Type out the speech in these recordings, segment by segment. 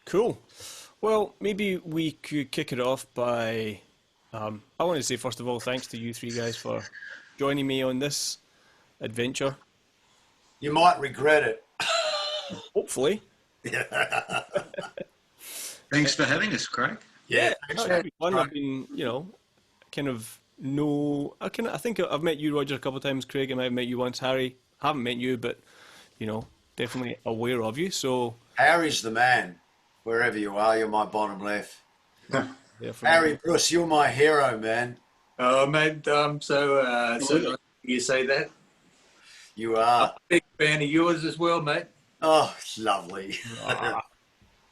Cool. Well, maybe we could kick it off by. I want to say, first of all, thanks to you three guys for joining me on this adventure. You might regret it. Hopefully. Thanks for having us, Craig. Yeah, no, it's been fun. I've been, kind of I think I've met you, Roger, a couple of times. Craig, I might have met you once. Harry, haven't met you, but definitely aware of you. So Harry's the man. Wherever you are, you're my bottom left. yeah, Harry Brus, you're my hero, man. Oh, mate, so you say that. You are. I'm a big fan of yours as well, mate. Oh, lovely.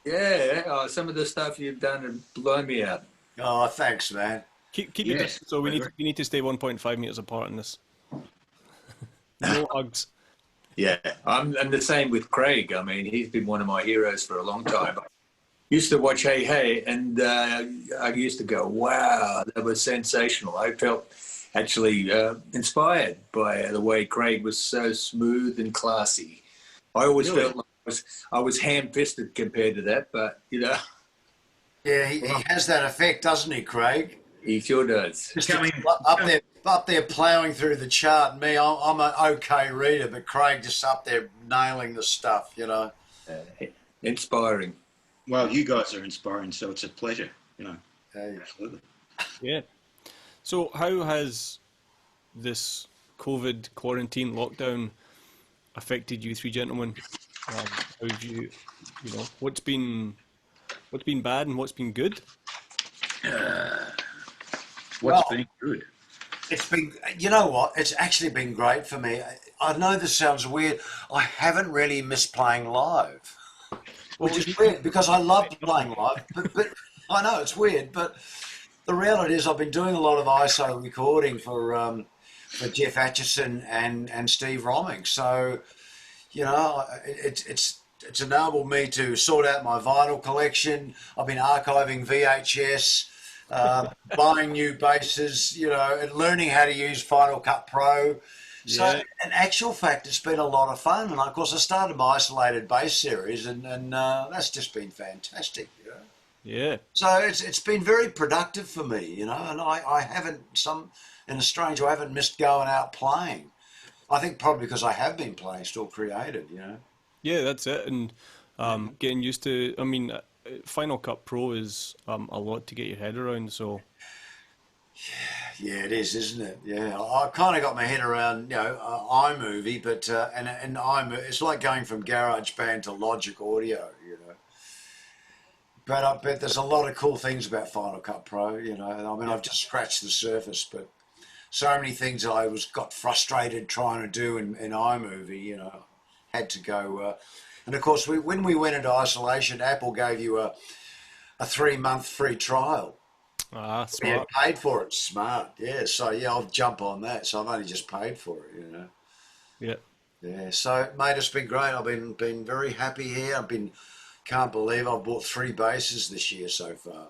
Yeah, some of the stuff you've done has blown me out. Oh, thanks, man. Keep your distance. So we need to stay 1.5 meters apart in this. No hugs. Yeah, I'm the same with Craig. I mean, he's been one of my heroes for a long time. Used to watch Hey Hey, and I used to go, wow, that was sensational. I felt actually inspired by the way Craig was so smooth and classy. I always felt like I was ham-fisted compared to that, but, Yeah, he has that effect, doesn't he, Craig? He sure does. Just up there ploughing through the chart. Me, I'm an okay reader, but Craig just up there nailing the stuff, Inspiring. Well, you guys are inspiring, so it's a pleasure, Hey. Absolutely. Yeah. So how has this COVID quarantine lockdown affected you three gentlemen? How have you, what's been bad and what's been good? What's been good? It's been, you know what? It's actually been great for me. I know this sounds weird. I haven't really missed playing live, which is weird because I love playing live. But I know it's weird, but the reality is I've been doing a lot of ISO recording for Jeff Atchison and Steve Romming. So, it's enabled me to sort out my vinyl collection. I've been archiving VHS. Buying new basses, and learning how to use Final Cut Pro. So, in actual fact, it's been a lot of fun. And of course, I started my isolated bass series, and that's just been fantastic. Yeah. So it's been very productive for me, and I haven't in a strange way, I haven't missed going out playing. I think probably because I have been playing, still creative. Yeah, that's it, and getting used to. I mean. Final Cut Pro is a lot to get your head around, so... Yeah, it is, isn't it? Yeah, I kind of got my head around, iMovie, but and iMovie, it's like going from GarageBand to Logic Audio, But I bet there's a lot of cool things about Final Cut Pro, I mean, I've just scratched the surface, but so many things I got frustrated trying to do in iMovie, had to go... And of course, when we went into isolation, Apple gave you a 3-month free trial. Ah, smart. You paid for it. Smart, yeah. So I'll jump on that. So I've only just paid for it, Yeah. Yeah. So mate, it's been great. I've been very happy here. Can't believe I've bought 3 basses this year so far.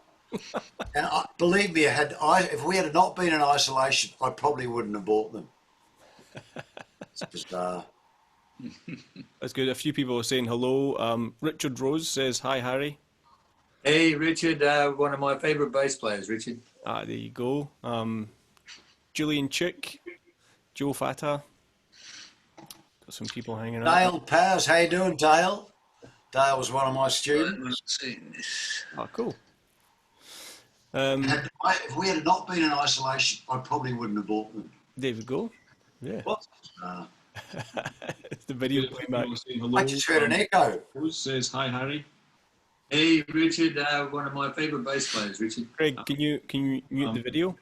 And believe me, if we had not been in isolation, I probably wouldn't have bought them. It's bizarre. That's good. A few people are saying hello. Richard Rose says, hi, Harry. Hey, Richard, one of my favourite bass players, Richard. There you go. Julian Chick, Joe Fata. Got some people hanging out. Dale Powers, how you doing, Dale? Dale was one of my students. Oh, cool. If we had not been in isolation, I probably wouldn't have bought them. There we go. Yeah. What? It's the video playback. I just heard an echo. Rose says, hi, Harry. Hey, Richard, one of my favourite bass players, Richard. Craig, can you mute the video?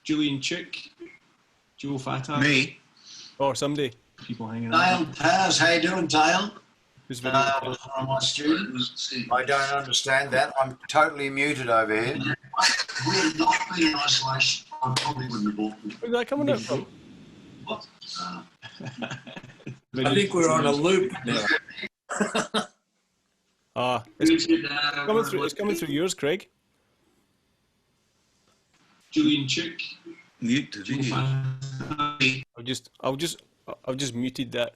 Julian Chick, Joe Fata. Me? Or somebody. People hanging out. Dale Powers, how you doing, Dale? Who's video? Was one of my students. I don't understand that. I'm totally muted over here. If we had not been in isolation, I probably wouldn't have bought them. Where's that coming out from? What? I think we're on a loop now. It's coming through yours, Craig. Julian Chick. Mute the video. I've just muted that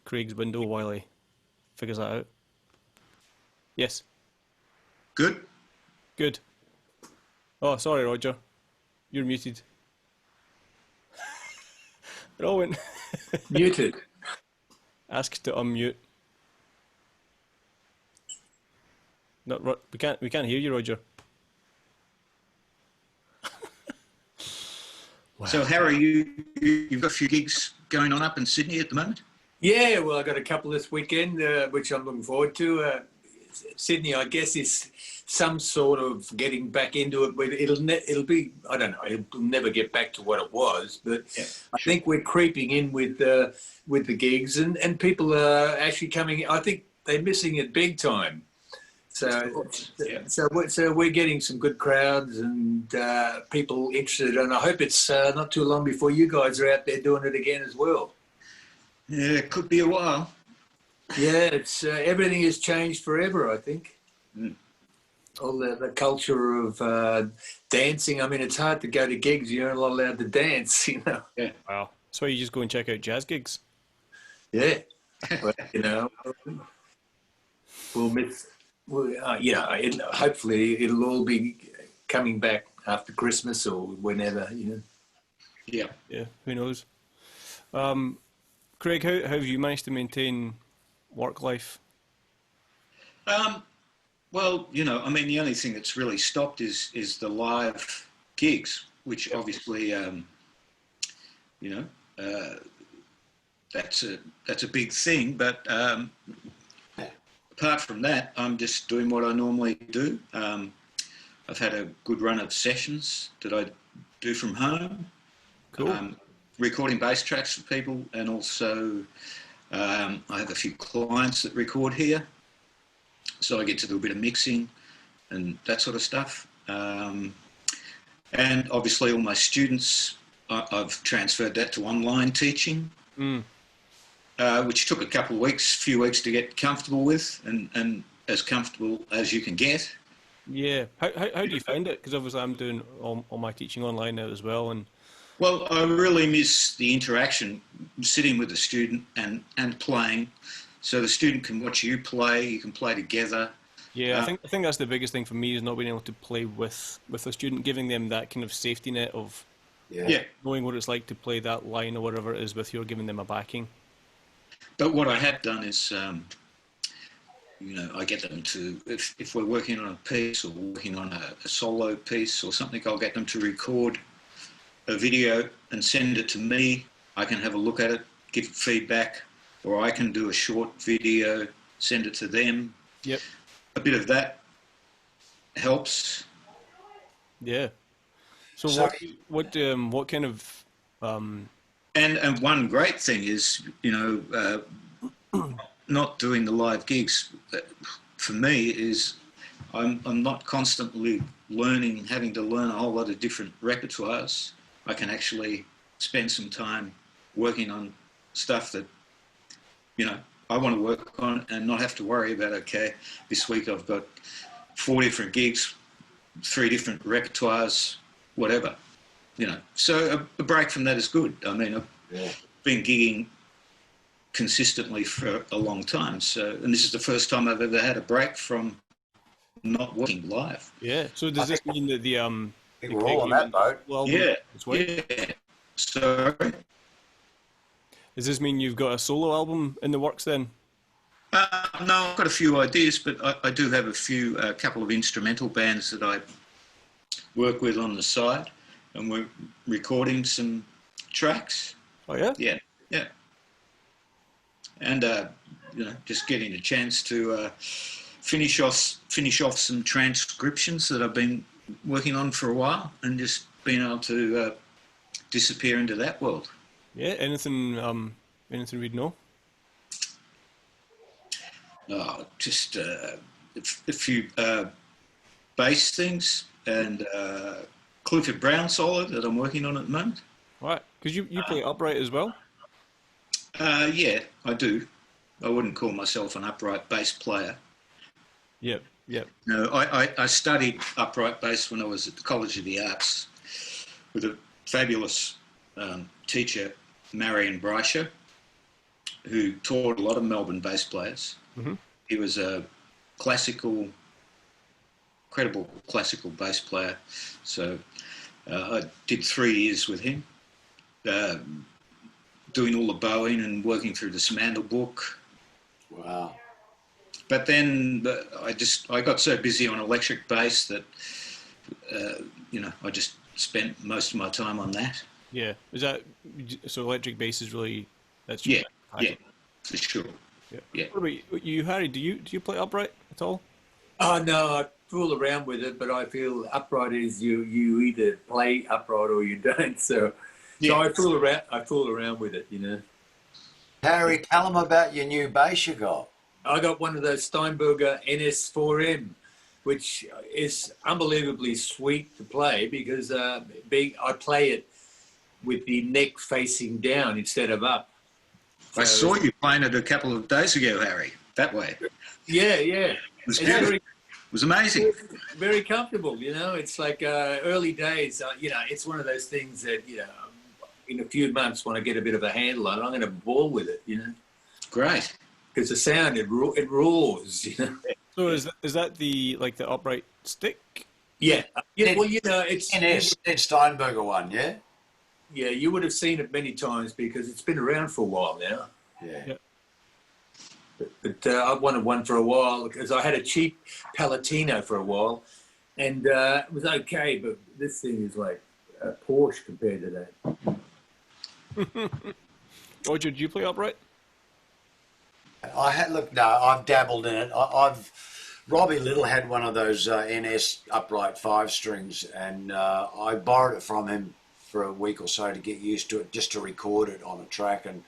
Craig's window while he figures that out. Yes. Good. Good. Oh, sorry, Roger. You're muted. Rowan. Muted. Ask to unmute. No, we can't hear you, Roger. Wow. So, Harry, you've got a few gigs going on up in Sydney at the moment? Yeah, well, I got a couple this weekend, which I'm looking forward to. Sydney, I guess, is some sort of getting back into it, but it'll be, I don't know, it'll never get back to what it was. But yeah, I think we're creeping in with the gigs, and people are actually coming. I think they're missing it big time. So we're getting some good crowds and people interested, and I hope it's not too long before you guys are out there doing it again as well. Yeah, it could be a while. Yeah, it's everything has changed forever, I think. Mm. All the culture of dancing. I mean, it's hard to go to gigs. You're not allowed to dance, you know. Yeah. Wow. So you just go and check out jazz gigs. Yeah. Well, you know, we'll miss. Well, hopefully it'll all be coming back after Christmas or whenever, you know. Yeah. Yeah. Who knows? Craig, how have you managed to maintain work life? Well, you know, I mean, the only thing that's really stopped is the live gigs, which obviously, you know, that's a big thing. But apart from that, I'm just doing what I normally do. I've had a good run of sessions that I do from home. Cool. Recording bass tracks for people, and also I have a few clients that record here, so I get to do a bit of mixing and that sort of stuff. And obviously all my students, I've transferred that to online teaching, which took a few weeks to get comfortable with, and as comfortable as you can get. Yeah. How do you find it? Because obviously I'm doing all my teaching online now as well, and well, I really miss the interaction, sitting with the student and playing, so the student can watch you play, you can play together. Yeah, I think that's the biggest thing for me, is not being able to play with a student, giving them that kind of safety net of knowing what it's like to play that line or whatever it is with you, or giving them a backing. But what I have done is, you know, I get them to, if we're working on a piece or working on a solo piece or something, I'll get them to record a video and send it to me. I can have a look at it, give feedback, or I can do a short video, send it to them. Yep. A bit of that helps. Yeah. So what kind of and one great thing is, you know, not doing the live gigs for me is I'm not constantly having to learn a whole lot of different repertoires. I can actually spend some time working on stuff that, you know, I want to work on, and not have to worry about, okay, this week I've got 4 different gigs, 3 different repertoires, whatever, you know. So a break from that is good. I mean, I've been gigging consistently for a long time, and this is the first time I've ever had a break from not working live. Yeah. So does this mean that the I think we're all on that boat. Well, yeah. So does this mean you've got a solo album in the works then? no, I've got a few ideas, but I do have a couple of instrumental bands that I work with on the side, and we're recording some tracks. Oh yeah? Yeah. And you know, just getting a chance to finish off some transcriptions that I've been working on for a while, and just being able to disappear into that world. Yeah. Anything we'd know? Just a few bass things, and Clifford Brown solo that I'm working on at the moment. Right. Because you play upright as well? Yeah, I do. I wouldn't call myself an upright bass player. Yep. No, I studied upright bass when I was at the College of the Arts with a fabulous teacher, Marion Breischer, who taught a lot of Melbourne bass players. Mm-hmm. He was a classical incredible classical bass player. So I did 3 years with him, doing all the bowing and working through the Samandal book. Wow. But then I got so busy on electric bass that, I just spent most of my time on that. Yeah. Is that so? Electric bass is really that's Yeah, for sure. Yeah. What about you, Harry? Do you play upright at all? Oh no, I fool around with it, but I feel upright is you either play upright or you don't. So I fool around with it, Harry, tell them about your new bass you got. I got one of those Steinberger NS4M, which is unbelievably sweet to play because I play it with the neck facing down instead of up. I saw you playing it a couple of days ago, Harry, that way. Yeah. It was amazing. Very comfortable, It's like early days, it's one of those things that, in a few months when I get a bit of a handle on it, I'm going to ball with it, Great. Because the sound, it roars, So is that the upright stick? Yeah. Well, it's... NS Steinberger one, yeah? Yeah, you would have seen it many times because it's been around for a while now. Yeah. But I wanted one for a while because I had a cheap Palatino for a while, and it was okay, but this thing is like a Porsche compared to that. Roger, do you play upright? I've dabbled in it. Robbie Little had one of those NS upright 5 strings, and I borrowed it from him for a week or so to get used to it, just to record it on a track, and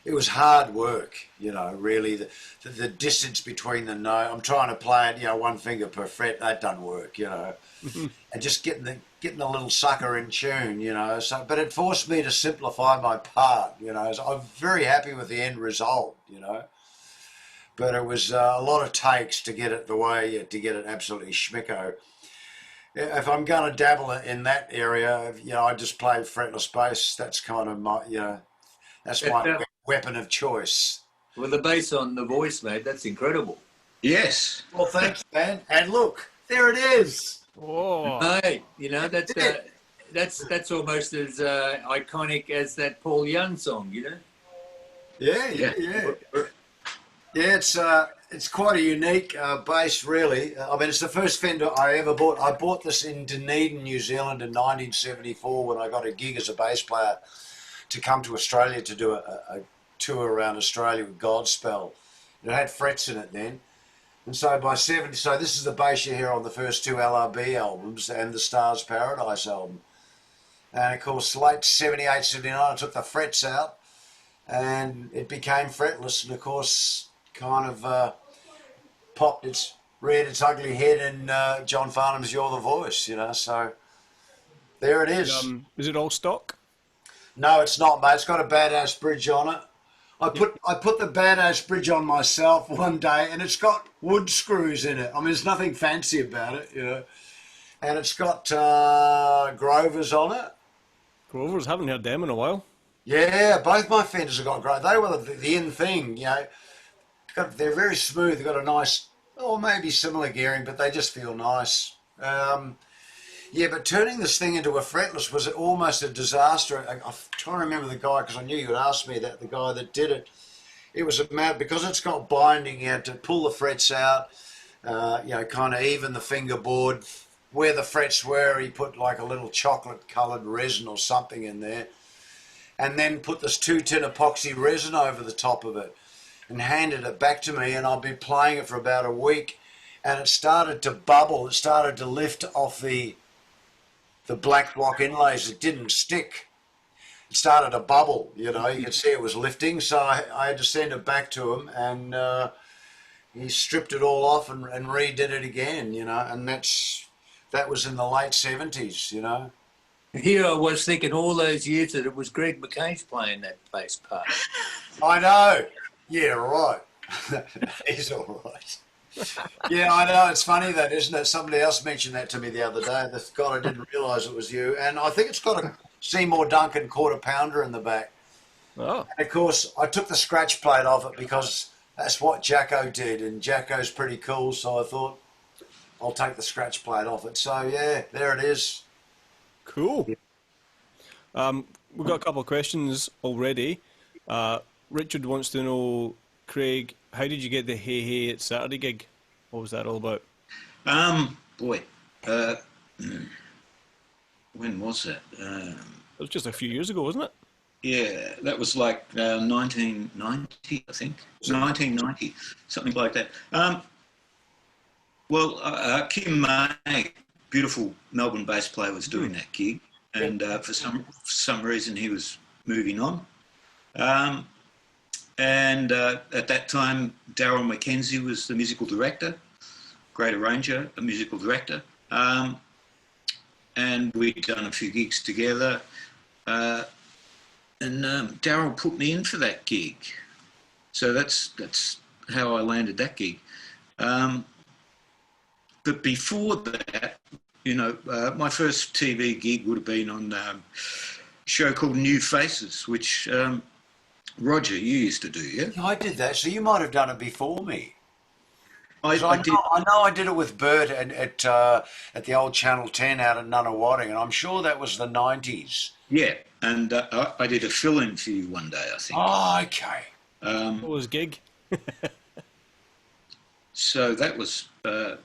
it was hard work, really. The distance between the note, I'm trying to play it, 1 finger per fret, that doesn't work, and just getting the little sucker in tune, So, but it forced me to simplify my part, So I'm very happy with the end result, But it was a lot of takes to get it to get it absolutely schmicko. If I'm going to dabble in that area, I just play fretless bass. That's kind of my, that's my weapon of choice. With the bass on the voice, mate, that's incredible. Yes. Well, thanks, man. And look, there it is. Oh, Hey, that's almost as iconic as that Paul Young song, Yeah. Yeah, it's quite a unique bass, really. I mean, it's the first Fender I ever bought. I bought this in Dunedin, New Zealand in 1974 when I got a gig as a bass player to come to Australia to do a tour around Australia with Godspell. It had frets in it then. And so by 70, so this is the bass you hear on the first 2 LRB albums and the Stars Paradise album. And of course, late 78, 79, I took the frets out and it became fretless. And of course, kind of reared its ugly head in John Farnham's You're the Voice, so there it is. Is it all stock? No, it's not, mate. It's got a badass bridge on it. I put the badass bridge on myself one day, and it's got wood screws in it. I mean, there's nothing fancy about it, And it's got Grovers on it. Grovers, haven't heard them in a while. Yeah, both my Fenders have got Grovers. They were the in thing, They're very smooth. They've got a nice, maybe similar gearing, but they just feel nice. Yeah, but turning this thing into a fretless was almost a disaster. I'm trying to remember the guy, because I knew you would ask me that, the guy that did it. It was a matter, because it's got binding, you had to pull the frets out, kind of even the fingerboard. Where the frets were, he put like a little chocolate-coloured resin or something in there, and then put this 2-tin epoxy resin over the top of it and handed it back to me, and I've been playing it for about a week, and it started to bubble. It started to lift off the black block inlays. It didn't stick. It started to bubble, you could see it was lifting, so I had to send it back to him, and he stripped it all off and redid it again, and that was in the late 70s, Here I was thinking all those years that it was Greg McCain's playing that bass part. I know. Yeah, right. He's all right. Yeah, I know. It's funny that, isn't it? Somebody else mentioned that to me the other day. God, I didn't realise it was you. And I think it's got a Seymour Duncan quarter pounder in the back. Oh. And of course, I took the scratch plate off it because that's what Jacko did, and Jacko's pretty cool. So I thought, I'll take the scratch plate off it. So yeah, there it is. Cool. We've got a couple of questions already. Richard wants to know, Craig, how did you get the Hey Hey It's Saturday gig? What was that all about? Boy, when was that? It was just a few years ago, wasn't it? Yeah, that was like 1990, I think. 1990, something like that. Kim May, beautiful Melbourne bass player, was doing that gig, and for some reason he was moving on. And at that time, Daryl McKenzie was the musical director, great arranger, a musical director. And we'd done a few gigs together. And Daryl put me in for that gig. So that's how I landed that gig. But before that, my first TV gig would have been on a show called New Faces, which Roger, you used to do, yeah? I did that, so you might have done it before me. I did. I know I did it with Bert at the old Channel 10 out at Nunawading, and I'm sure that was the 90s. Yeah, and I did a fill-in for you one day, I think. Oh, okay. What was gig? So that was, that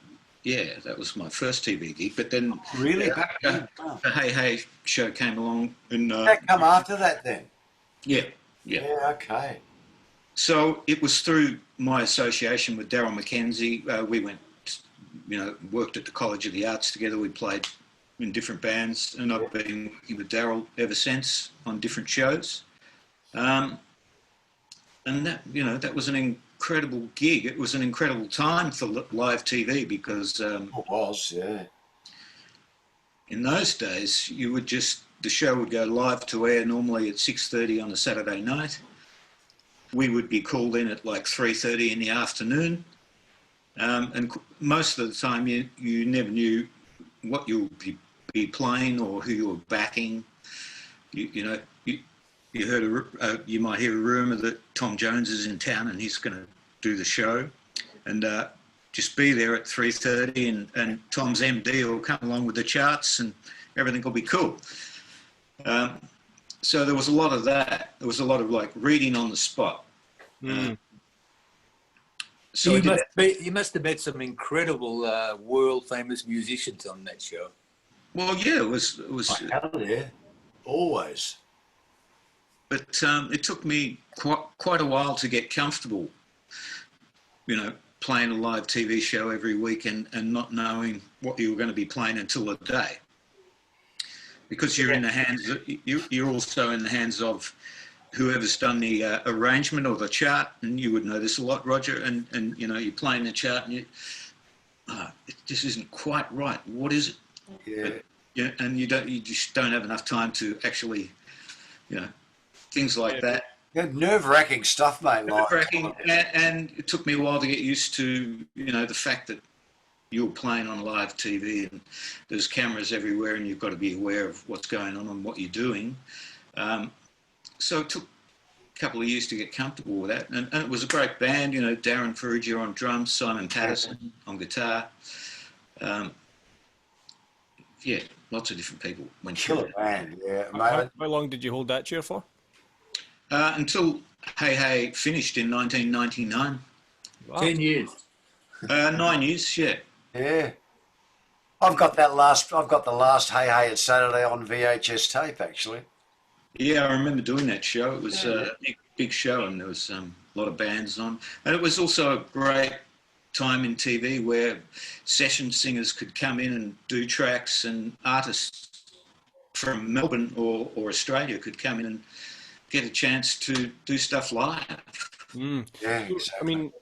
was my first TV gig. But then, Really? the Hey Hey show came along, and Did that come after that then? yeah. Yeah, okay. So it was through my association with Daryl McKenzie. We went, worked at the College of the Arts together. We played in different bands, and I've been working with Daryl ever since on different shows. And that was an incredible gig. It was an incredible time for live TV because It was, yeah. in those days the show would go live to air normally at 6:30 on a Saturday night. We would be called in at like 3:30 in the afternoon, and most of the time you never knew what you'll be playing or who you were backing. You heard you might hear a rumor that Tom Jones is in town and he's going to do the show, and just be there at 3:30, and Tom's MD will come along with the charts and everything will be cool. So there was a lot of that. There was a lot of like reading on the spot. So you must have met some incredible world famous musicians on that show. Well, yeah, it was. Hell yeah. Always. But it took me quite a while to get comfortable, playing a live TV show every week and not knowing what you were going to be playing until the day. Because you're in the hands, you're also in the hands of whoever's done the arrangement or the chart, and you would know this a lot, Roger. And you're playing the chart, and this isn't quite right. What is it? Yeah. And you just don't have enough time to actually, things like that. Yeah, nerve-wracking stuff, mate. Nerve-wracking, and it took me a while to get used to, the fact that you're playing on live TV and there's cameras everywhere and you've got to be aware of what's going on and what you're doing. So it took a couple of years to get comfortable with that. And it was a great band, Darren Ferrugia on drums, Simon Patterson on guitar. Lots of different people went through Killer it. band, yeah. How long did you hold that chair for? Until Hey Hey finished in 1999. Wow. 10 years. 9 years, yeah. Yeah. I've got the last Hey Hey It's Saturday on VHS tape, actually. Yeah, I remember doing that show. It was a big show, and there was a lot of bands on. And it was also a great time in TV where session singers could come in and do tracks, and artists from Melbourne or Australia could come in and get a chance to do stuff live. Yeah, exactly. I mean,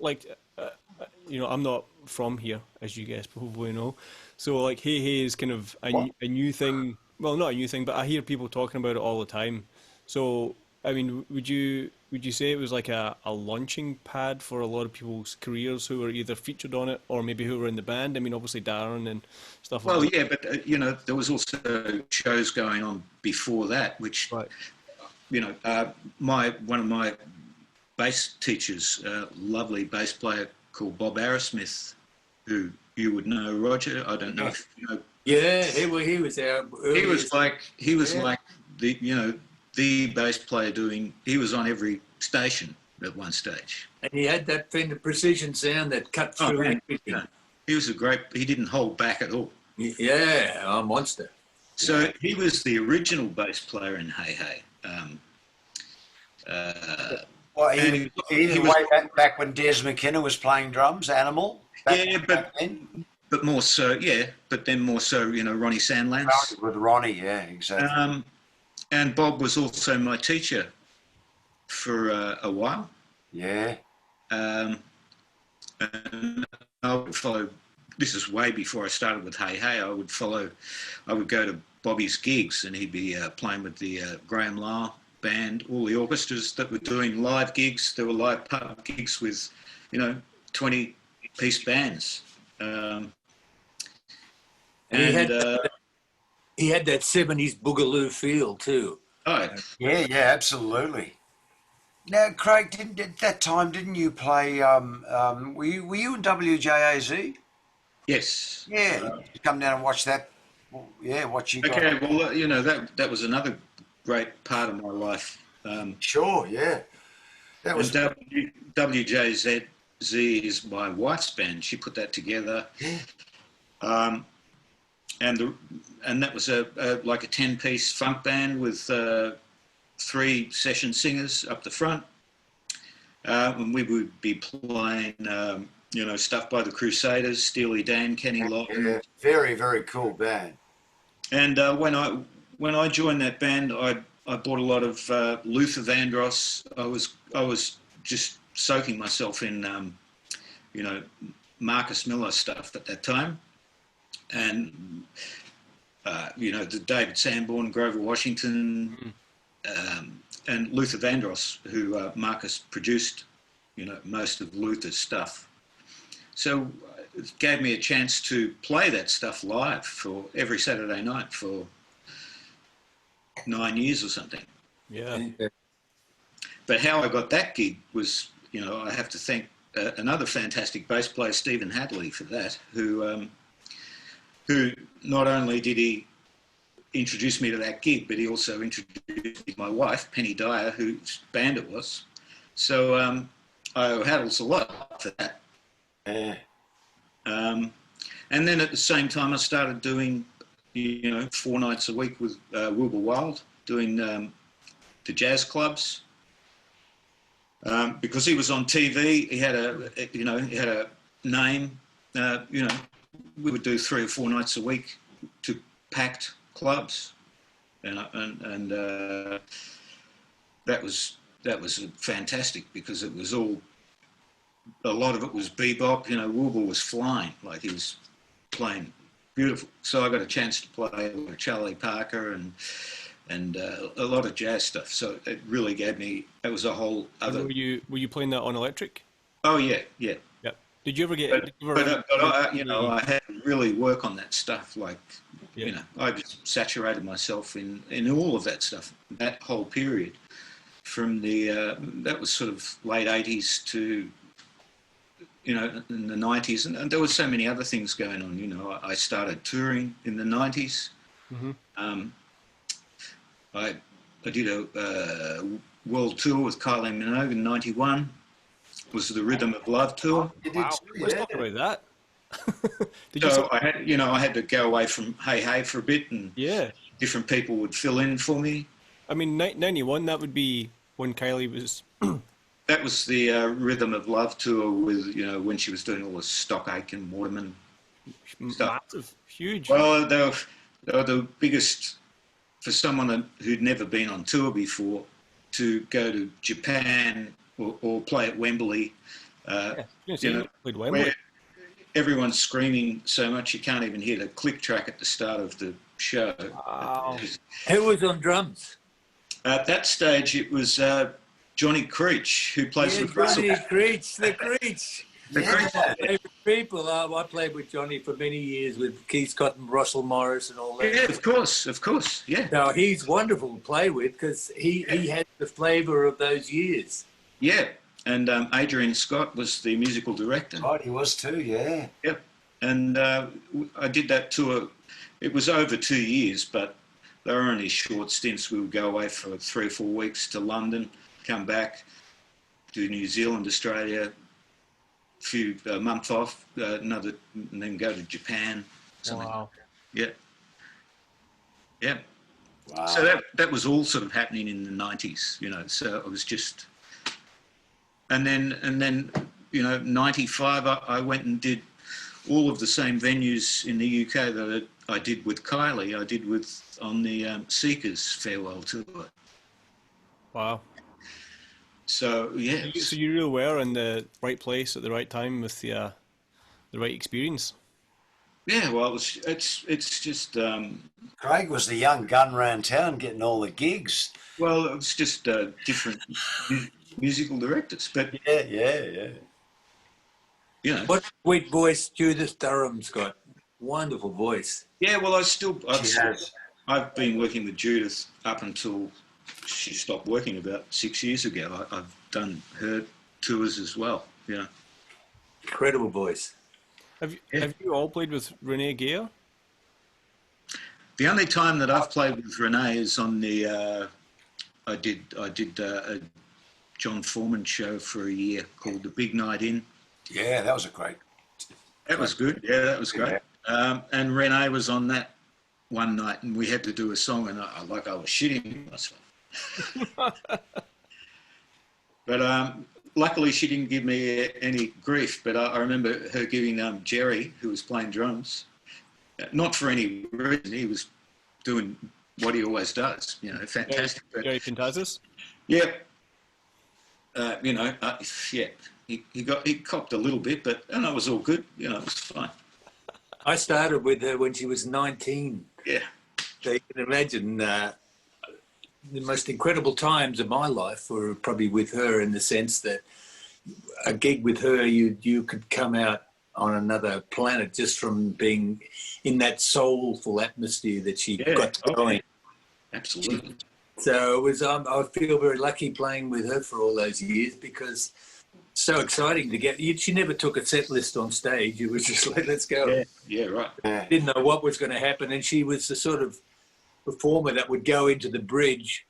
I'm not from here, as you guys probably know. So, Hey Hey is kind of a new thing. Well, not a new thing, but I hear people talking about it all the time. So, I mean, would you say it was like a launching pad for a lot of people's careers who were either featured on it or maybe who were in the band? I mean, obviously Darren and stuff like that. Well, yeah, but, there was also shows going on before that, which, Right. one of my bass teachers, lovely bass player called Bob Arrowsmith, who you would know Roger. I don't know if you know. Yeah, he was our. He was like the bass player doing. He was on every station at one stage. And he had that kind of precision sound that cut through everything. Yeah. He was he didn't hold back at all. Yeah, a monster. So he was the original bass player in Hey Hey. Well, he was way back when Des McKenna was playing drums, Animal. But more so, but then more so, Ronnie Sandlands. With Ronnie, yeah, exactly. And Bob was also my teacher for a while. Yeah. And I would follow, this is way before I started with Hey Hey, I would go to Bobby's gigs and he'd be playing with the Graeme Thompson band, all the orchestras that were doing live gigs. There were live pub gigs with, 20-piece bands. And he had that 70s boogaloo feel too. Oh, yeah, absolutely. Now, Craig, at that time, didn't you play? Were you in WJAZ? Yes. Yeah, come down and watch that. Yeah, what you got. Okay, well, that was another great part of my life. Sure, yeah. That was WJZ is my wife's band. She put that together. Yeah. And that was like a 10-piece funk band with 3 session singers up the front. And we would be playing, stuff by the Crusaders, Steely Dan, Kenny Loggins. Yeah, very, very cool band. And when I joined that band, I bought a lot of Luther Vandross. I was just soaking myself in, Marcus Miller stuff at that time. And, the David Sanborn, Grover Washington, and Luther Vandross, who Marcus produced, most of Luther's stuff. So it gave me a chance to play that stuff live for every Saturday night for 9 years or something. Yeah. But how I got that gig was, I have to thank another fantastic bass player, Stephen Hadley, for that, who not only did he introduce me to that gig, but he also introduced me to my wife, Penny Dyer, whose band it was. So I owe Hadles a lot for that. Yeah. And then at the same time, I started doing, 4 nights a week with Wilbur Wilde, doing the jazz clubs. Because he was on TV, he had a name. We would do 3 or 4 nights a week to packed clubs, and that was fantastic because it was a lot of it was bebop. Wilbur was flying, like he was playing beautiful. So I got a chance to play with Charlie Parker and a lot of jazz stuff. So it really gave me. It was a whole other. Were you playing that on electric? Oh yeah. Yep. Did you ever get? I had to really work on that stuff. I just saturated myself in all of that stuff. That whole period, from that was sort of late '80s to, in the '90s, and there were so many other things going on. I started touring in the '90s. Mm-hmm. I did a world tour with Kylie Minogue in '91. Was the Rhythm of Love tour. Wow. Let's talk about that. I had to go away from Hey Hey for a bit, and different people would fill in for me. I mean, 91, that would be when Kylie was... That was the Rhythm of Love tour with, when she was doing all the Stock Aitken, Waterman stuff. Massive, huge. Well, they were the biggest, for someone who'd never been on tour before, to go to Japan or play at Wembley. Wembley. Where everyone's screaming so much you can't even hear the click track at the start of the show. Wow. Who was on drums? At that stage, it was Johnny Creech, who plays with Russell. Johnny Creech, the Creech. Yeah. Favorite people. I played with Johnny for many years with Keith Scott and Russell Morris and all that. Yeah, of course, yeah. No, he's wonderful to play with because he had the flavour of those years. Yeah, and Adrian Scott was the musical director. Right, he was too, yeah. Yep. And I did that tour. It was over 2 years, but they were only short stints. We would go away for 3 or 4 weeks to London, come back, do New Zealand, Australia, a month off, and then go to Japan. Something. Wow. Yeah. Yeah. Wow. So that was all sort of happening in the 90s, you know. So it was just, and then 95, I went and did all of the same venues in the UK that I did with Kylie. I did on the Seekers farewell tour. Wow. So yeah. So you really were in the right place at the right time with the right experience. Yeah, well, it's just. Craig was the young gun around town getting all the gigs. Well, it was just different musical directors, but Yeah. you know. What sweet voice Judith Durham's got. Wonderful voice. Yeah, well, She has. I've been working with Judith up until she stopped working about 6 years ago. I've done her tours as well. Yeah. Incredible voice. Have you all played with Renee Gear? The only time that I've played with Renee is on the. I did a John Foreman show for a year called The Big Night In. Yeah, that was a great. That was good. Yeah, that was great. And Renee was on that one night, and we had to do a song, and I was shitting myself. But luckily, she didn't give me any grief. But I remember her giving Jerry, who was playing drums, not for any reason. He was doing what he always does. You know, fantastic. Jerry Pintazis? Yeah. Yeah. He copped a little bit, but it was all good. You know, it was fine. I started with her when she was 19. Yeah. So you can imagine the most incredible times of my life were probably with her, in the sense that a gig with her, you could come out on another planet just from being in that soulful atmosphere that she got going. Absolutely. So it was. I feel very lucky playing with her for all those years, because so exciting to get. She never took a set list on stage. It was just like, let's go. Yeah, right. Didn't know what was going to happen, and she was the sort of performer that would go into the bridge,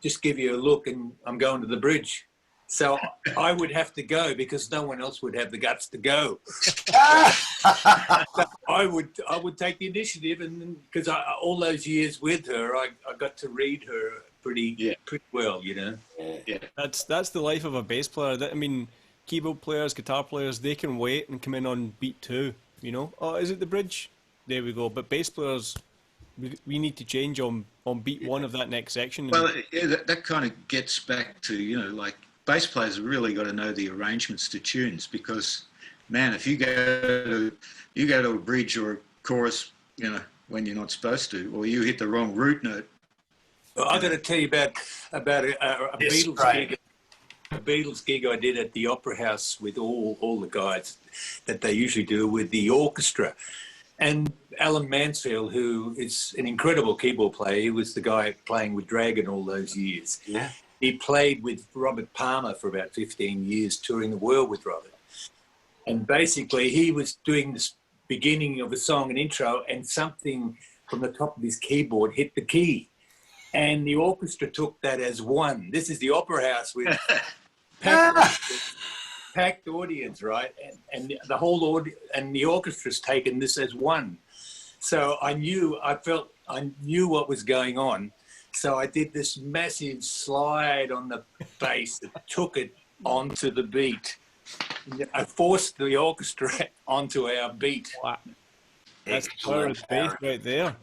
just give you a look, and I'm going to the bridge. So I would have to go because no one else would have the guts to go. So I would take the initiative, and because all those years with her, I got to read her pretty well, you know. Yeah. That's the life of a bass player. I mean, keyboard players, guitar players, they can wait and come in on beat 2. You know, oh, is it the bridge? There we go. But bass players, we need to change on beat 1 of that next section. Well, yeah, that kind of gets back to, you know, like, bass players have really got to know the arrangements to tunes, because, man, if you go to a bridge or a chorus, you know, when you're not supposed to, or you hit the wrong root note. Well, I've got to tell you about a Beatles gig. A Beatles gig I did at the Opera House with all the guys that they usually do with the orchestra. And Alan Mansfield, who is an incredible keyboard player, he was the guy playing with Dragon all those years. Yeah. He played with Robert Palmer for about 15 years, touring the world with Robert. And basically, he was doing this beginning of a song, an intro, and something from the top of his keyboard hit the key. And the orchestra took that as 1. This is the Opera House with packed audience, right? And the whole audience and the orchestra's taken this as 1. So I knew what was going on. So I did this massive slide on the bass that took it onto the beat. I forced the orchestra onto our beat. Wow. That's the power of the bass right there.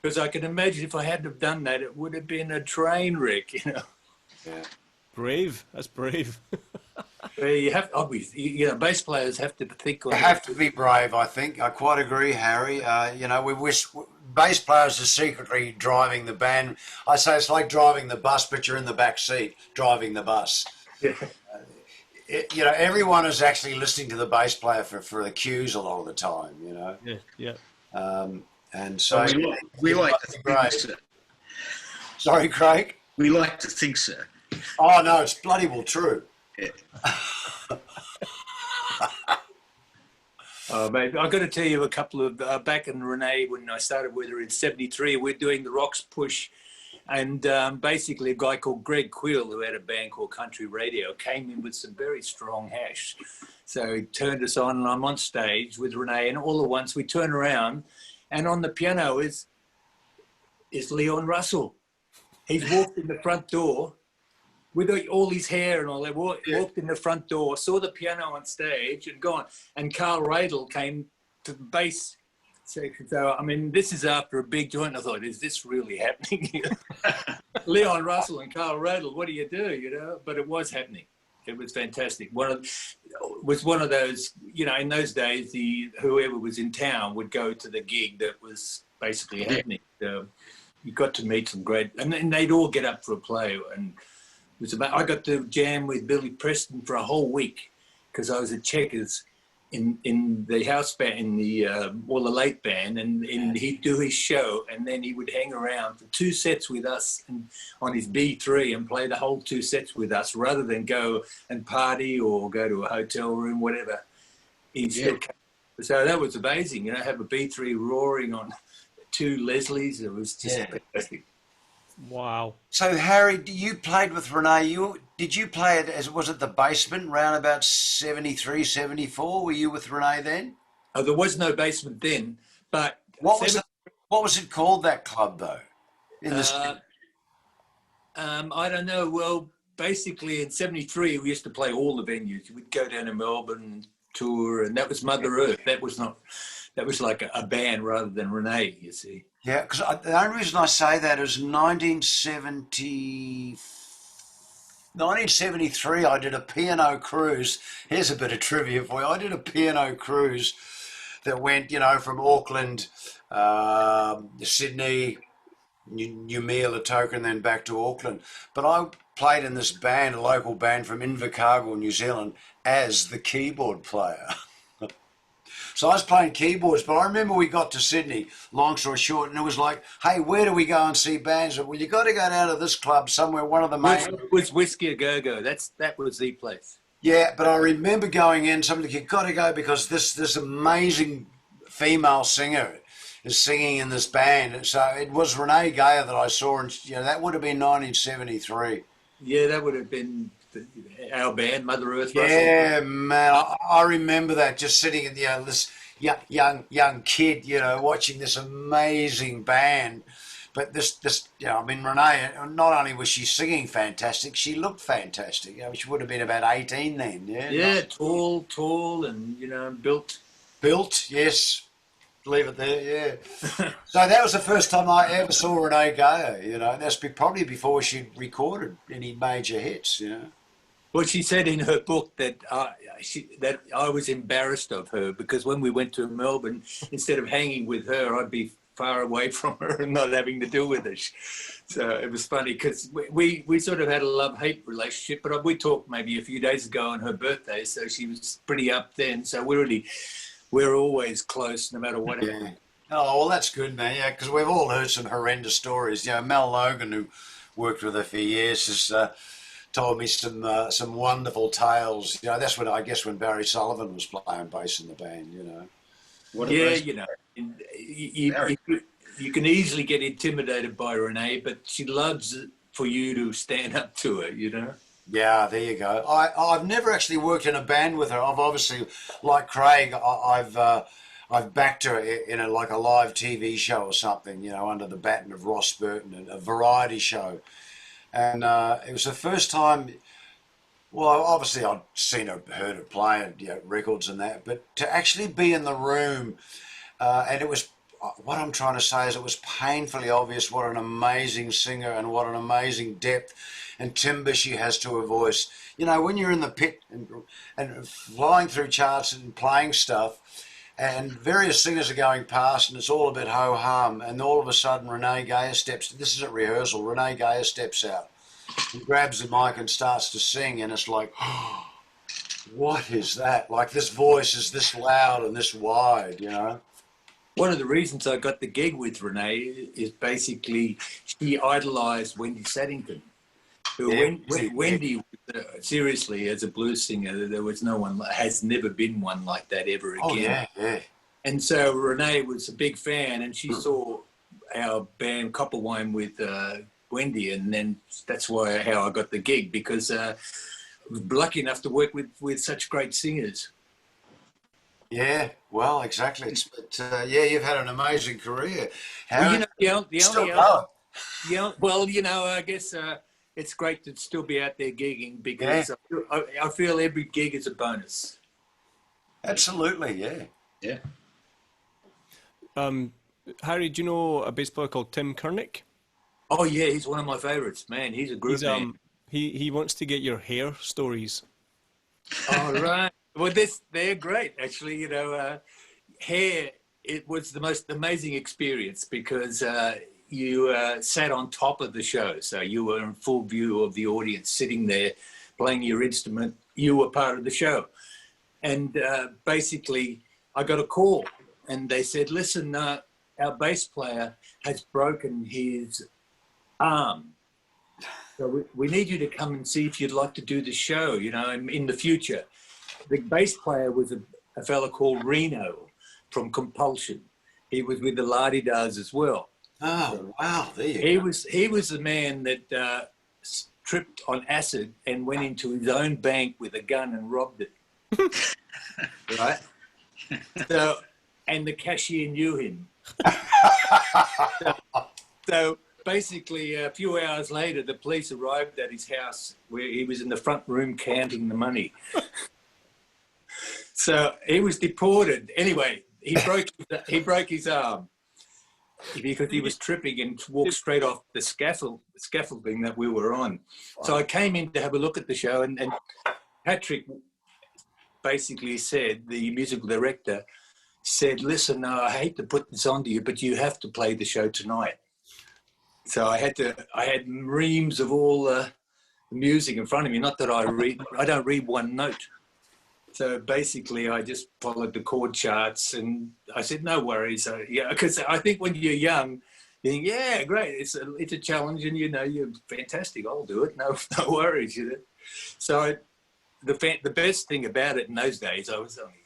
Because I can imagine if I hadn't have done that, it would have been a train wreck, you know. Yeah. Brave. That's brave. You have, obviously, you know, bass players have to think. You have to be brave, I think. I quite agree, Harry. You know, we wish bass players are secretly driving the band. I say it's like driving the bus, but you're in the back seat driving the bus. Yeah. You know, everyone is actually listening to the bass player for the cues a lot of the time, you know. Yeah. And so we like to think so. Sorry, Craig? We like to think so. Oh, no, it's bloody well true. Yeah. Oh, mate, I've got to tell you a couple of, back in Renee, when I started with her in 73, we're doing the Rocks Push. And basically a guy called Greg Quill, who had a band called Country Radio, came in with some very strong hash. So he turned us on, and I'm on stage with Renee, and all at once we turn around, and on the piano is Leon Russell. He's walked in the front door with all his hair and all that, walked in the front door, saw the piano on stage and gone. And Carl Radel came to the bass section. So, I mean, this is after a big joint. I thought, is this really happening here? Leon Russell and Carl Radel, what do you do, you know? But it was happening. It was fantastic. Was one of those, you know, in those days, whoever was in town would go to the gig that was basically happening. So you got to meet some great, and then they'd all get up for a play. And it was I got to jam with Billy Preston for a whole week because I was at Checkers in the house band, in the the late band, and he'd do his show, and then he would hang around for 2 sets with us and on his B3 and play the whole 2 sets with us rather than go and party or go to a hotel room, whatever. So that was amazing, you know, have a B3 roaring on 2 Leslies. It was just fantastic. Wow. So, Harry, you played with Renee. Did you play it was it the Basement round about 73, 74? Were you with Renee then? Oh, there was no Basement then, but what was it called, that club, though? I don't know. Well, basically in 73 we used to play all the venues. We'd go down to Melbourne and tour, and that was Mother Earth. That was like a band rather than Renee, you see. Yeah, because the only reason I say that is 1973, I did a P&O cruise. Here's a bit of trivia for you. I did a P&O cruise that went, you know, from Auckland, Sydney, Noumea, Lautoka, and then back to Auckland. But I played in this band, a local band from Invercargill, New Zealand, as the keyboard player. So I was playing keyboards, but I remember we got to Sydney, long story short, and it was like, hey, where do we go and see bands? Well, you got to go down to this club somewhere, one of the main... It was Whiskey A Go-Go. That was the place. Yeah, but I remember going in, somebody, you got to go because this amazing female singer is singing in this band. So it was Renee Gayer that I saw, and you know, that would have been 1973. Yeah, that would have been our band, Mother Earth. Yeah, man, I remember that, just sitting in, you know, this young kid, you know, watching this amazing band. But this, you know, I mean, Renee, not only was she singing fantastic, she looked fantastic. You know, she would have been about 18 then. Yeah. Yeah, tall, and you know, built. Built, yes. Leave it there, yeah. So that was the first time I ever saw Renee Gayer, you know. That's probably before she recorded any major hits, you know. Well, she said in her book that that I was embarrassed of her because when we went to Melbourne, instead of hanging with her, I'd be far away from her and not having to do with her. So it was funny because we sort of had a love-hate relationship, but we talked maybe a few days ago on her birthday, so she was pretty up then. So we're always close no matter what happens. Oh, well, that's good, man, yeah, because we've all heard some horrendous stories. You know, Mel Logan, who worked with her for years, has told me some wonderful tales. You know, that's when, I guess, when Barry Sullivan was playing bass in the band, you know. You know, you can easily get intimidated by Renee, but she loves for you to stand up to her, you know. Yeah, there you go. I've never actually worked in a band with her. I've obviously, like Craig, I've backed her in a live TV show or something, you know, under the baton of Ross Burton, a variety show. And it was the first time, well, obviously I'd seen her, heard her play, you know, records and that, but to actually be in the room, and it was, what I'm trying to say is it was painfully obvious what an amazing singer and what an amazing depth and timbre she has to her voice. You know, when you're in the pit and flying through charts and playing stuff, and various singers are going past and it's all a bit ho-hum, and all of a sudden Renee Gayer this is at rehearsal, Renee Gayer steps out and grabs the mic and starts to sing, and it's like, oh, what is that? Like, this voice is this loud and this wide, you know? One of the reasons I got the gig with Renee is basically she idolised Wendy Saddington. Wendy, seriously, as a blues singer, there was no one, has never been one like that ever again. Oh, yeah. And so Renee was a big fan, and she saw our band Copperwine with Wendy, and then that's how I got the gig, because I was lucky enough to work with such great singers. Yeah, well, exactly. You've had an amazing career. Well, I guess it's great to still be out there gigging, because I feel every gig is a bonus. Absolutely, yeah. Harry, do you know a bass player called Tim Kernick? Oh yeah, he's one of my favourites, man. He's a good man. He wants to get your hair stories. Oh right. Well, they're great, actually. Hair. It was the most amazing experience, because you sat on top of the show, so you were in full view of the audience, sitting there, playing your instrument. You were part of the show, and basically, I got a call, and they said, "Listen, our bass player has broken his arm. So we need you to come and see if you'd like to do the show, in the future." The bass player was a fella called Reno from Compulsion. He was with the La-Di-Da's as well. Oh, wow. There you go. He was the man that tripped on acid and went into his own bank with a gun and robbed it. Right? So, and the cashier knew him. So basically, a few hours later, the police arrived at his house, where he was in the front room counting the money. So he was deported. Anyway, he broke his arm because he was tripping and walked straight off the scaffolding that we were on. So I came in to have a look at the show, and Patrick basically said, the musical director said, "Listen, I hate to put this on to you, but you have to play the show tonight." So I had reams of all the music in front of me. Not that I don't read one note. So basically, I just followed the chord charts, and I said, "No worries." Because I think when you're young, you think, "Yeah, great, it's a challenge, and you're fantastic. I'll do it. No worries." So the best thing about it in those days, I was only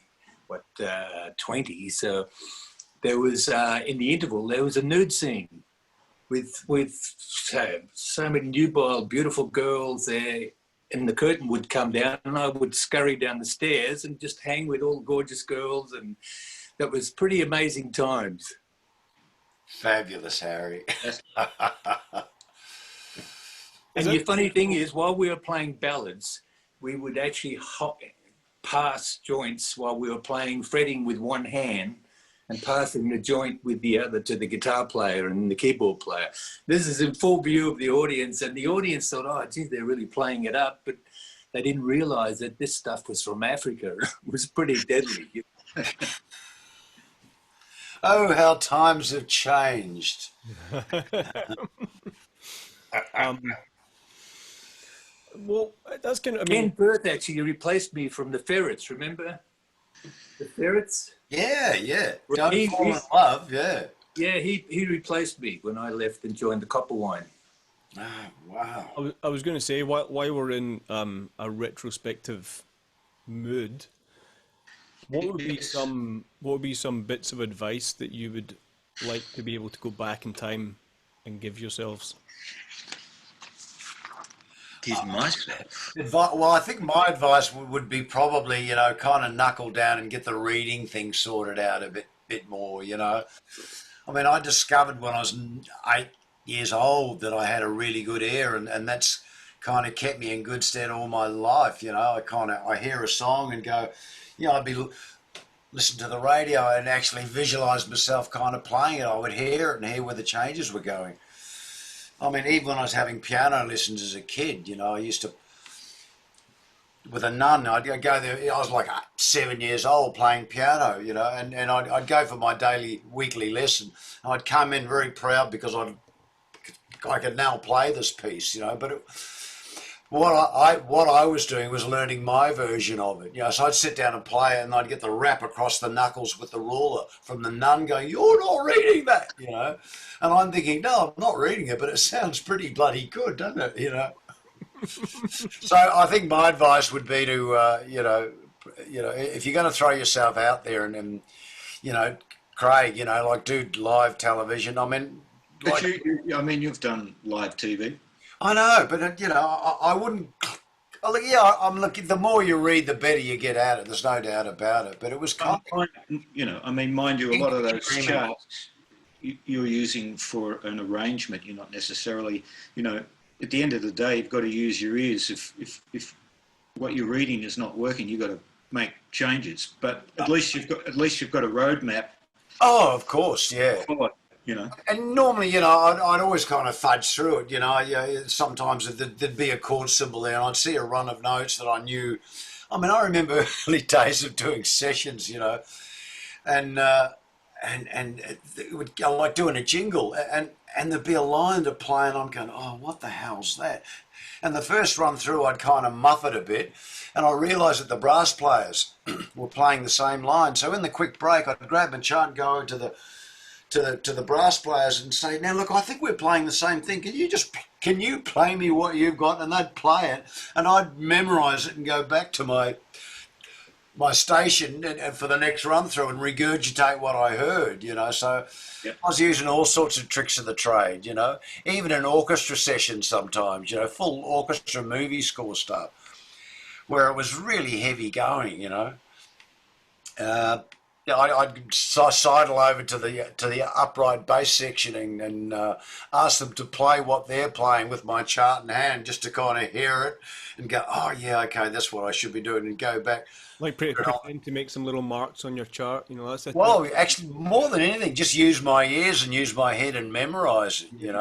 20. So there was in the interval there was a nude scene with so many nubile, beautiful girls there. And the curtain would come down, and I would scurry down the stairs and just hang with all the gorgeous girls, and that was pretty amazing times. Fabulous, Harry. And the funny thing is, while we were playing ballads, we would actually hop past joints while we were playing, fretting with one hand, and passing the joint with the other to the guitar player and the keyboard player. This is in full view of the audience, and the audience thought, "Oh, geez, they're really playing it up," but they didn't realise that this stuff was from Africa. It was pretty deadly. Oh, how times have changed. Well, that's kind of... Ken Firth actually replaced me from the Ferrets, remember? The Ferrets? Yeah. Don't fall in love, yeah. Yeah, he replaced me when I left and joined the Copperwine. Oh, wow. I was going to say, while we're in a retrospective mood, what would be some bits of advice that you would like to be able to go back in time and give yourselves? Give myself. Well, I think my advice would be probably, kind of knuckle down and get the reading thing sorted out a bit more, I mean, I discovered when I was 8 years old that I had a really good ear, and that's kind of kept me in good stead all my life. I hear a song and go, I'd be listen to the radio and actually visualize myself kind of playing it. I would hear it and hear where the changes were going. I mean, even when I was having piano lessons as a kid, I used to, with a nun, I'd go there. I was like 7 years old playing piano, and I'd go for my weekly lesson. I'd come in very proud because I could now play this piece, but what I was doing was learning my version of it. So I'd sit down and play it, and I'd get the rap across the knuckles with the ruler from the nun going, "You're not reading that," And I'm thinking, no, I'm not reading it, but it sounds pretty bloody good, doesn't it? So I think my advice would be to, if you're going to throw yourself out there and Craig, like do live television. I mean, But you've done live TV. I know, but I wouldn't. I'm looking. The more you read, the better you get at it. There's no doubt about it. But it was kind of, mind you, a lot of those charts you're using for an arrangement. You're not necessarily, at the end of the day, you've got to use your ears. If what you're reading is not working, you've got to make changes. But at least you've got a roadmap. Oh, of course, yeah. And normally, I'd always kind of fudge through it. Sometimes there'd be a chord symbol there, and I'd see a run of notes that I knew. I mean, I remember early days of doing sessions, and it would go like doing a jingle, and there'd be a line to play, and I'm going, oh, what the hell's that? And the first run through, I'd kind of muff it a bit, and I realised that the brass players were playing the same line. So in the quick break, I'd grab my chart and go to the brass players and say, now look, I think we're playing the same thing. Can you play me what you've got? And they'd play it, and I'd memorise it and go back to my station and for the next run through and regurgitate what I heard. So yep. I was using all sorts of tricks of the trade. Even in orchestra sessions sometimes. Full orchestra movie score stuff where it was really heavy going. I'd sidle over to the upright bass section and ask them to play what they're playing with my chart in hand, just to kind of hear it and go, oh yeah, okay, that's what I should be doing, and go back. Like pretend to make some little marks on your chart, that's it. Well, actually, more than anything, just use my ears and use my head and memorise it.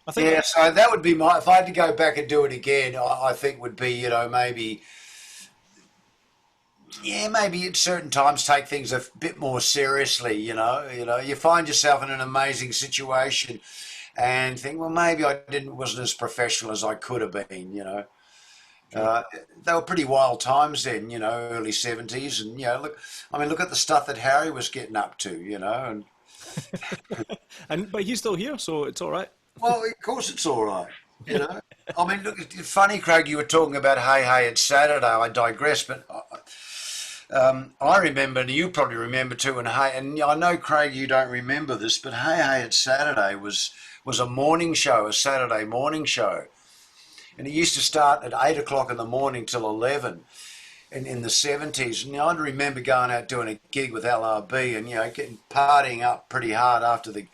I think so that would be my. If I had to go back and do it again, I think would be maybe. Yeah, maybe at certain times take things a bit more seriously. You find yourself in an amazing situation, and think, well, maybe I wasn't as professional as I could have been. They were pretty wild times then. Early 70s, and look at the stuff that Harry was getting up to. And but he's still here, so it's all right. Well, of course it's all right. I mean, look, it's funny, Craig. You were talking about Hey, it's Saturday. I digress, but. I remember, and you probably remember too, and I know, Craig, you don't remember this, but Hey, it's Saturday was a morning show, a Saturday morning show. And it used to start at 8 o'clock in the morning till 11 in the 70s. And I'd remember going out doing a gig with LRB and, getting partying up pretty hard after the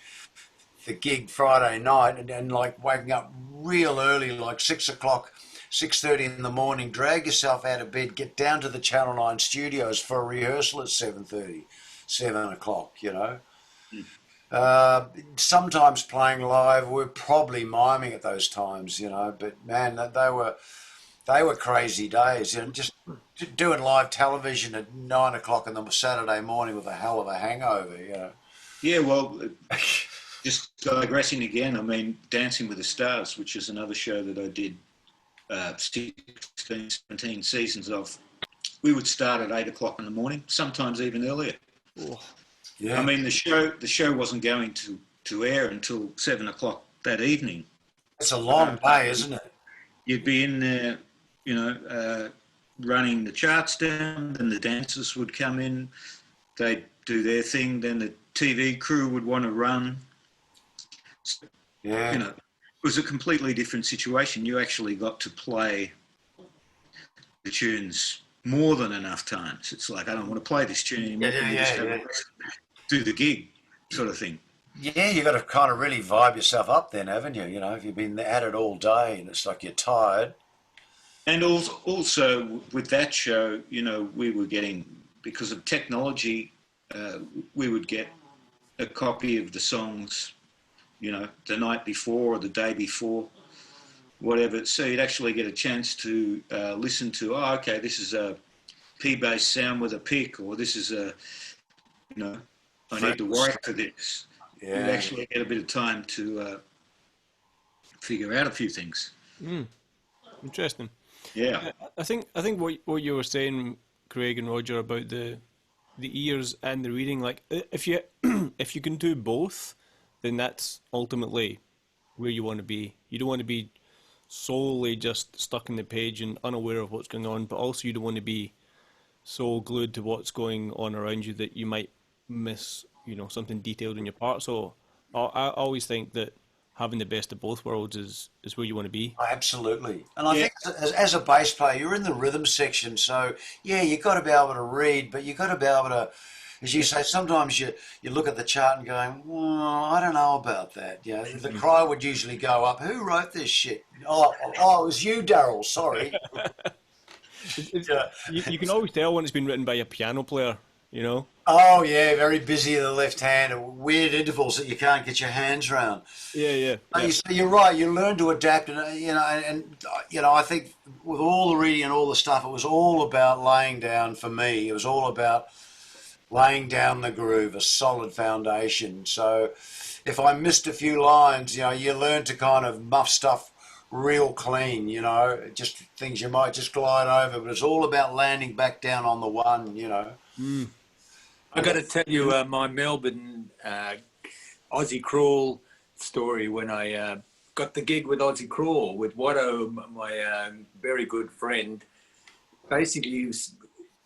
gig Friday night and like waking up real early, like 6 o'clock, 6:30 in the morning, drag yourself out of bed, get down to the Channel 9 studios for a rehearsal at 7:30, 7 o'clock, Sometimes playing live, we're probably miming at those times, but man, they were crazy days. Just doing live television at 9 o'clock on the Saturday morning with a hell of a hangover, Yeah, well, just digressing again, I mean, Dancing with the Stars, which is another show that I did 16, 17 seasons of. We would start at 8 o'clock in the morning, sometimes even earlier. Oh, yeah. I mean, the show wasn't going to air until 7 o'clock that evening. It's a long day, isn't it? You'd be in there, running the charts down, then the dancers would come in, they'd do their thing, then the TV crew would want to run. Yeah. It was a completely different situation. You actually got to play the tunes more than enough times. It's like, I don't want to play this tune anymore. Do the gig sort of thing. Yeah, you got to kind of really vibe yourself up then, haven't you? If you've been at it all day and it's like you're tired. And also with that show, we were getting, because of technology, we would get a copy of the songs the night before or the day before, whatever. So you'd actually get a chance to listen to, okay, this is a P-bass sound with a pick, or this is I need to work for this. Yeah. You'd actually get a bit of time to figure out a few things. Interesting. Yeah. I think what you were saying, Craig and Roger, about the ears and the reading, like if you can do both, then that's ultimately where you want to be. You don't want to be solely just stuck in the page and unaware of what's going on, but also you don't want to be so glued to what's going on around you that you might miss, something detailed in your part. So I always think that having the best of both worlds is where you want to be. Absolutely. And I think as a bass player, you're in the rhythm section. So, yeah, you've got to be able to read, but you've got to be able to, as you say, sometimes you look at the chart and going, well, I don't know about that. The cry would usually go up, who wrote this shit? Oh, it was you, Daryl, sorry. You can always tell when it's been written by a piano player, Oh, yeah, very busy in the left hand, and weird intervals that you can't get your hands around. Yeah. You're right. You learn to adapt, and I think with all the reading and all the stuff, it was all about laying down. For me, it was all about laying down the groove, a solid foundation. So, if I missed a few lines, you learn to kind of muff stuff real clean. Just things you might just glide over, but it's all about landing back down on the one. I got to tell you my Melbourne Aussie Crawl story when I got the gig with Aussie Crawl with Watto, my very good friend. Basically, he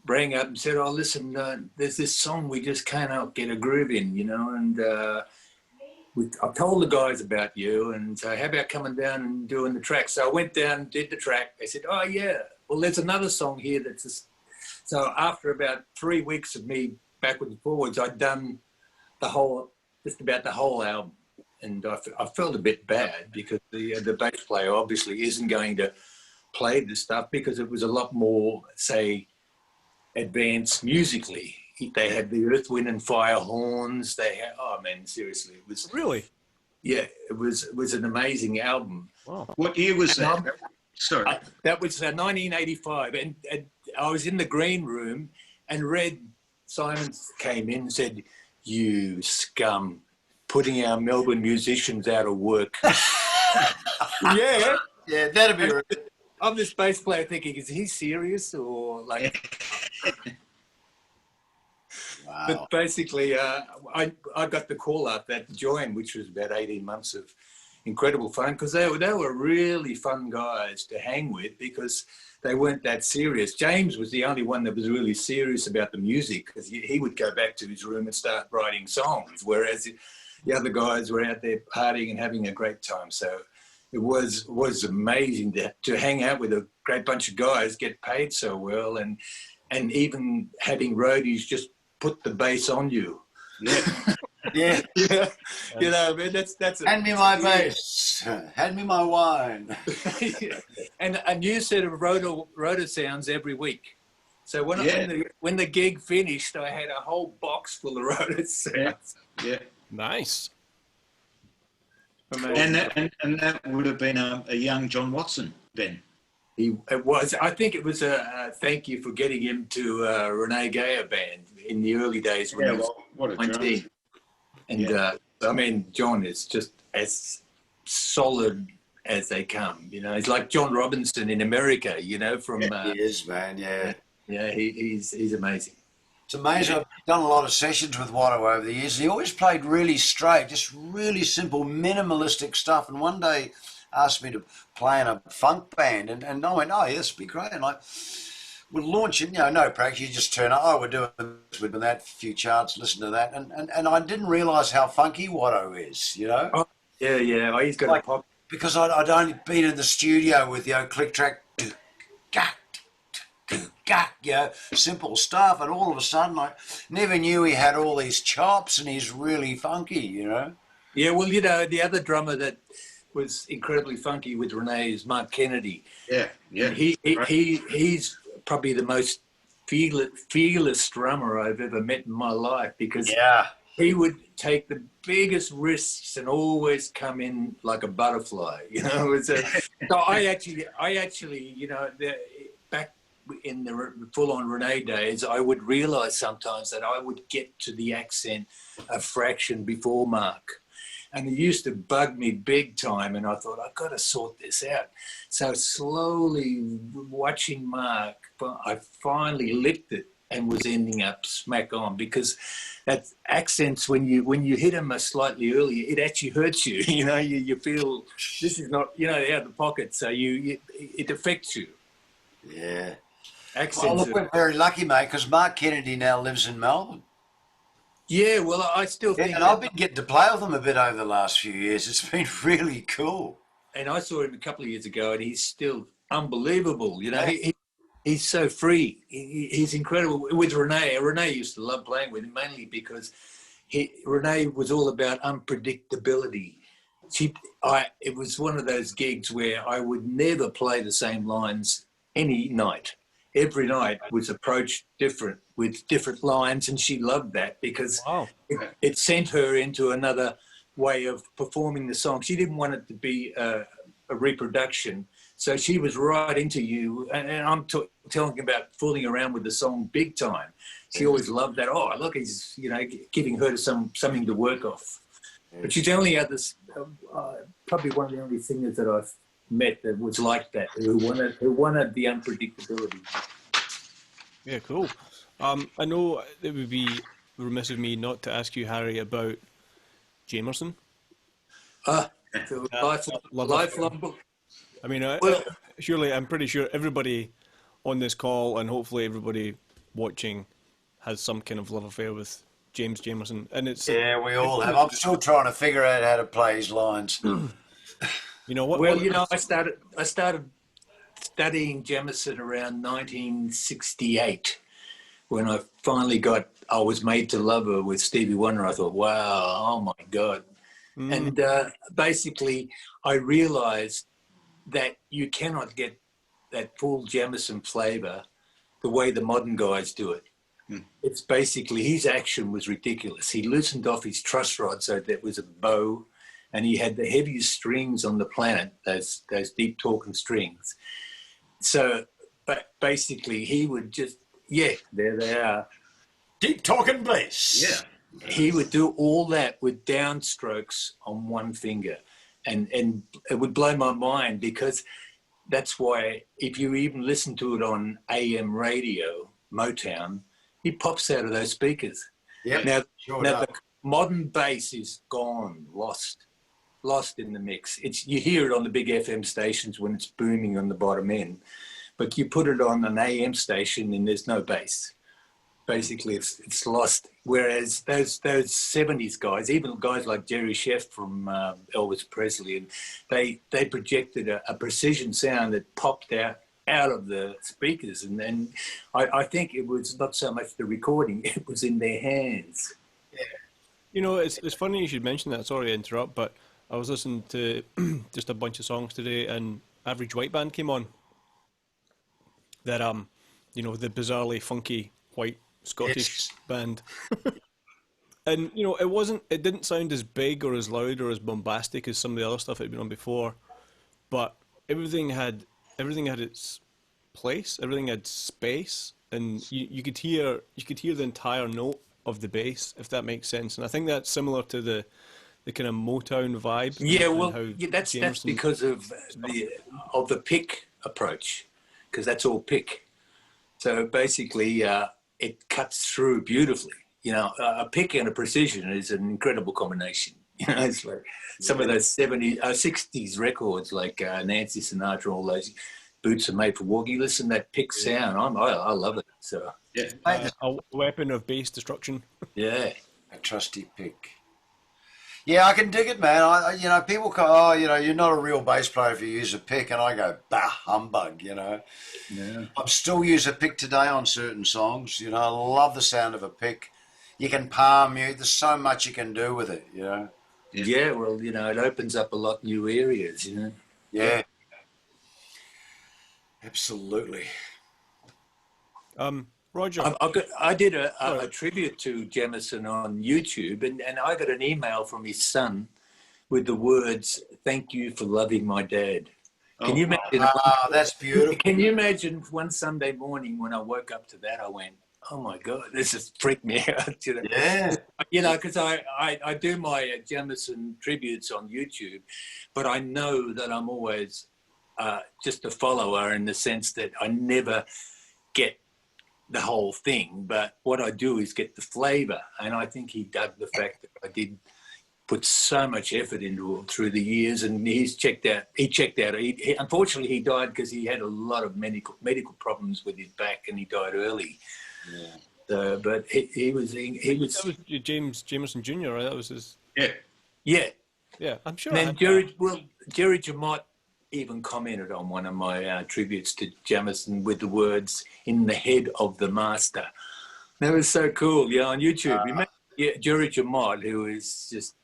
rang up and said, "Oh, listen, there's this song we just cannot get a groove in, and I told the guys about you, and so how about coming down and doing the track?" So I went down and did the track. They said, "Oh yeah, well, there's another song here that's just..." So after about 3 weeks of me backwards and forwards, I'd done just about the whole album, and I felt a bit bad because the bass player obviously isn't going to play the stuff because it was a lot more, say, advanced musically. They had the Earth, Wind and Fire horns. They had, oh man, seriously, it was Really? Yeah, it was an amazing album. Wow. What year was that? Sorry, that was 1985, and I was in the green room, and Red Simons came in and said, "You scum, putting our Melbourne musicians out of work." Yeah, that'd be right. I'm this bass player thinking, is he serious or like? Wow. But basically, I got the call up that join, which was about 18 months of incredible fun because they were really fun guys to hang with because they weren't that serious. James was the only one that was really serious about the music because he would go back to his room and start writing songs, whereas the other guys were out there partying and having a great time. So it was amazing to hang out with a great bunch of guys, get paid so well, and even having roadies just put the bass on you. Yeah. Man, that's hand me my bass, hand me my wine. And a new set of rotor sounds every week. So when the gig finished, I had a whole box full of rotor sounds. Yeah. Nice. And that would have been a young John Watson then. It was. I think it was a thank you for getting him to Renee Gayer band in the early days when he was what a 19. And I mean, John is just as solid as they come. He's like John Robinson in America. From he is, man. yeah, he's amazing. It's amazing. I've done a lot of sessions with Watto over the years. He always played really straight, just really simple, minimalistic stuff. And one day asked me to play in a funk band. And I went, oh, yeah, this would be great. And we're launching, no practice. You just turn up, we're doing this, we're doing that, a few charts, listen to that. And I didn't realise how funky Watto is, Oh, yeah. Oh, he's got a pop. Because I'd only been in the studio with, click track, simple stuff, and all of a sudden I never knew he had all these chops and he's really funky, Yeah, well, the other drummer that was incredibly funky with Renee is Mark Kennedy. Yeah. He's probably the most fearless drummer I've ever met in my life because he would take the biggest risks and always come in like a butterfly. So I actually, back in the full-on Renee days, I would realise sometimes that I would get to the accent a fraction before Mark. And it used to bug me big time, and I thought, I've got to sort this out. So slowly watching Mark, I finally licked it and was ending up smack on, because that accents, when you hit them slightly earlier, it actually hurts you. You know, you feel this is not, you know, out of the pocket, so it affects you. Yeah. Accents. Well, look, we're very lucky, mate, because Mark Kennedy now lives in Melbourne. Yeah, well, I still think. And I've been getting to play with him a bit over the last few years. It's been really cool. And I saw him a couple of years ago, and he's still unbelievable. You know, he's so free. He's incredible. With Renee used to love playing with him, mainly because Renee was all about unpredictability. It was one of those gigs where I would never play the same lines any night. Every night was approached different, with different lines, and she loved that because it sent her into another way of performing the song. She didn't want it to be a reproduction, so she was right into you. And I'm telling about fooling around with the song big time. She always loved that. Oh, look, he's, you know, giving her something to work off. But she's only probably one of the only singers that I've met that was like that, who wanted the unpredictability. Yeah, cool. I know it would be remiss of me not to ask you, Harry, about Jamerson. Lifelong book. I mean, surely, I'm pretty sure everybody on this call, and hopefully everybody watching, has some kind of love affair with James Jamerson, and it's we all have. I'm still trying to figure out how to play his lines. You know what? Well, you know, I started studying Jamerson around 1968 when I was made to love her with Stevie Wonder. I thought, wow, oh my God. And basically I realized that you cannot get that full Jamerson flavor the way the modern guys do it. It's basically, his action was ridiculous. He loosened off his truss rod so there was a bow, and he had the heaviest strings on the planet, those deep talking strings. So, but basically he would just, there they are. Deep talking bass. Yeah. He would do all that with downstrokes on one finger. And it would blow my mind, because that's why if you even listen to it on AM radio, Motown, he pops out of those speakers. Yep. Now The modern bass is gone, lost in the mix. You hear it on the big FM stations when it's booming on the bottom end, but you put it on an AM station and there's no bass. Basically, it's lost. Whereas those 70s guys, even guys like Jerry Sheff from Elvis Presley, and they projected a precision sound that popped out of the speakers, and then I think it was not so much the recording; it was in their hands. Yeah. You know, it's funny you should mention that. Sorry to interrupt, but I was listening to just a bunch of songs today, and Average White Band came on. That you know, the bizarrely funky white Scottish band. And you know, it didn't sound as big or as loud or as bombastic as some of the other stuff that had been on before, but everything had its place, everything had space, and you could hear the entire note of the bass, if that makes sense. And I think that's similar to the kind of Motown vibe. Yeah, well, that's because of the pick approach, because that's all pick. So basically, it cuts through beautifully. You know, a pick and a precision is an incredible combination. You know, it's like some of those 60s records, like Nancy Sinatra, all those boots are made for walking. You listen to that pick sound, I love it. So a weapon of bass destruction. Yeah, a trusty pick. Yeah, I can dig it, man. You know, people go, oh, you know, you're not a real bass player if you use a pick, and I go, bah, humbug, you know. Yeah. I still use a pick today on certain songs. You know, I love the sound of a pick. You can palm mute. There's so much you can do with it, you know. Yeah, well, you know, it opens up a lot new areas, you know. Yeah. Absolutely. Roger. I did a tribute to Jamerson on YouTube, and I got an email from his son with the words, "Thank you for loving my dad." Can you imagine? That's beautiful. Can you imagine one Sunday morning when I woke up to that, I went, oh my God, this has freaked me out. You know? Yeah. You know, because I do my Jamerson tributes on YouTube, but I know that I'm always just a follower, in the sense that I never get the whole thing, but what I do is get the flavour. And I think he dug the fact that I did put so much effort into it through the years, and he's checked out. Unfortunately, he died because he had a lot of medical problems with his back, and he died early. Yeah. But he was. That was James Jamerson Jr., right? That was his. Yeah. Yeah, I'm sure. And then Jerry Jamot even commented on one of my tributes to Jamison with the words "in the head of the master." That was so cool. Yeah, on YouTube. Jerry Jamot, who is just,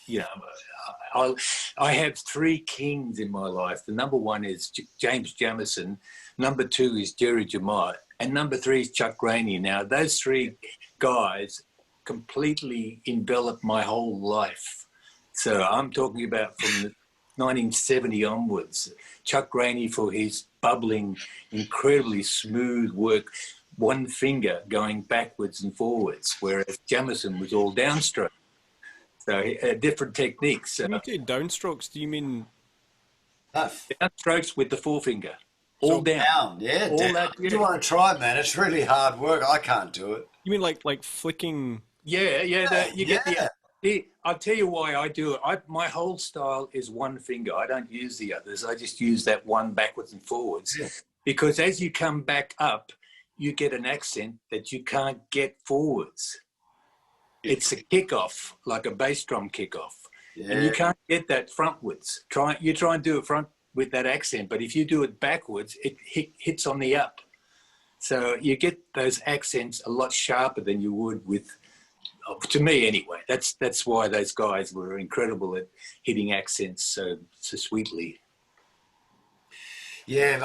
you know, I have three kings in my life. The number one is James Jamison, number two is Jerry Jamot, and number three is Chuck Rainey. Now, those three guys completely enveloped my whole life. So I'm talking about from the 1970 onwards. Chuck Rainey for his bubbling, incredibly smooth work, one finger going backwards and forwards, whereas Jamison was all downstroke. So different techniques. When you say downstrokes, do you mean downstrokes with the forefinger, all down? Yeah, all down. that. Yeah. You want to try, man? It's really hard work. I can't do it. You mean like flicking? Yeah. Get the. I'll tell you why I do it. My whole style is one finger. I don't use the others. I just use that one backwards and forwards, because as you come back up, you get an accent that you can't get forwards. It's a kickoff, like a bass drum kickoff. Yeah. And you can't get that frontwards. You try and do it front with that accent, but if you do it backwards, it hits on the up. So you get those accents a lot sharper than you would with, to me anyway. That's why those guys were incredible at hitting accents so sweetly. Yeah,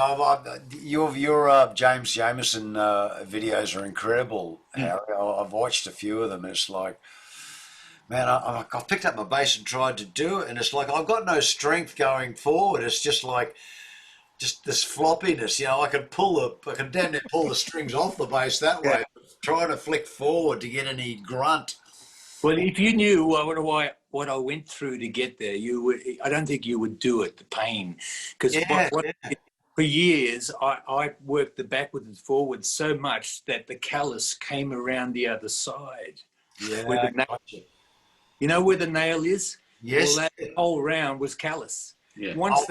your James Jamerson videos are incredible, Harry. I've watched a few of them, and it's like, man, I've picked up my bass and tried to do it, and it's like I've got no strength going forward. It's just like this floppiness, you know. I can damn near pull the strings off the bass that way. Trying to flick forward to get any grunt. Well, if you knew what I went through to get there, I don't think you would do it. The pain, because for years, I worked the backwards and forwards so much that the callus came around the other side. Yeah, you know where the nail is? Yes. Well, that whole round was callus. Yeah. Once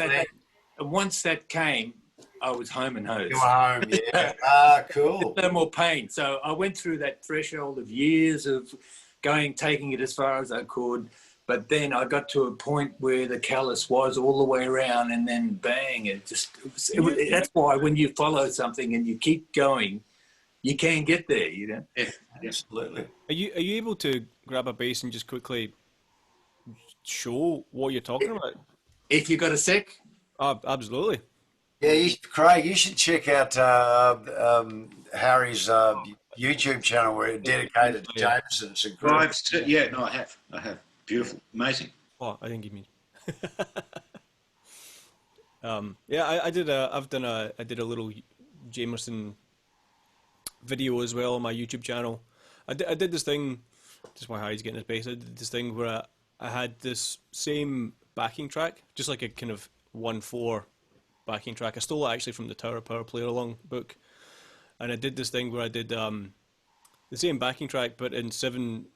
that came, I was home and hosed. You were home, yeah. Cool. No more pain. So I went through that threshold of years of taking it as far as I could. But then I got to a point where the callus was all the way around, and then bang, that's why when you follow something and you keep going, you can get there, you know? Yeah, absolutely. Are you able to grab a bass and just quickly show what you're talking about? If you got a sec? Absolutely. Yeah, Craig, you should check out Harry's YouTube channel where it's dedicated to Jameson. It's incredible. I have. Beautiful, amazing. Oh, I think you mean. I did a little Jamerson video as well on my YouTube channel. I did this thing, just why Harry's getting his bass. I did this thing where I had this same backing track, just like a kind of 1/4 backing track. I stole it actually from the Tower of Power Player Along book, and I did this thing where I did the same backing track but in seven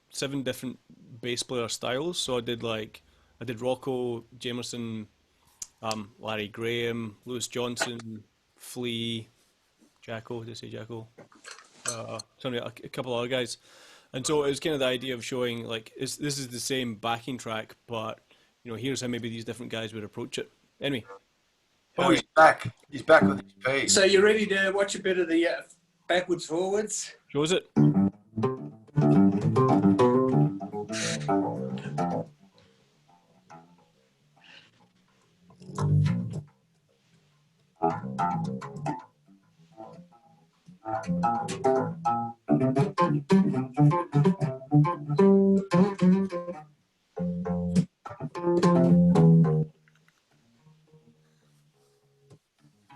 different bass player styles. So I did Rocco, Jamerson, Larry Graham, Lewis Johnson, Flea, Jacko. Did I say Jacko? A couple other guys. And so it was kind of the idea of showing this is the same backing track, but here's how maybe these different guys would approach it. Anyway. Oh, he's back. He's back with his piece. So you ready to watch a bit of the backwards forwards? Shows it.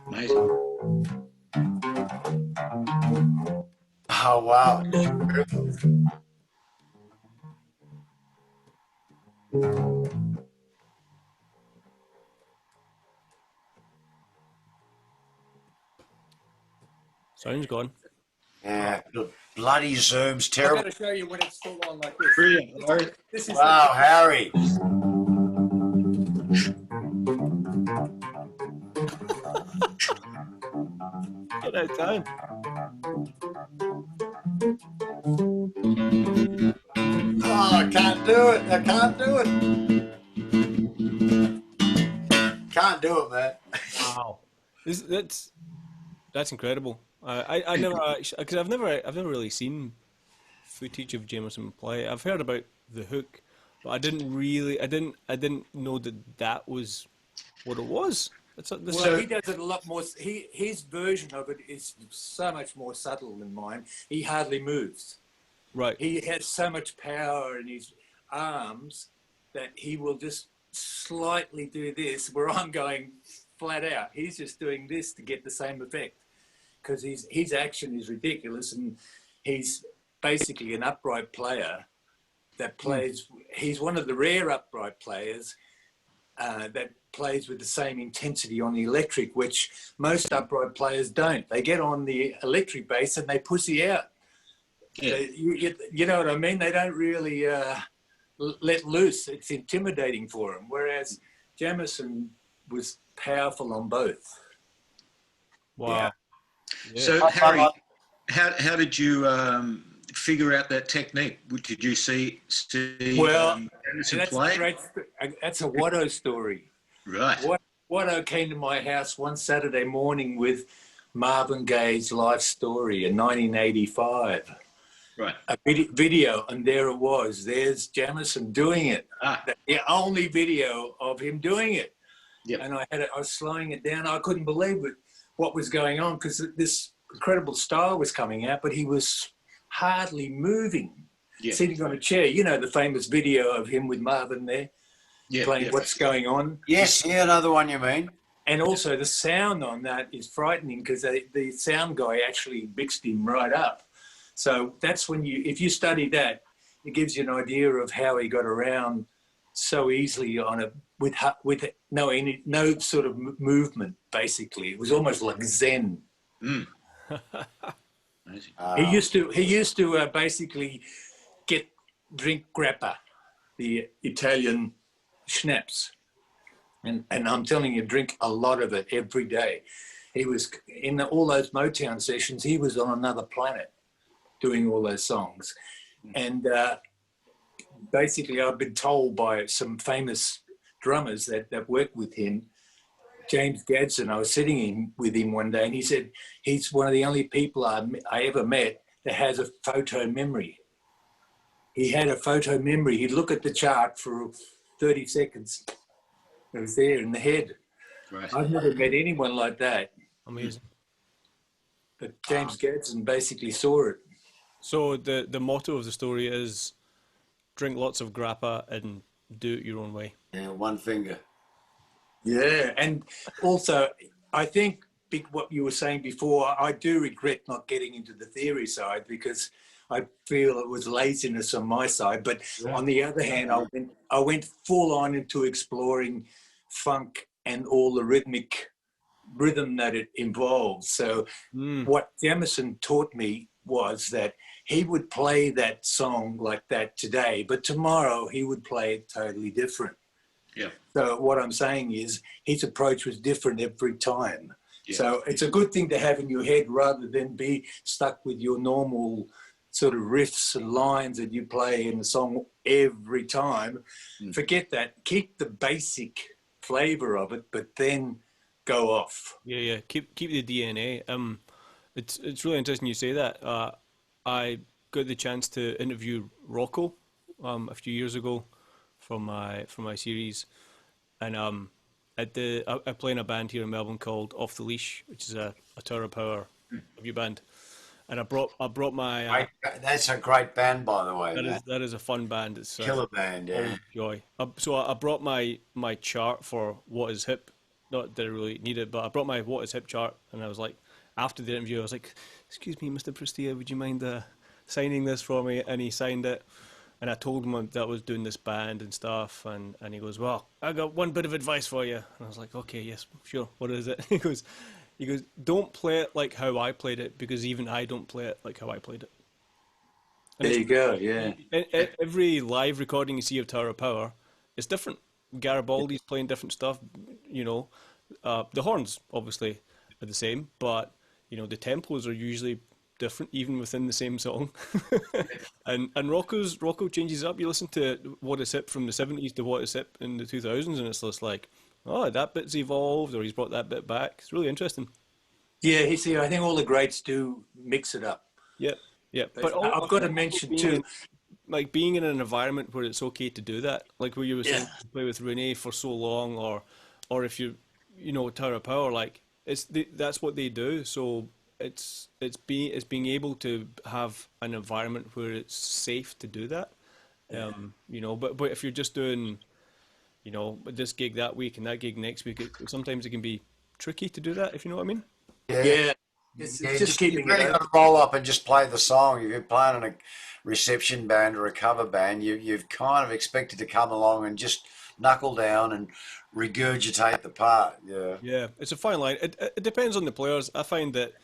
Amazing. Oh, wow. Sound's gone. Yeah, the bloody Zoom's I've terrible. got to show you when it's full on like this. Brilliant, Larry. This is Wow, Harry. Get out of time. Oh, I can't do it. I can't do it. Can't do it, man. Wow. That's incredible. I never actually, because I've never really seen footage of Jameson play. I've heard about the hook, but I didn't know that was what it was. Well, he does it a lot more. His version of it is so much more subtle than mine. He hardly moves. Right. He has so much power in his arms that he will just slightly do this, where I'm going flat out. He's just doing this to get the same effect, because his action is ridiculous, and he's basically an upright player that plays. He's one of the rare upright players that plays with the same intensity on the electric, which most upright players don't. They get on the electric bass and they pussy out. Yeah. You know what I mean? They don't really let loose. It's intimidating for them. Whereas Jamison was powerful on both. Wow. Yeah. So, Harry, how did you figure out that technique? Did you see Jamison play? That's a Watto story. Right. Watto came to my house one Saturday morning with Marvin Gaye's Life Story in 1985. Right. A video, and there it was. There's Jamison doing it. The only video of him doing it. Yep. And I was slowing it down. I couldn't believe what was going on, because this incredible style was coming out, but he was hardly moving, sitting on a chair. You know the famous video of him with Marvin there, playing What's Going On. Yes, yeah, another one you mean. And also the sound on that is frightening, because the sound guy actually mixed him right up. So that's when if you study that, it gives you an idea of how he got around so easily with no sort of movement. Basically, it was almost like Zen. Mm. He used to basically drink grappa, the Italian schnapps, and I'm telling you, drink a lot of it every day. He was in all those Motown sessions. He was on another planet, doing all those songs, and basically, I've been told by some famous drummers that worked with him. James Gadsden, I was sitting with him one day, and he said he's one of the only people I ever met that has a photo memory. He had a photo memory. He'd look at the chart for 30 seconds. It was there in the head. Right. I've never met anyone like that. Amazing. But James Gadsden basically saw it. So the motto of the story is drink lots of grappa and do it your own way. Yeah, one finger. Yeah, and also, I think what you were saying before, I do regret not getting into the theory side, because I feel it was laziness on my side. But on the other hand, I went full on into exploring funk and all the rhythm that it involves. So what Jamison taught me was that he would play that song like that today, but tomorrow he would play it totally different. Yeah. So what I'm saying is his approach was different every time. Yeah. So it's a good thing to have in your head, rather than be stuck with your normal sort of riffs and lines that you play in the song every time. Forget that. Keep the basic flavor of it, but then go off. Yeah. Keep the DNA. It's really interesting you say that. I got the chance to interview Rocco a few years ago from my series, and I play in a band here in Melbourne called Off the Leash, which is a Tower of Power review band, and I brought my that's a great band, by the way. that is a fun band. It's Killer band, yeah. all joy. So I brought my chart for What Is Hip. Not that I really need it, but I brought my What Is Hip chart, and I was like, after the interview, I was like, "Excuse me, Mr. Prestia, would you mind signing this for me?" And he signed it. And I told him that I was doing this band and stuff, and he goes, "Well, I got one bit of advice for you." And I was like, "Okay, yes, sure. What is it?" He goes, he goes, don't play it like how I played it, because even I don't play it like how I played it. And There you go. Yeah. every live recording you see of Tower of Power is different. Garibaldi's playing different stuff, you know. The horns obviously are the same, but you know the tempos are usually different even within the same song. and Rocco changes up. You listen to What Is Hip from the 70s to What Is Hip in the 2000s, and it's just like, oh, that bit's evolved, or he's brought that bit back. It's really interesting. Yeah, you see, I think all the greats do mix it up. Yeah, yeah. But I've got to mention too, like being in an environment where it's okay to do that, like where you were saying, to play with Renee for so long, or if you know, Tower of Power, like that's what they do. So it's being able to have an environment where it's safe to do that. You know, but if you're just doing, you know, this gig that week and that gig next week, sometimes it can be tricky to do that, if you know what I mean. yeah. It's just keeping you really it got to roll up and just play the song. If you're playing in a reception band or a cover band, you've kind of expected to come along and just knuckle down and regurgitate the part. Yeah. Yeah, it's a fine line. It depends on the players. I find that,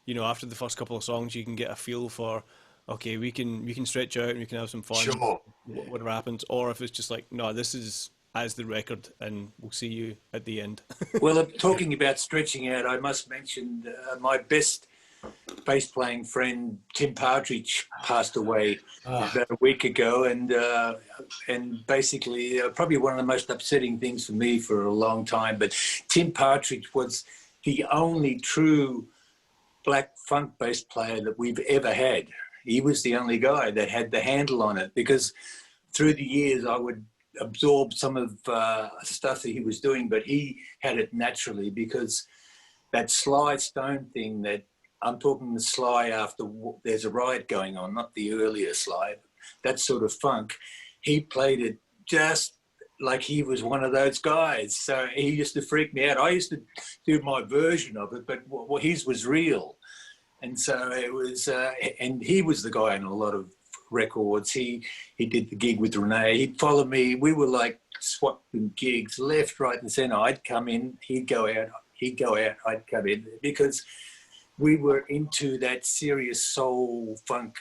you know, after the first couple of songs, you can get a feel for, okay, we can stretch out and we can have some fun. Sure. Whatever happens, or if it's just like, no, this is as the record, and we'll see you at the end. Well, talking about stretching out, I must mention my best bass playing friend Tim Partridge passed away about a week ago, and basically probably one of the most upsetting things for me for a long time. But Tim Partridge was the only true black funk bass player that we've ever had. He was the only guy that had the handle on it, because through the years I would absorb some of stuff that he was doing, but he had it naturally, because that Sly Stone thing, that I'm talking the Sly after There's a Riot Going On, not the earlier Sly, that sort of funk, he played it just like he was one of those guys. So he used to freak me out. I used to do my version of it, but his was real. And so it was, and he was the guy in a lot of records. He did the gig with Renee. He'd follow me. We were like swapping gigs left, right, and centre. I'd come in, he'd go out. He'd go out, I'd come in, because we were into that serious soul funk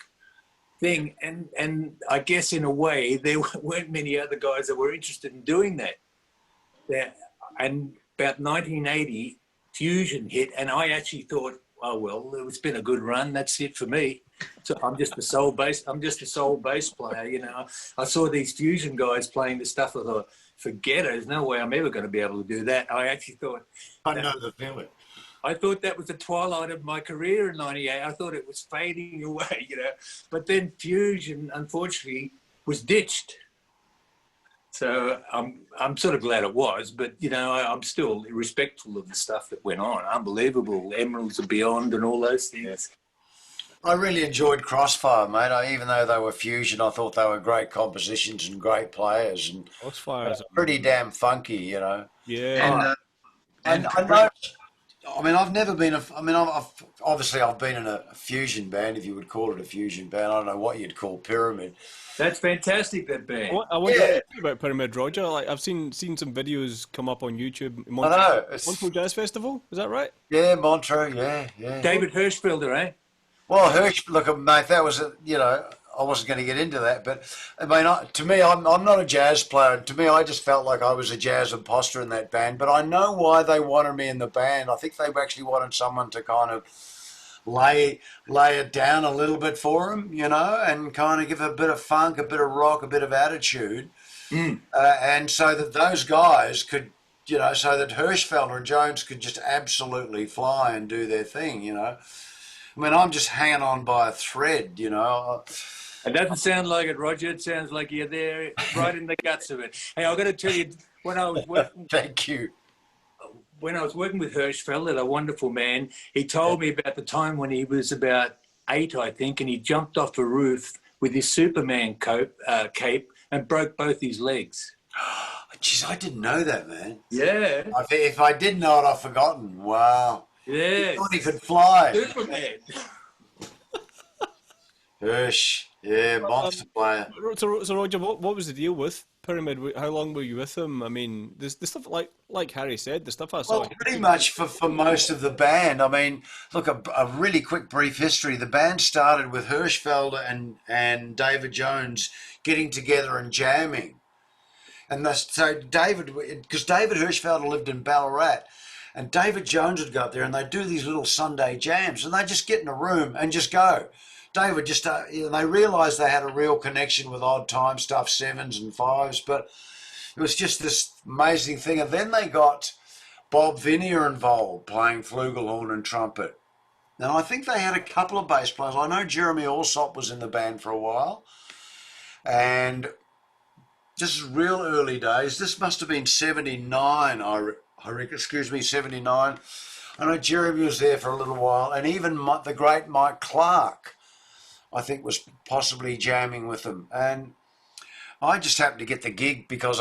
thing. And I guess in a way there weren't many other guys that were interested in doing that. And about 1980, Fusion hit, and I actually thought, oh well, it's been a good run. That's it for me. So I'm just a soul bass player, you know. I saw these Fusion guys playing the stuff. I thought, forget it. There's no way I'm ever going to be able to do that. I actually thought, I know the feeling. I thought that was the twilight of my career in '98. I thought it was fading away, you know. But then Fusion, unfortunately, was ditched. So I'm sort of glad it was, but you know, I'm still respectful of the stuff that went on. Unbelievable, Emeralds and Beyond and all those things. I really enjoyed Crossfire, mate. Even though they were Fusion, I thought they were great compositions and great players, and Crossfire is pretty damn funky, you know. Yeah. And I know. I mean, I've never been I've obviously been in a fusion band, if you would call it a fusion band. I don't know what you'd call Pyramid. That's fantastic, that band. I wonder about Pyramid, Roger. Like, I've seen some videos come up on YouTube. I know. Montreux Jazz Festival, is that right? Yeah, Montreux, yeah. David Hirschfelder, eh? Well, look, mate, that was, you know, I wasn't going to get into that, but I mean, to me, I'm not a jazz player. To me, I just felt like I was a jazz imposter in that band. But I know why they wanted me in the band. I think they actually wanted someone to kind of lay it down a little bit for them, you know, and kind of give a bit of funk, a bit of rock, a bit of attitude, and so that those guys could, you know, so that Hirschfelder and Jones could just absolutely fly and do their thing, you know. I mean, I'm just hanging on by a thread, you know. It doesn't sound like it, Roger. It sounds like you're there right in the guts of it. Hey, I've got to tell you, when I was working, Thank you. When I was working with Hirschfelder, a wonderful man, he told me about the time when he was about 8, I think, and he jumped off a roof with his Superman cape and broke both his legs. Jeez, I didn't know that, man. Yeah. If I did know it, I've forgotten. Wow. Yeah. He thought he could fly. Superman. Hirsch. Yeah, monster player. So Roger, what was the deal with Pyramid, how long were you with them? I mean, the stuff like Harry said, the stuff I saw. Well, pretty much for most of the band. I mean, look, a really quick brief history. The band started with Hirschfelder and David Jones getting together and jamming. And so David, because David Hirschfelder lived in Ballarat, and David Jones would go up there and they'd do these little Sunday jams and they'd just get in a room and just go. David just, they realised they had a real connection with odd time stuff, 7s and 5s, but it was just this amazing thing. And then they got Bob Vinier involved playing flugelhorn and trumpet. Now, I think they had a couple of bass players. I know Jeremy Alsop was in the band for a while. And this is real early days. This must have been 79, I reckon, 79. I know Jeremy was there for a little while. And even the great Mike Clark, I think, was possibly jamming with them. And I just happened to get the gig because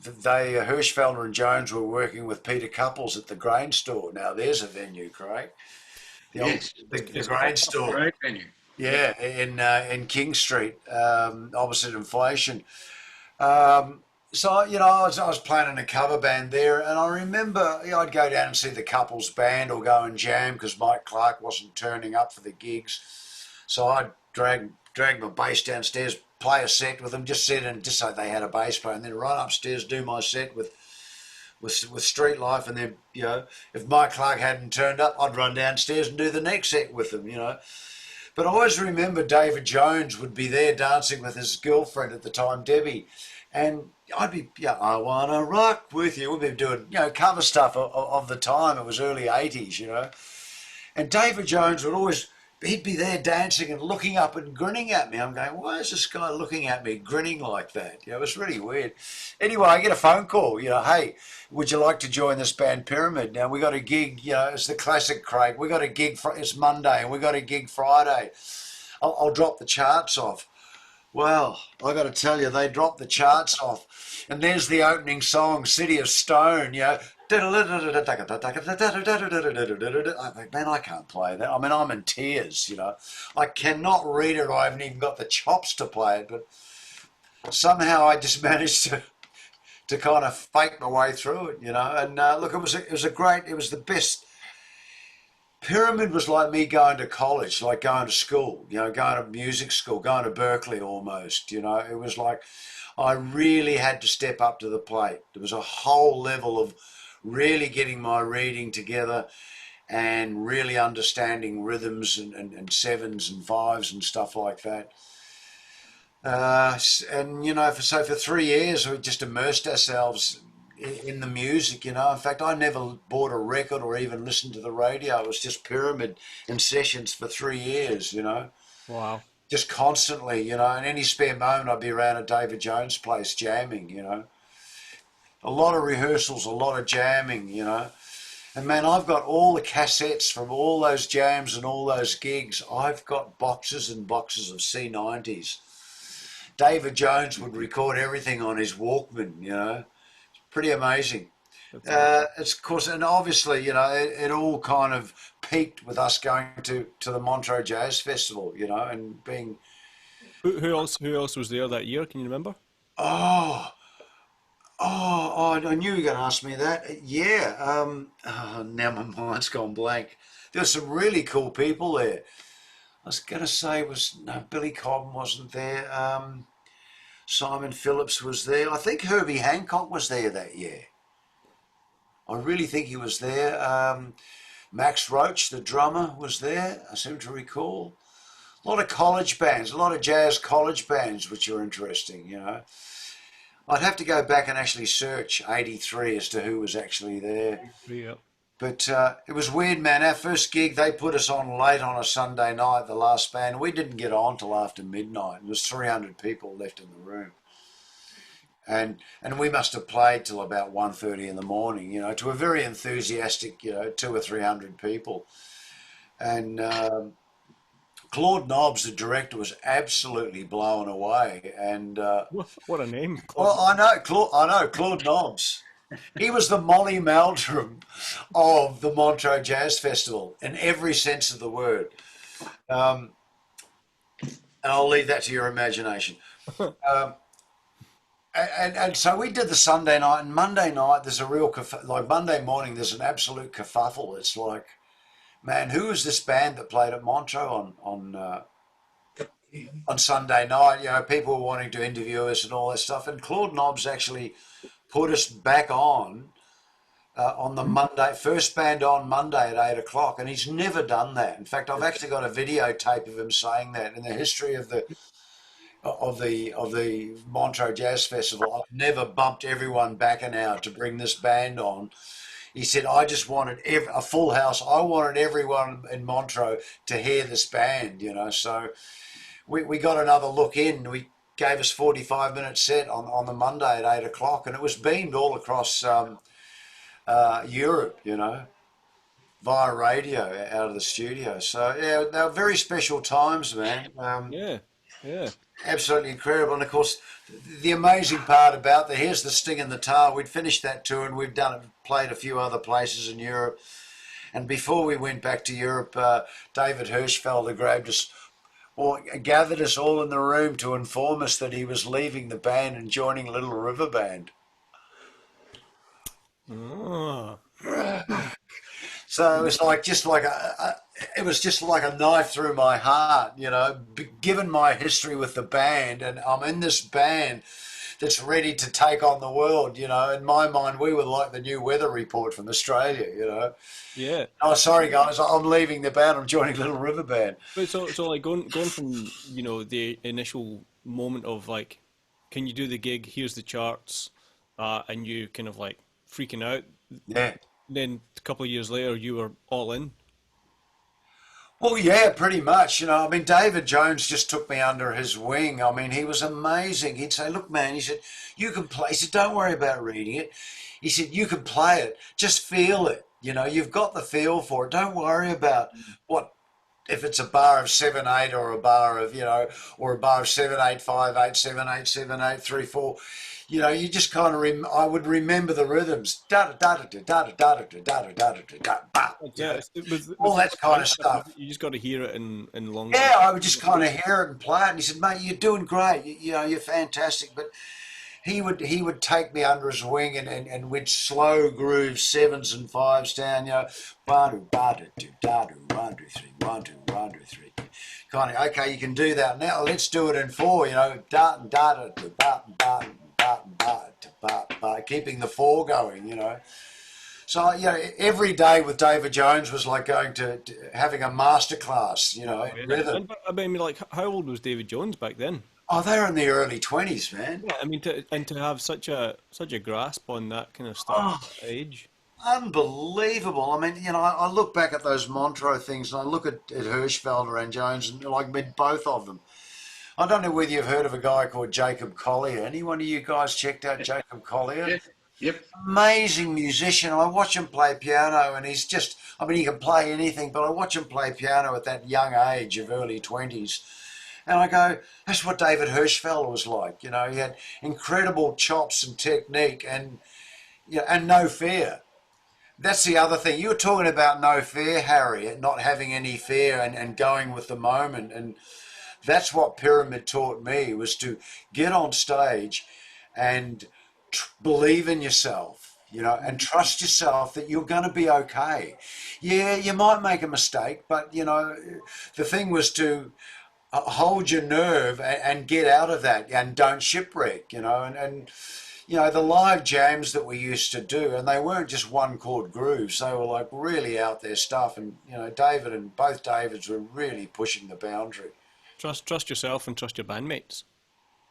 Hirschfelder and Jones were working with Peter Couples at the Grain Store. Now, there's a venue, Craig. The Grain Store. Great venue. Yeah, in King Street, opposite Inflation. So, you know, I was playing in a cover band there, and I remember I'd go down and see the Couples band or go and jam because Mike Clark wasn't turning up for the gigs. So I'd drag my bass downstairs, play a set with them, just sit and just so they had a bass player, and then run upstairs, do my set with Street Life, and then, you know, if Mike Clark hadn't turned up, I'd run downstairs and do the next set with them, you know. But I always remember David Jones would be there dancing with his girlfriend at the time, Debbie, and I'd be, yeah, I wanna rock with you. We'd be doing, you know, cover stuff of the time. It was early 80s, you know, and David Jones would always. He'd be there dancing and looking up and grinning at me. I'm going, why is this guy looking at me, grinning like that? You know, it was really weird. Anyway, I get a phone call, you know, hey, would you like to join this band Pyramid? Now, we got a gig, you know, it's the classic Craig. We got a gig, it's Monday, and we got a gig Friday. I'll drop the charts off. Well, I got to tell you, they dropped the charts off. And there's the opening song, City of Stone, you know. I think, man, I can't play that. I mean, I'm in tears, you know. I cannot read it. I haven't even got the chops to play it. But somehow I just managed to kind of fake my way through it, you know. And look, it was the best. Pyramid was like me going to college, like going to school, you know, going to music school, going to Berkeley almost, you know. It was like I really had to step up to the plate. There was a whole level of really getting my reading together and really understanding rhythms and 7s and 5s and stuff like that. And, you know, for 3 years, we just immersed ourselves in the music, you know. In fact, I never bought a record or even listened to the radio. It was just Pyramid and sessions for 3 years, you know. Wow. Just constantly, you know. In any spare moment, I'd be around at David Jones' place jamming, you know. A lot of rehearsals, a lot of jamming, you know. And, man, I've got all the cassettes from all those jams and all those gigs. I've got boxes and boxes of C90s. David Jones would record everything on his Walkman, you know. Pretty amazing. It's, of course, and obviously, you know, it all kind of peaked with us going to the Montreux Jazz Festival, you know, and being... Who else was there that year? Can you remember? I knew you were going to ask me that. Yeah. Now my mind's gone blank. There were some really cool people there. I was going to say Billy Cobb wasn't there. Simon Phillips was there. I think Herbie Hancock was there that year. I really think he was there. Max Roach, the drummer, was there, I seem to recall. A lot of college bands, a lot of jazz college bands, which are interesting, you know. I'd have to go back and actually search 83 as to who was actually there. Yeah. But it was weird, man. Our first gig, they put us on late on a Sunday night, the last band. We didn't get on till after midnight. There was 300 people left in the room. And we must have played till about 1:30 in the morning, you know, to a very enthusiastic, you know, 200 or 300 people. And Claude Nobbs, the director, was absolutely blown away. And what a name! Well, I know Claude Nobbs. He was the Molly Meldrum of the Montreux Jazz Festival in every sense of the word. And I'll leave that to your imagination. And so we did the Sunday night, and Monday night there's a real like Monday morning there's an absolute kerfuffle. It's like, man, who was this band that played at Montreux on Sunday night? You know, people were wanting to interview us and all that stuff, and Claude Nobbs actually put us back on the Monday, first band on Monday at 8 o'clock, and he's never done that. In fact, I've actually got a videotape of him saying that in the history of the Montreux Jazz Festival. I've never bumped everyone back an hour to bring this band on. He said, I just wanted a full house. I wanted everyone in Montreux to hear this band, you know. So we got another look in. We gave us 45-minute set on the Monday at 8 o'clock, and it was beamed all across Europe, you know, via radio out of the studio. So, yeah, they were very special times, man. Yeah. Absolutely incredible. And of course, the amazing part about here's the sting in the tail. We'd finished that tour and we've played a few other places in Europe. And before we went back to Europe, David Hirschfelder grabbed us, or gathered us all in the room to inform us that he was leaving the band and joining Little River Band. Oh. So it was like it was just like a knife through my heart, you know, given my history with the band, and I'm in this band that's ready to take on the world, you know. In my mind, we were like the new weather report from Australia, you know. Yeah. Oh, sorry guys, I'm leaving the band. I'm joining Little River Band. But so like going from, you know, the initial moment of like, can you do the gig? Here's the charts, and you kind of like freaking out. Yeah. Then a couple of years later, you were all in. Well, yeah, pretty much. You know, I mean, David Jones just took me under his wing. I mean, he was amazing. He'd say, look, man, he said, you can play. He said, don't worry about reading it. He said, you can play it. Just feel it. You know, you've got the feel for it. Don't worry about if it's a bar of 7/8 or a bar of, you know, or a bar of 7/8, 5/8, 7/8, 7/8, 3/4. You know, you just kind of I would remember the rhythms, da da da da da da da da da da da. All that kind of stuff. You just got to hear it in long. Yeah, I would just kind of hear it and play it. And he said, "Mate, you're doing great. You know, you're fantastic." But he would take me under his wing and we'd slow groove 7s and 5s down. You know, 1 2 do da do 1 2 3 1 2 1 2 3. Kind of okay, you can do that now. Let's do it in 4. You know, da da da do ba ba. Keeping the 4 going, you know. So, you know, every day with David Jones was like going to having a masterclass, you know, in rhythm. I mean, like, how old was David Jones back then? Oh, they were in the early 20s, man. Yeah, I mean, to have such a grasp on that kind of stuff at age. Unbelievable. I mean, you know, I look back at those Montreux things and I look at Hirschfelder and Jones and like both of them. I don't know whether you've heard of a guy called Jacob Collier. Anyone of you guys checked out Jacob Collier? Yeah. Yep. Amazing musician. I watch him play piano and he's just, I mean, he can play anything, but I watch him play piano at that young age of early 20s. And I go, that's what David Hirschfelder was like. You know, he had incredible chops and technique and, you know, and no fear. That's the other thing. You were talking about no fear, Harry, not having any fear and going with the moment. And that's what Pyramid taught me, was to get on stage and believe in yourself, you know, and trust yourself that you're going to be okay. Yeah, you might make a mistake, but, you know, the thing was to hold your nerve and get out of that and don't shipwreck, you know, and you know, the live jams that we used to do, and they weren't just one chord grooves, they were like really out there stuff. And, you know, David and both Davids were really pushing the boundary. Trust yourself and trust your bandmates.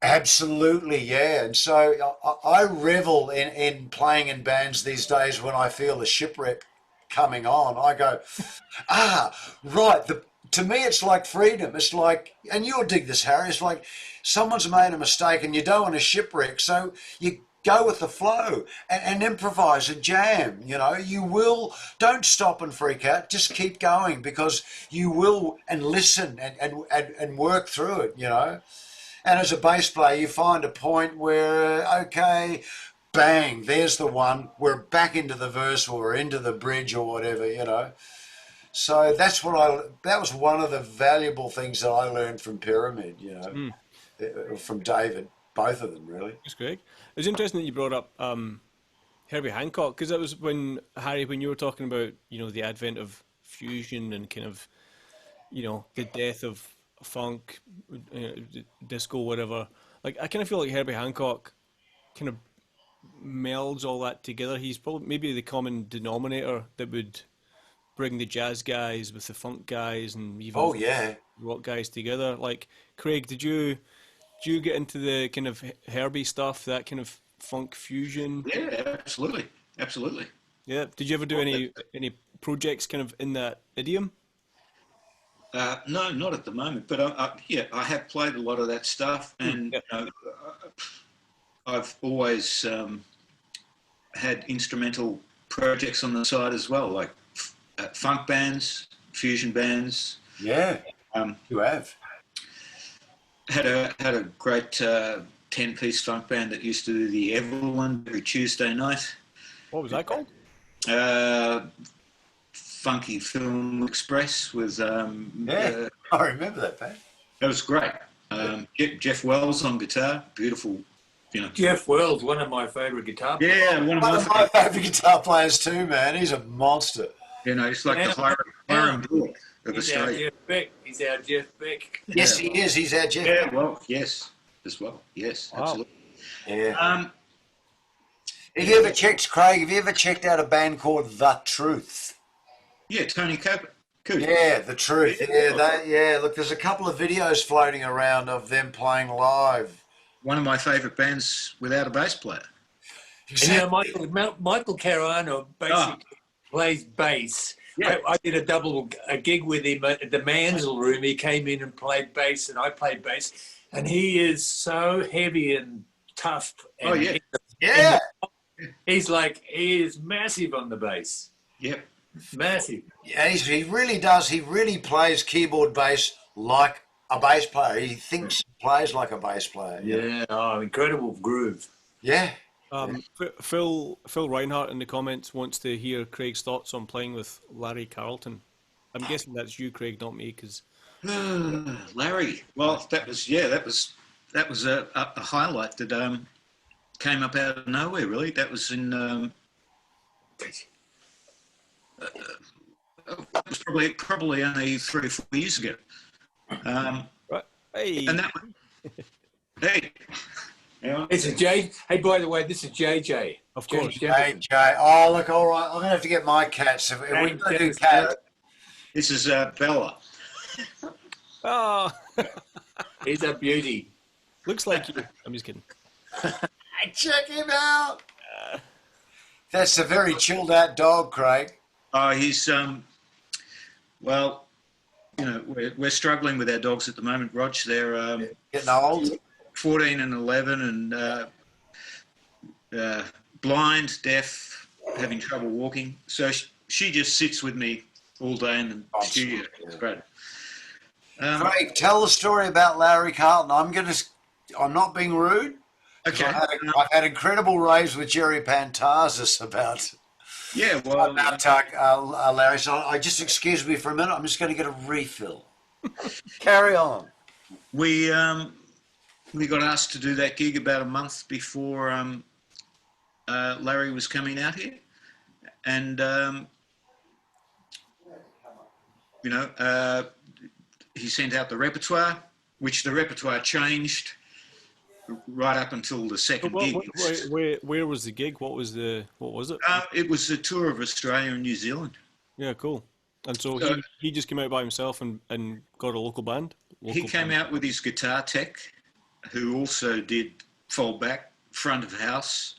Absolutely, yeah. And so I revel in playing in bands these days when I feel the shipwreck coming on. I go, right. To me, it's like freedom. It's like, and you'll dig this, Harry, it's like someone's made a mistake and you don't want to shipwreck, so you go with the flow and improvise and jam. You know, don't stop and freak out. Just keep going, because you will, and listen and work through it, you know. And as a bass player, you find a point where, okay, bang, there's the one. We're back into the verse or we're into the bridge or whatever, you know. So that was one of the valuable things that I learned from Pyramid, you know, from David. both of them really. Thanks, Craig. It's interesting that you brought up Herbie Hancock, because that was when, Harry, when you were talking about, you know, the advent of fusion and kind of, you know, the death of funk, disco, whatever. Like, I kind of feel like Herbie Hancock kind of melds all that together. He's probably maybe the common denominator that would bring the jazz guys with the funk guys and even rock guys together. Like, Craig, did you get into the kind of Herbie stuff, that kind of funk fusion? Yeah, absolutely. Yeah. Did you ever do any projects kind of in that idiom? No, not at the moment. But I have played a lot of that stuff, and I've always had instrumental projects on the side as well, like funk bands, fusion bands. Yeah, you have. Had a great 10-piece funk band that used to do the Evelyn every Tuesday night. What was that called? Funky Film Express with I remember that band. that was great. Jeff Wells on guitar, beautiful, you know. Jeff Wells, one of my favourite guitar players. Yeah, one One of my favourite guitar players too, man. He's a monster. You know, it's like the Hiram Bullock of He's our Australia. Jeff Beck. He's our Jeff Beck. Yes, he is. He's our Jeff. Yeah, well, yes, as well. Yes, Wow. absolutely. Yeah. Have you ever checked, Craig? Have you ever checked out a band called The Truth? Yeah, Tony Cooper. Yeah, The Truth. Yeah, look, there's a couple of videos floating around of them playing live. One of my favourite bands without a bass player. And you know, Michael Carano basically plays bass. Yeah. I did a gig with him at the Mansell Room. He came in and played bass, and I played bass. And he is so heavy and tough. And Yeah. he is massive on the bass. Yep. Massive. Yeah, he really does. He really plays keyboard bass like a bass player. He thinks he plays like a bass player. Yeah. Oh, incredible groove. Yeah. Phil Reinhardt in the comments wants to hear Craig's thoughts on playing with Larry Carlton. I'm guessing that's you, Craig, not me, because Larry. Well, that was a highlight that came up out of nowhere. Really, that was in. It was probably only 3 or 4 years ago. right. Hey, And that hey. Yeah. It's a J. Hey, by the way, this is JJ. Of course. Hey, Jay. Oh, look, all right. I'm going to have to get my cats. If we're going to do cats. This is Bella. oh, He's a beauty. looks like you. I'm just kidding. Check him out. That's a very chilled out dog, Craig. He's well, you know, we're struggling with our dogs at the moment, Rog. They're Getting old. 14 and 11 and blind, deaf, having trouble walking. So she just sits with me all day in the studio. It's great. Craig, tell the story about Larry Carlton. I'm not being rude. Okay. I've had incredible raves with Jerry Pantazis about Larry. So I just excuse me for a minute. I'm just going to get a refill. Carry on. We got asked to do that gig about a month before Larry was coming out here, and you know, he sent out the repertoire, which the repertoire changed right up until the second gig. Where was the gig? What was it? It was a tour of Australia and New Zealand. Yeah, cool. And so he just came out by himself and got a local band? He came out with his guitar tech, who also did fold back, front of house,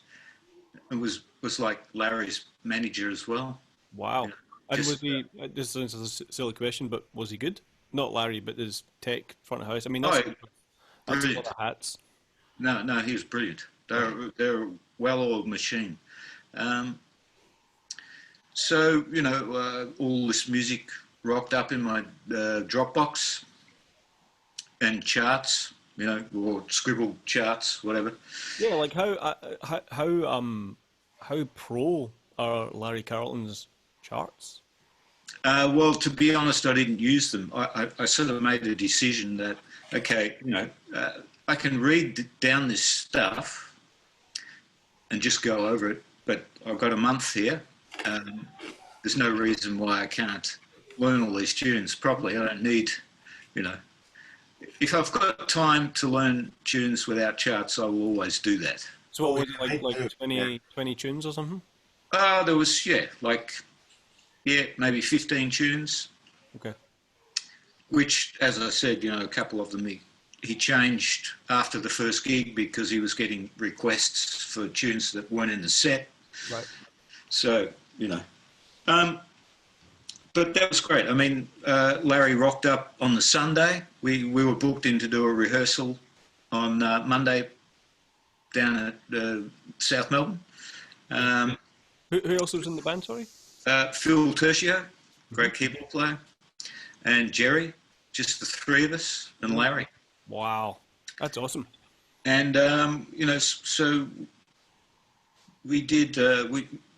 and was like Larry's manager as well. Wow. And was he, this is a silly question, but was he good? Not Larry, but his tech, front of house. I mean, that's a lot of hats. No, he was brilliant. They're a well-oiled machine. So, you know, all this music rocked up in my Dropbox and charts, you know, or scribbled charts, whatever. Yeah, like how pro are Larry Carlton's charts? Well, to be honest, I didn't use them. I sort of made a decision that, okay, you know, I can read down this stuff and just go over it, but I've got a month here. There's no reason why I can't learn all these tunes properly. I don't need, if I've got time to learn tunes without charts, I will always do that. So what was it, like 20 tunes or something? There was, maybe 15 tunes. Okay. Which, as I said, a couple of them he changed after the first gig because he was getting requests for tunes that weren't in the set. Right. So, but that was great. I mean, Larry rocked up on the Sunday. We were booked in to do a rehearsal on Monday down at South Melbourne. Who else was in the band, sorry? Phil Tertio, great keyboard player, and Jerry, just the three of us, and Larry. Wow, that's awesome. And so we did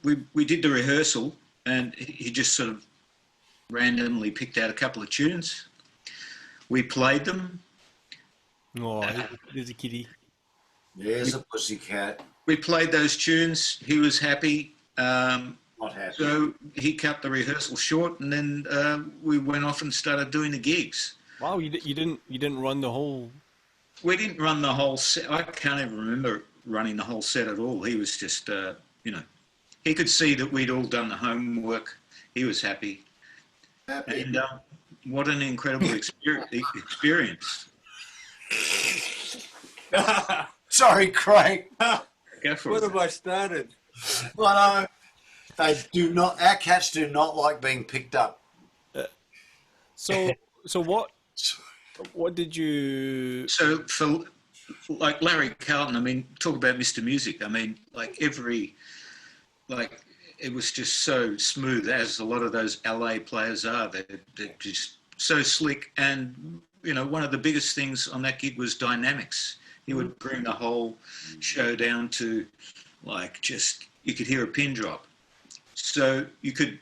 we did the rehearsal, and he just sort of randomly picked out a couple of tunes. We played them. Oh, there's a kitty. There's a pussycat. We played those tunes. He was happy. Not happy. So he cut the rehearsal short, and then we went off and started doing the gigs. Wow, you didn't run the whole. We didn't run the whole set. I can't even remember running the whole set at all. He was just, he could see that we'd all done the homework. He was happy. And what an incredible experience. Sorry, Craig. Go for What it. have I started? Well, no, our cats do not like being picked up. So what did you? So for like Larry Carlton, I mean, talk about Mr. Music. I mean, it was just so smooth, as a lot of those LA players are. They're just so slick. And, one of the biggest things on that gig was dynamics. He would bring the whole show down to you could hear a pin drop. So you could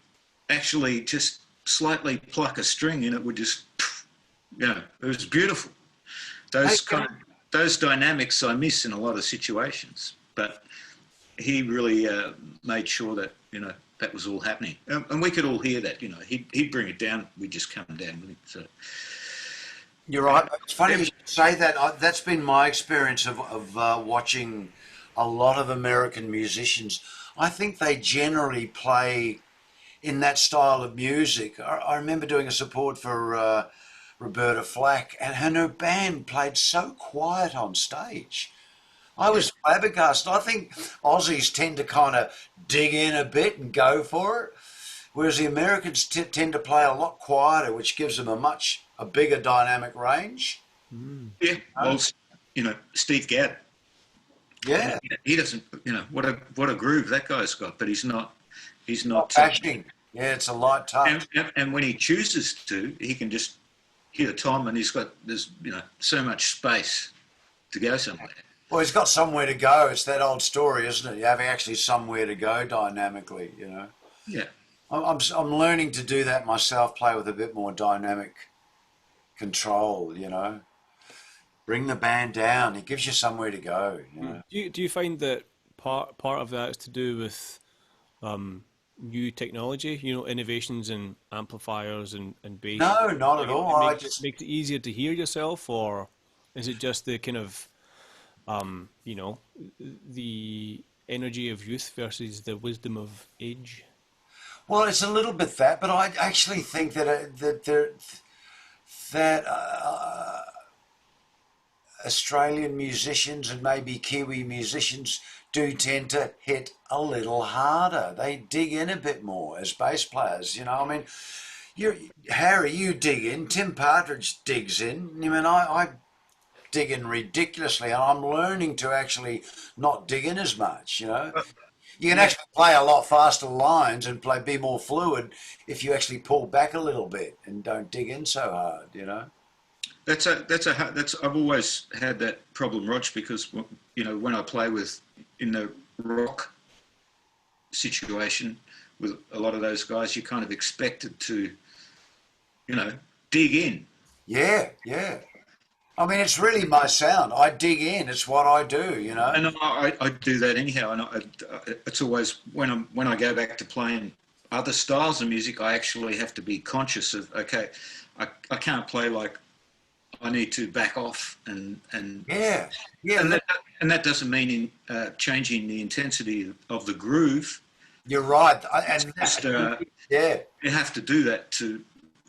actually just slightly pluck a string and it would just, it was beautiful. Those dynamics I miss in a lot of situations, but he really made sure that, that was all happening. And we could all hear that, he'd bring it down, we'd just come down with it. So. You're right. It's funny you should say that. That's been my experience of watching a lot of American musicians. I think they generally play in that style of music. I remember doing a support for Roberta Flack, and her band played so quiet on stage. I was flabbergasted. I think Aussies tend to kind of dig in a bit and go for it, whereas the Americans tend to play a lot quieter, which gives them a bigger dynamic range. Yeah, well, Steve Gadd. Yeah, he doesn't. What a groove that guy's got, but he's not bashing. Yeah, it's a light touch. And when he chooses to, he can just hit a tom, and there's so much space to go somewhere. Well, he's got somewhere to go. It's that old story, isn't it? You have actually somewhere to go dynamically. Yeah. I'm learning to do that myself. Play with a bit more dynamic control. Bring the band down. It gives you somewhere to go. Do you find that part of that is to do with new technology? Innovations in amplifiers and bass. No, not at all. It makes it easier to hear yourself, or is it just the kind of the energy of youth versus the wisdom of age? Well, it's a little bit that, but I actually think that Australian musicians and maybe Kiwi musicians do tend to hit a little harder. They dig in a bit more as bass players. I mean, Harry, you dig in. Tim Partridge digs in. I mean, I dig in ridiculously, and I'm learning to actually not dig in as much. You can actually play a lot faster lines and be more fluid if you actually pull back a little bit and don't dig in so hard. I've always had that problem, Rog, because when I play in the rock situation with a lot of those guys, you're kind of expected to dig in. Yeah. I mean, it's really my sound. I dig in. It's what I do, you know. And I do that anyhow. And it's always when I go back to playing other styles of music, I actually have to be conscious of, okay, I can't play like I need to back off and Yeah, yeah. and that doesn't mean changing the intensity of the groove. You're right. Just, Yeah, you have to do that to,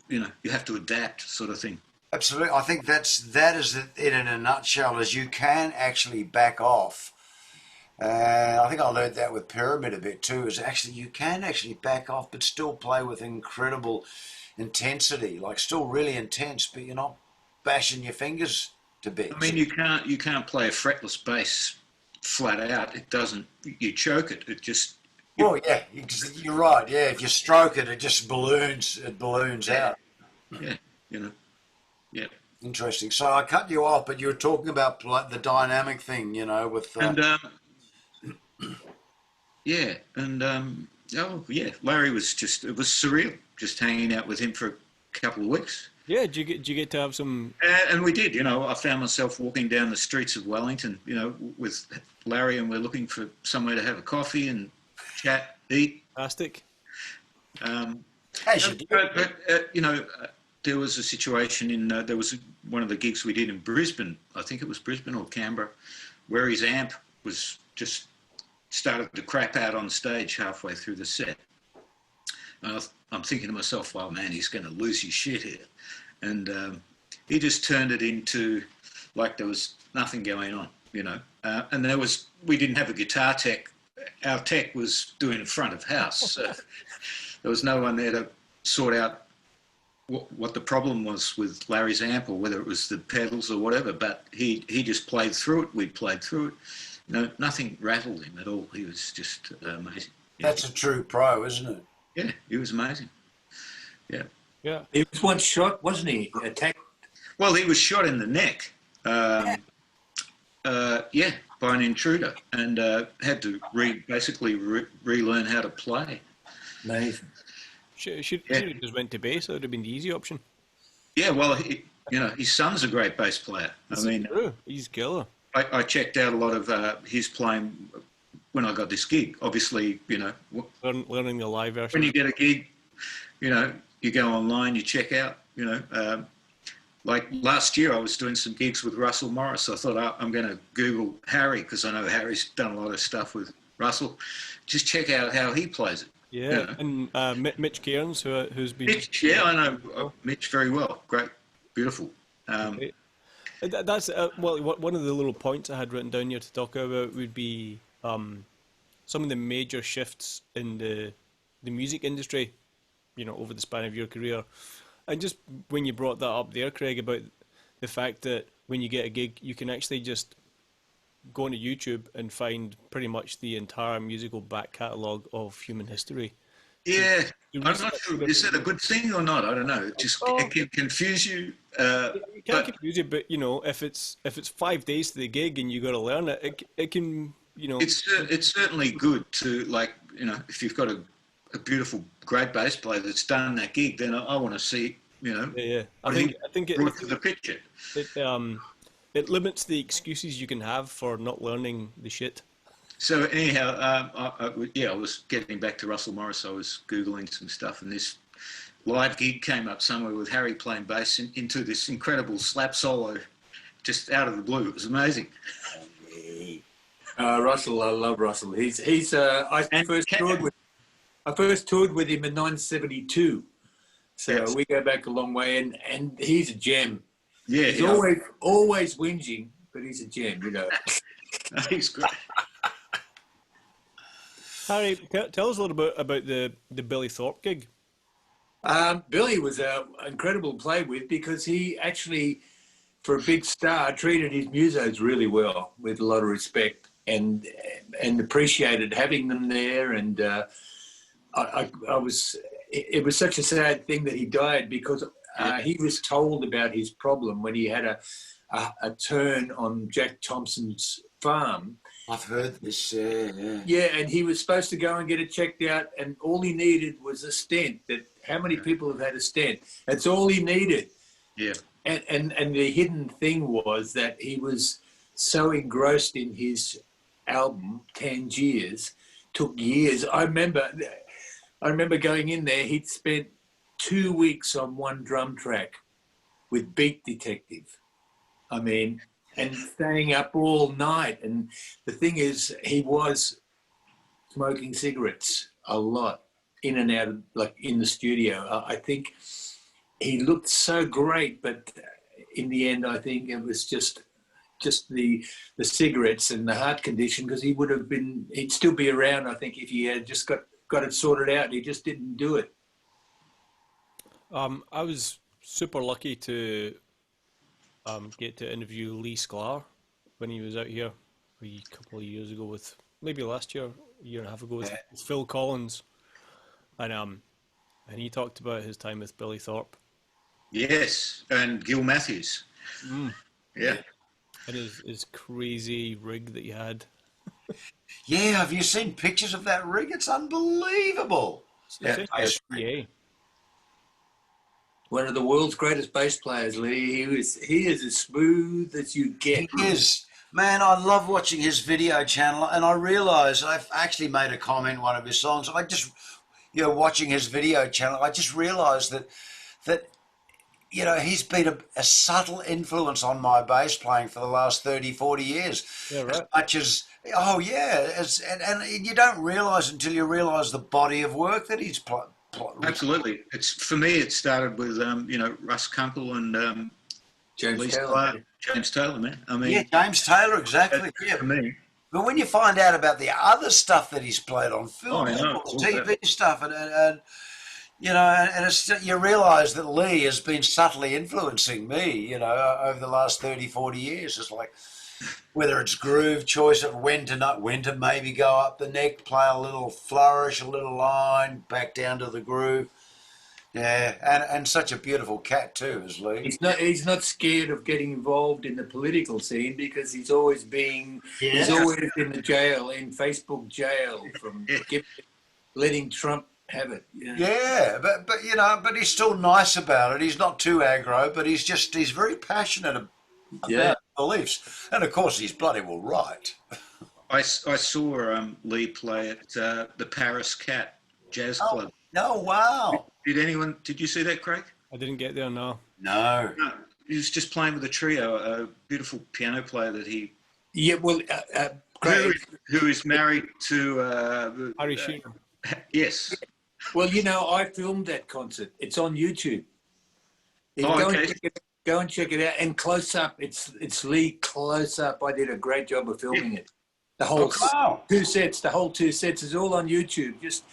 you have to adapt, sort of thing. absolutely. I think that is it in a nutshell. Is you can actually back off. I think I learned that with Pyramid a bit too. Is actually you can actually back off, but still play with incredible intensity. Like still really intense, but you're not bashing your fingers to bits. I mean, you can't play a fretless bass flat out. It doesn't. You choke it. It just. Well, yeah, you're right. Yeah, if you stroke it, it just balloons. It balloons out. Yeah, Yeah. Interesting. So I cut you off, but you were talking about like the dynamic thing, with. Larry was it was surreal just hanging out with him for a couple of weeks. Yeah, did you get to have some? And we did. I found myself walking down the streets of Wellington, with Larry, and we're looking for somewhere to have a coffee and chat, eat. Fantastic. There was a situation there was one of the gigs we did in Brisbane. I think it was Brisbane or Canberra, where his amp was just started to crap out on stage halfway through the set. I'm thinking to myself, well, man, he's going to lose his shit here. And he just turned it into like there was nothing going on, and we didn't have a guitar tech. Our tech was doing the front of house. So there was no one there to sort out what the problem was with Larry's amp, or whether it was the pedals or whatever. But he just played through it. We played through it. Nothing rattled him at all. He was just amazing. Yeah. That's a true pro, isn't it? Yeah, he was amazing. Yeah. Yeah. He was once shot, wasn't he? Attacked. Well, he was shot in the neck. By an intruder, and had to basically relearn how to play. Amazing. Should have just went to bass. That would have been the easy option. Yeah, well, his son's a great bass player. True. He's killer. I checked out a lot of his playing when I got this gig. Obviously, learning the live version. When you get a gig, you go online, you check out, Like last year, I was doing some gigs with Russell Morris. I thought, I'm going to Google Harry, because I know Harry's done a lot of stuff with Russell. Just check out how he plays it. Yeah, and Mitch Cairns, who's been... Mitch, yeah, I know Mitch very well. Great, beautiful. That's one of the little points I had written down here to talk about would be some of the major shifts in the music industry, over the span of your career. And just when you brought that up there, Craig, about the fact that when you get a gig, you can actually just go onto YouTube and find pretty much the entire musical back catalogue of human history. Yeah, I'm not sure. Is that a good thing or not? I don't know. It can confuse you. It can confuse you, but if it's 5 days to the gig and you got to learn it, it can It's certainly good to if you've got a beautiful, great bass player that's done that gig, then I want to see, I think it brought to the picture. It limits the excuses you can have for not learning the shit. So anyhow, I was getting back to Russell Morris. I was Googling some stuff, and this live gig came up somewhere with Harry playing bass into this incredible slap solo, just out of the blue. It was amazing. Russell, I love Russell. I first toured with him in 1972, so yes. We go back a long way, and he's a gem. Yeah, he's always whinging, but he's a gem, He's great. Harry, tell us a little bit about the Billy Thorpe gig. Billy was an incredible to play with, because he actually, for a big star, treated his musos really well, with a lot of respect, and appreciated having them there. And it was such a sad thing that he died, because he was told about his problem when he had a turn on Jack Thompson's farm. I've heard this. Yeah. Yeah, and he was supposed to go and get it checked out, and all he needed was a stent. How many people have had a stent? That's all he needed. Yeah. And the hidden thing was that he was so engrossed in his album, Tangiers, took years. I remember going in there, he'd spent 2 weeks on one drum track with Beat Detective. I mean, and staying up all night. And the thing is, he was smoking cigarettes a lot, in and out of, like, in the studio. I think he looked so great, but in the end, I think it was just the cigarettes and the heart condition, because he'd still be around, I think, if he had just got it sorted out. He just didn't do it. I was super lucky to get to interview Lee Sklar when he was out here a couple of years ago, maybe last year, a year and a half ago, with Phil Collins, and he talked about his time with Billy Thorpe. Yes, and Gill Matthews. Yeah. And his crazy rig that he had. Yeah, have you seen pictures of that rig? It's unbelievable. Yeah. One of the world's greatest bass players, Lee. He is as smooth as you get. He is. Man, I love watching his video channel, and I realise I've actually made a comment in one of his songs. I just, watching his video channel, I just realised that he's been a subtle influence on my bass playing for the last 30, 40 years. Yeah, right. As much as, and you don't realise until you realise the body of work that he's played. Absolutely. For me, it started with, Russ Kunkel and James Taylor. James Taylor, man. I mean, James Taylor, exactly. For me. But when you find out about the other stuff that he's played on film, TV stuff, and you realise that Lee has been subtly influencing me, over the last 30, 40 years. It's like, whether it's groove choice of when to maybe go up the neck, play a little flourish, a little line, back down to the groove. Yeah, and such a beautiful cat too, is Lee. He's not scared of getting involved in the political scene, because he's always in the jail, in Facebook jail, from letting Trump have it. Yeah, but he's still nice about it. He's not too aggro, but he's very passionate about beliefs, and of course he's bloody well right. I saw Lee play at the Paris Cat Jazz Club. No, wow. Did you see that, Craig? I didn't get there, no. No. He was just playing with a trio, a beautiful piano player that he... Yeah, well, Craig... Who is married to... Harry Shearer. Yes. Well, I filmed that concert. It's on YouTube. Go and check it out. And close up, it's Lee close up. I did a great job of filming it. The whole two sets is all on YouTube. Just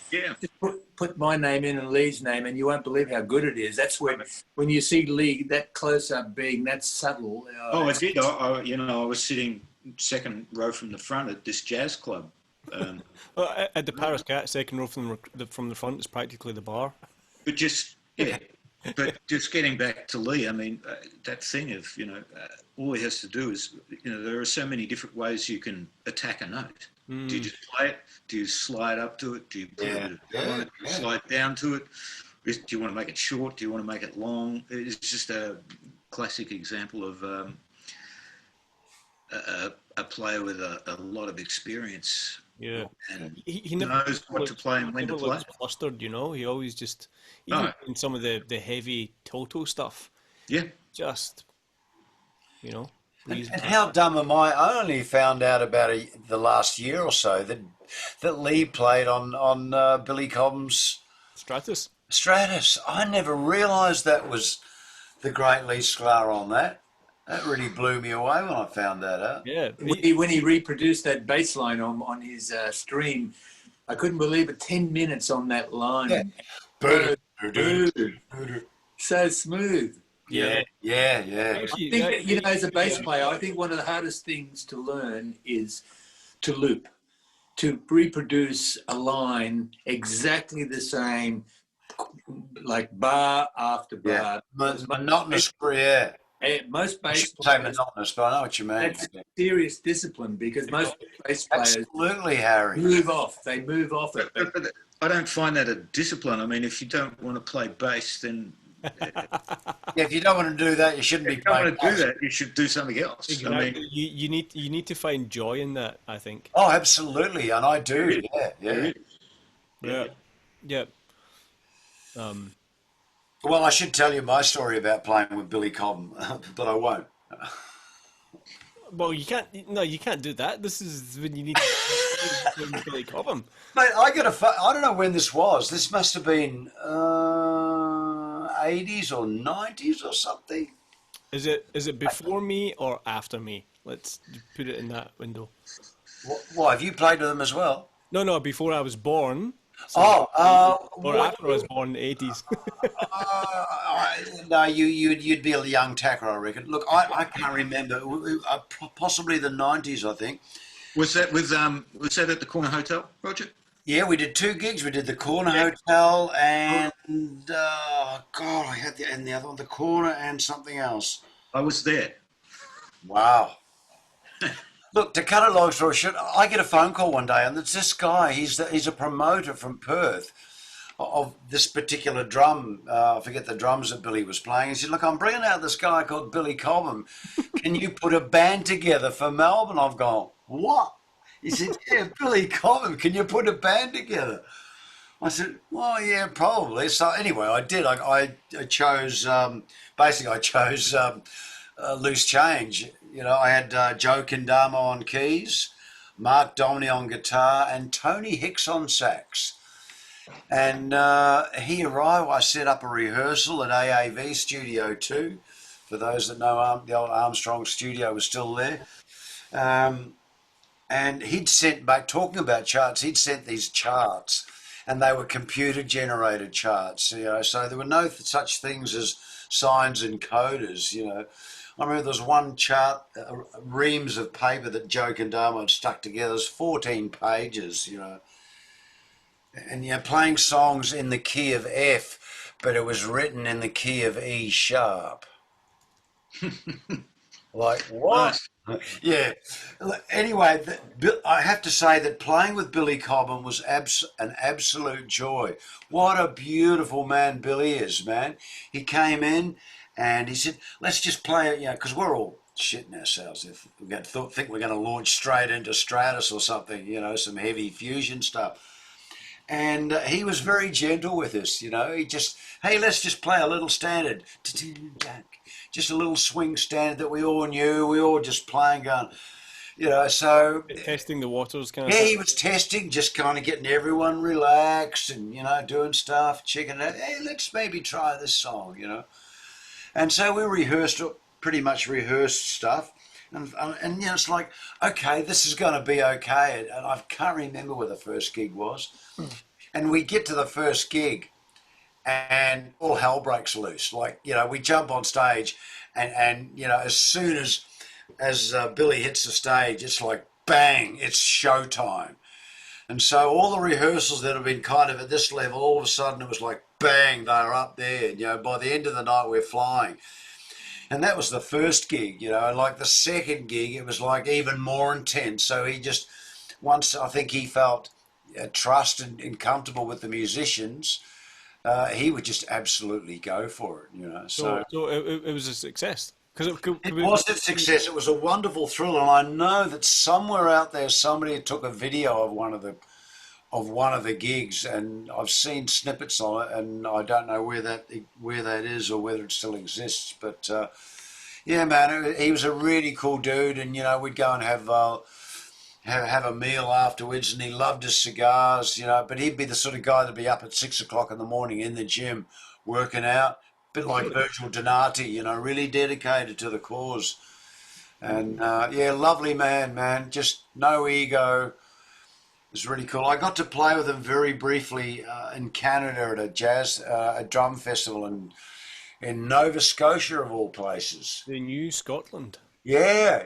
put my name in and Lee's name, and you won't believe how good it is. That's when you see Lee, that close up being that subtle. I did. I was sitting second row from the front at this jazz club. Well, at the Paris Cat, second row from the front is practically the bar. But just getting back to Lee, I mean, that thing of, all he has to do is, there are so many different ways you can attack a note. Do you just play it? Do you slide up to it? Do you put it on it? Do you slide down to it? Do you want to make it short? Do you want to make it long? It's just a classic example of a player with a lot of experience. Yeah, and he knows what to play and when to play. Flustered, he always just, even in some of the heavy Toto stuff. Yeah, just, And how dumb am I? I only found out about the last year or so that Lee played on Billy Cobb's Stratus. I never realised that was the great Lee Sklar on that. That really blew me away when I found that out. Yeah. When he reproduced that bass line on his stream, I couldn't believe it. 10 minutes on that line. Yeah. So smooth. Yeah. Actually, I think, as a bass player, I think one of the hardest things to learn is to loop, to reproduce a line exactly the same, like bar after bar. Monotonous, Most bass players, monotonous, but I know what you mean. That's serious discipline, because most bass players absolutely, Harry, move off. They move off it. But I don't find that a discipline. I mean, if you don't want to play bass, then Yeah, if you don't want to do that, you shouldn't be If you don't playing. want to do that, you should do something else. Exactly. I mean, You need to find joy in that, I think. Oh, absolutely, and I do. Yeah, there yeah. is. Yeah. Yeah. Um, Well, I should tell you my story about playing with Billy Cobb, but I won't. well, you can't. No, you can't do that. This is when you need to Billy Cobham. Mate, I don't know when this was. This must have been 80s or 90s or something. Is it before me or after me? Let's put it in that window. Why, have you played with them as well? No, before I was born. Oh, Or after I was born in the 80s. no, you'd be a young tacker, I reckon. Look, I can't remember. Possibly the 90s, I think. Was that at the Corner Hotel, Roger? Yeah, we did 2 gigs. We did the Corner Hotel and God, I had the other one, the Corner and something else. I was there. Wow. Look, to cut a long story short, I get a phone call one day, and it's this guy. He's a promoter from Perth of this particular drum. I forget the drums that Billy was playing. He said, "Look, I'm bringing out this guy called Billy Cobb. Can you put a band together for Melbourne?" I've gone, "What?" He said, "Yeah, Billy Cobb. Can you put a band together?" I said, "Well, yeah, probably." So anyway, I did. I chose basically I chose Loose Change. You know, I had Joe Kendama on keys, Mark Dominey on guitar, and Tony Hicks on sax. And he arrived. I set up a rehearsal at AAV Studio 2. For those that know, the old Armstrong studio was still there. And he'd sent back, talking about charts, he'd sent these charts, and they were computer-generated charts. You know, so there were no such things as signs and coders. You know, I remember there was one chart, reams of paper that Joe Kendama had stuck together. It was 14 pages. You know. And you're playing songs in the key of F, but it was written in the key of E sharp. Like, what? Yeah. Anyway, I have to say that playing with Billy Cobb was an absolute joy. What a beautiful man Billy is, man. He came in and he said, "Let's just play it," you know, because we're all shitting ourselves if we're going to think we're going to launch straight into Stratus or something, you know, some heavy fusion stuff. And he was very gentle with us, you know. He just, "Hey, let's just play a little standard. Just a little swing standard that we all knew. We all just playing, going, you know." So Testing the waters, kind of. yeah, he was testing, just kind of getting everyone relaxed and, you know, doing stuff, checking it out. "Hey, let's maybe try this song, you know." And so we pretty much rehearsed stuff. And you know, it's like, okay, this is going to be okay. And I can't remember where the first gig was. And we get to the first gig and all hell breaks loose. Like, you know, we jump on stage and you know, as soon as Billy hits the stage, it's like, bang, it's showtime. And so all the rehearsals that have been kind of at this level, all of a sudden it was like, bang, they're up there. And, you know, by the end of the night, we're flying. And that was the first gig, you know, and like the second gig, it was like even more intense. So he just, once I think he felt trust and comfortable with the musicians, he would just absolutely go for it, you know. So it was a success. It was a success. It was a wonderful thrill. And I know that somewhere out there, somebody took a video of one of the gigs, and I've seen snippets on it, and I don't know where that is or whether it still exists. But yeah, man, he was a really cool dude, and you know, we'd go and have a meal afterwards, and he loved his cigars, you know. But he'd be the sort of guy that'd be up at 6 o'clock in the morning in the gym working out, a bit like Virgil Donati, you know, really dedicated to the cause. And yeah, lovely man, just no ego. It was really cool. I got to play with him very briefly in Canada at a drum festival in Nova Scotia, of all places. The New Scotland. Yeah,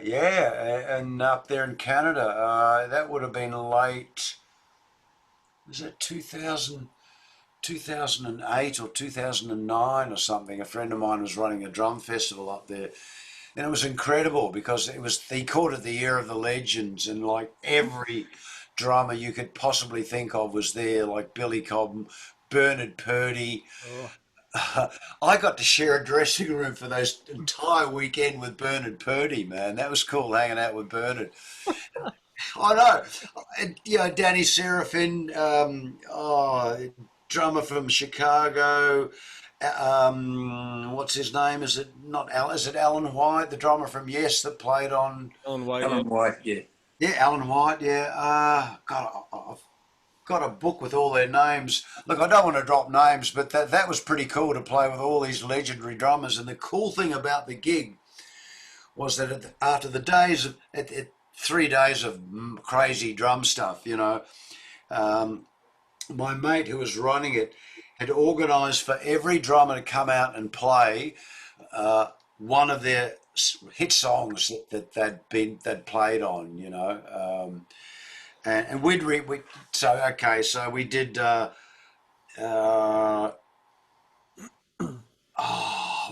and up there in Canada, that would have been late. Was it 2008 or 2009 or something? A friend of mine was running a drum festival up there. And it was incredible because he called it the Year of the Legends, and like every drummer you could possibly think of was there, like Billy Cobb, Bernard Purdie, I got to share a dressing room for those entire weekend with Bernard Purdy, man. That was cool hanging out with Bernard. I know. Danny Serafin, drummer from Chicago. What's his name? Is it not Al? Is it Alan White, the drummer from Yes that played on? Alan White. Alan White, yeah. Yeah, Alan White. Yeah. God, I've got a book with all their names. Look, I don't want to drop names, but that was pretty cool to play with all these legendary drummers. And the cool thing about the gig was that after the days of 3 days of crazy drum stuff, my mate who was running it had organised for every drummer to come out and play one of their hit songs that they'd played on, and we did. What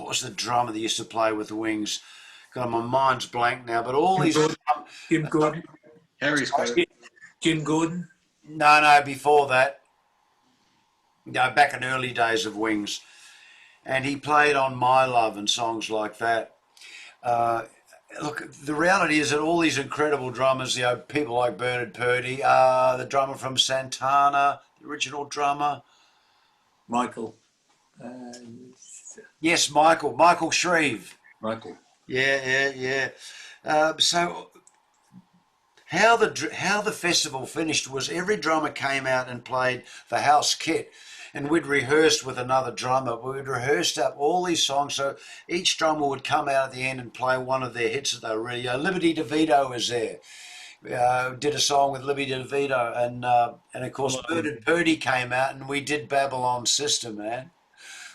was the drummer that used to play with the Wings? God, my mind's blank now. But all these Jim Gordon. Harry's got it. Jim Gordon. No, before that. Back in early days of Wings, and he played on My Love and songs like that. Look, the reality is that all these incredible drummers, people like Bernard Purdy, the drummer from Santana, the original drummer. Michael. Yes, Michael Shreve. Michael. Yeah. So how the festival finished was every drummer came out and played the house kit, and we'd rehearsed with another drummer. We'd rehearsed up all these songs, so each drummer would come out at the end and play one of their hits that they really. Liberty DeVito was there. Did a song with Liberty DeVito, and of course Bernard Purdy came out, and we did Babylon System, man,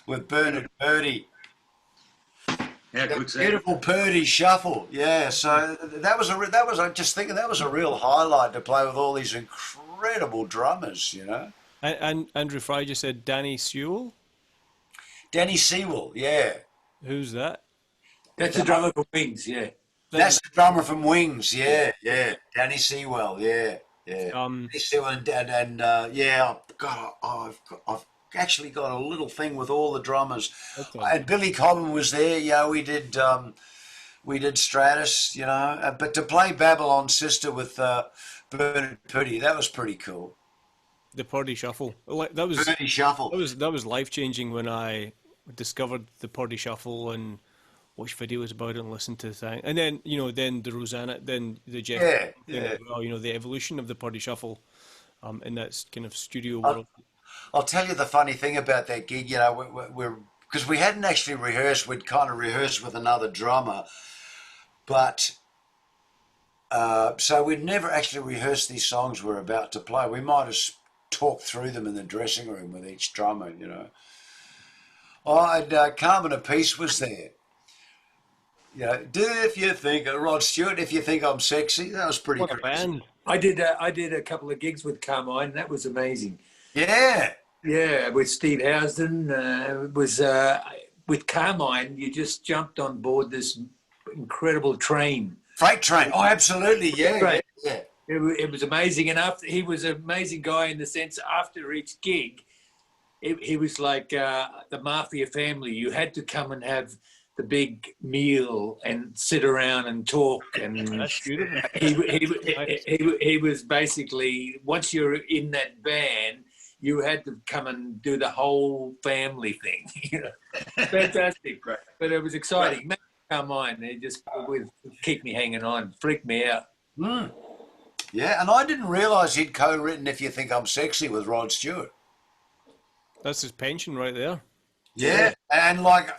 with Bernard Purdy. Yeah, good set. Beautiful Purdy shuffle, yeah. So that was I'm just thinking that was a real highlight to play with all these incredible drummers, And Andrew Fry just said Danny Sewell. Danny Sewell, yeah. Who's that? That's the drummer for Wings, yeah. That's the drummer from Wings, yeah. Danny Sewell, yeah. Danny Sewell and God, I've actually got a little thing with all the drummers. Okay. And Billy Cobb was there. We did Stratus, but to play Babylon Sister with Bernard Purdy, that was pretty cool. The Purdy Shuffle. That was Purdy Shuffle. That was life changing when I discovered the Purdy Shuffle and watched videos about it and listened to the thing. And then then the Rosanna, then the Jeff thing as well. The evolution of the Purdy Shuffle, in that kind of studio world. I'll tell you the funny thing about that gig, we're because we hadn't actually rehearsed. We'd kind of rehearsed with another drummer, but so we'd never actually rehearsed these songs we're about to play. We might have talked through them in the dressing room with each drummer, Carmen Apiece was there. Do if you think Rod Stewart, if you think I'm sexy, that was pretty good. Band. I did a couple of gigs with Carmine. That was amazing. Yeah, with Steve Housden. It was with Carmine. You just jumped on board this incredible freight train. Oh, absolutely, yeah. It was amazing, and he was an amazing guy in the sense after each gig, he was like the mafia family. You had to come and have the big meal and sit around and talk, and that's beautiful. He was basically, once you're in that band, you had to come and do the whole family thing. Fantastic. Right. But it was exciting. Right. Come on, it just would keep me hanging on, freaked me out. Mm. Yeah, and I didn't realise he'd co-written "If You Think I'm Sexy" with Rod Stewart. That's his pension right there. Yeah, and like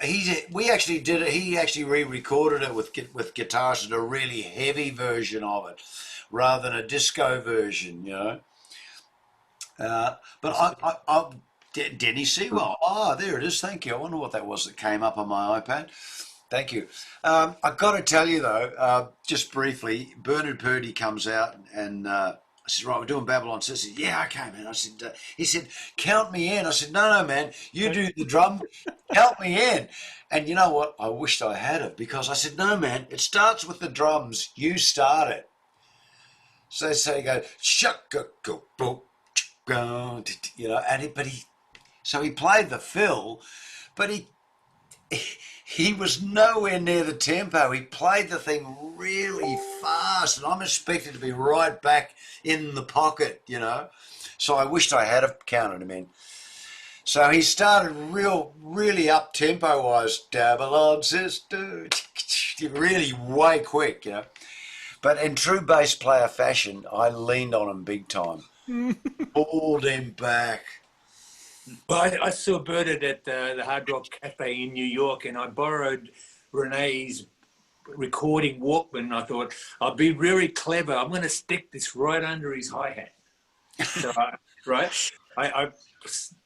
we actually did it. He actually re-recorded it with guitars and a really heavy version of it, rather than a disco version. But I Denny Sewell. Oh, there it is. Thank you. I wonder what that was that came up on my iPad. Thank you. I've got to tell you though, just briefly, Bernard Purdy comes out and. I said, right, we're doing Babylon. So I said, yeah, okay, man. I said, he said, count me in. I said, no, man, you do the drum, count me in. And you know what? I wished I had it because I said, no, man, it starts with the drums. You start it. So he goes, so he played the fill, but he was nowhere near the tempo. He played the thing really fast, and I'm expected to be right back in the pocket, you know. So I wished I had counted him in. So he started really up tempo wise, dabble on sister, really way quick, you know. But in true bass player fashion, I leaned on him big time, pulled him back. Well, I saw Bernard at the Hard Rock Cafe in New York, and I borrowed Renee's recording Walkman. And I thought, I'll be really clever. I'm going to stick this right under his hi-hat. So I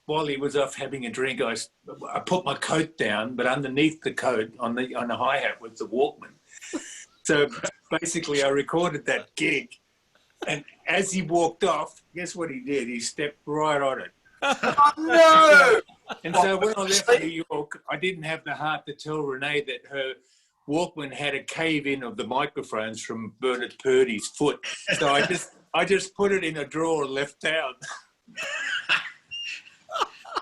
while he was off having a drink, I put my coat down, but underneath the coat on the hi-hat was the Walkman. So basically, I recorded that gig, and as he walked off, guess what he did? He stepped right on it. Oh, no! And so when I left New York, I didn't have the heart to tell Renee that her Walkman had a cave-in of the microphones from Bernard Purdy's foot. So I just put it in a drawer and left town.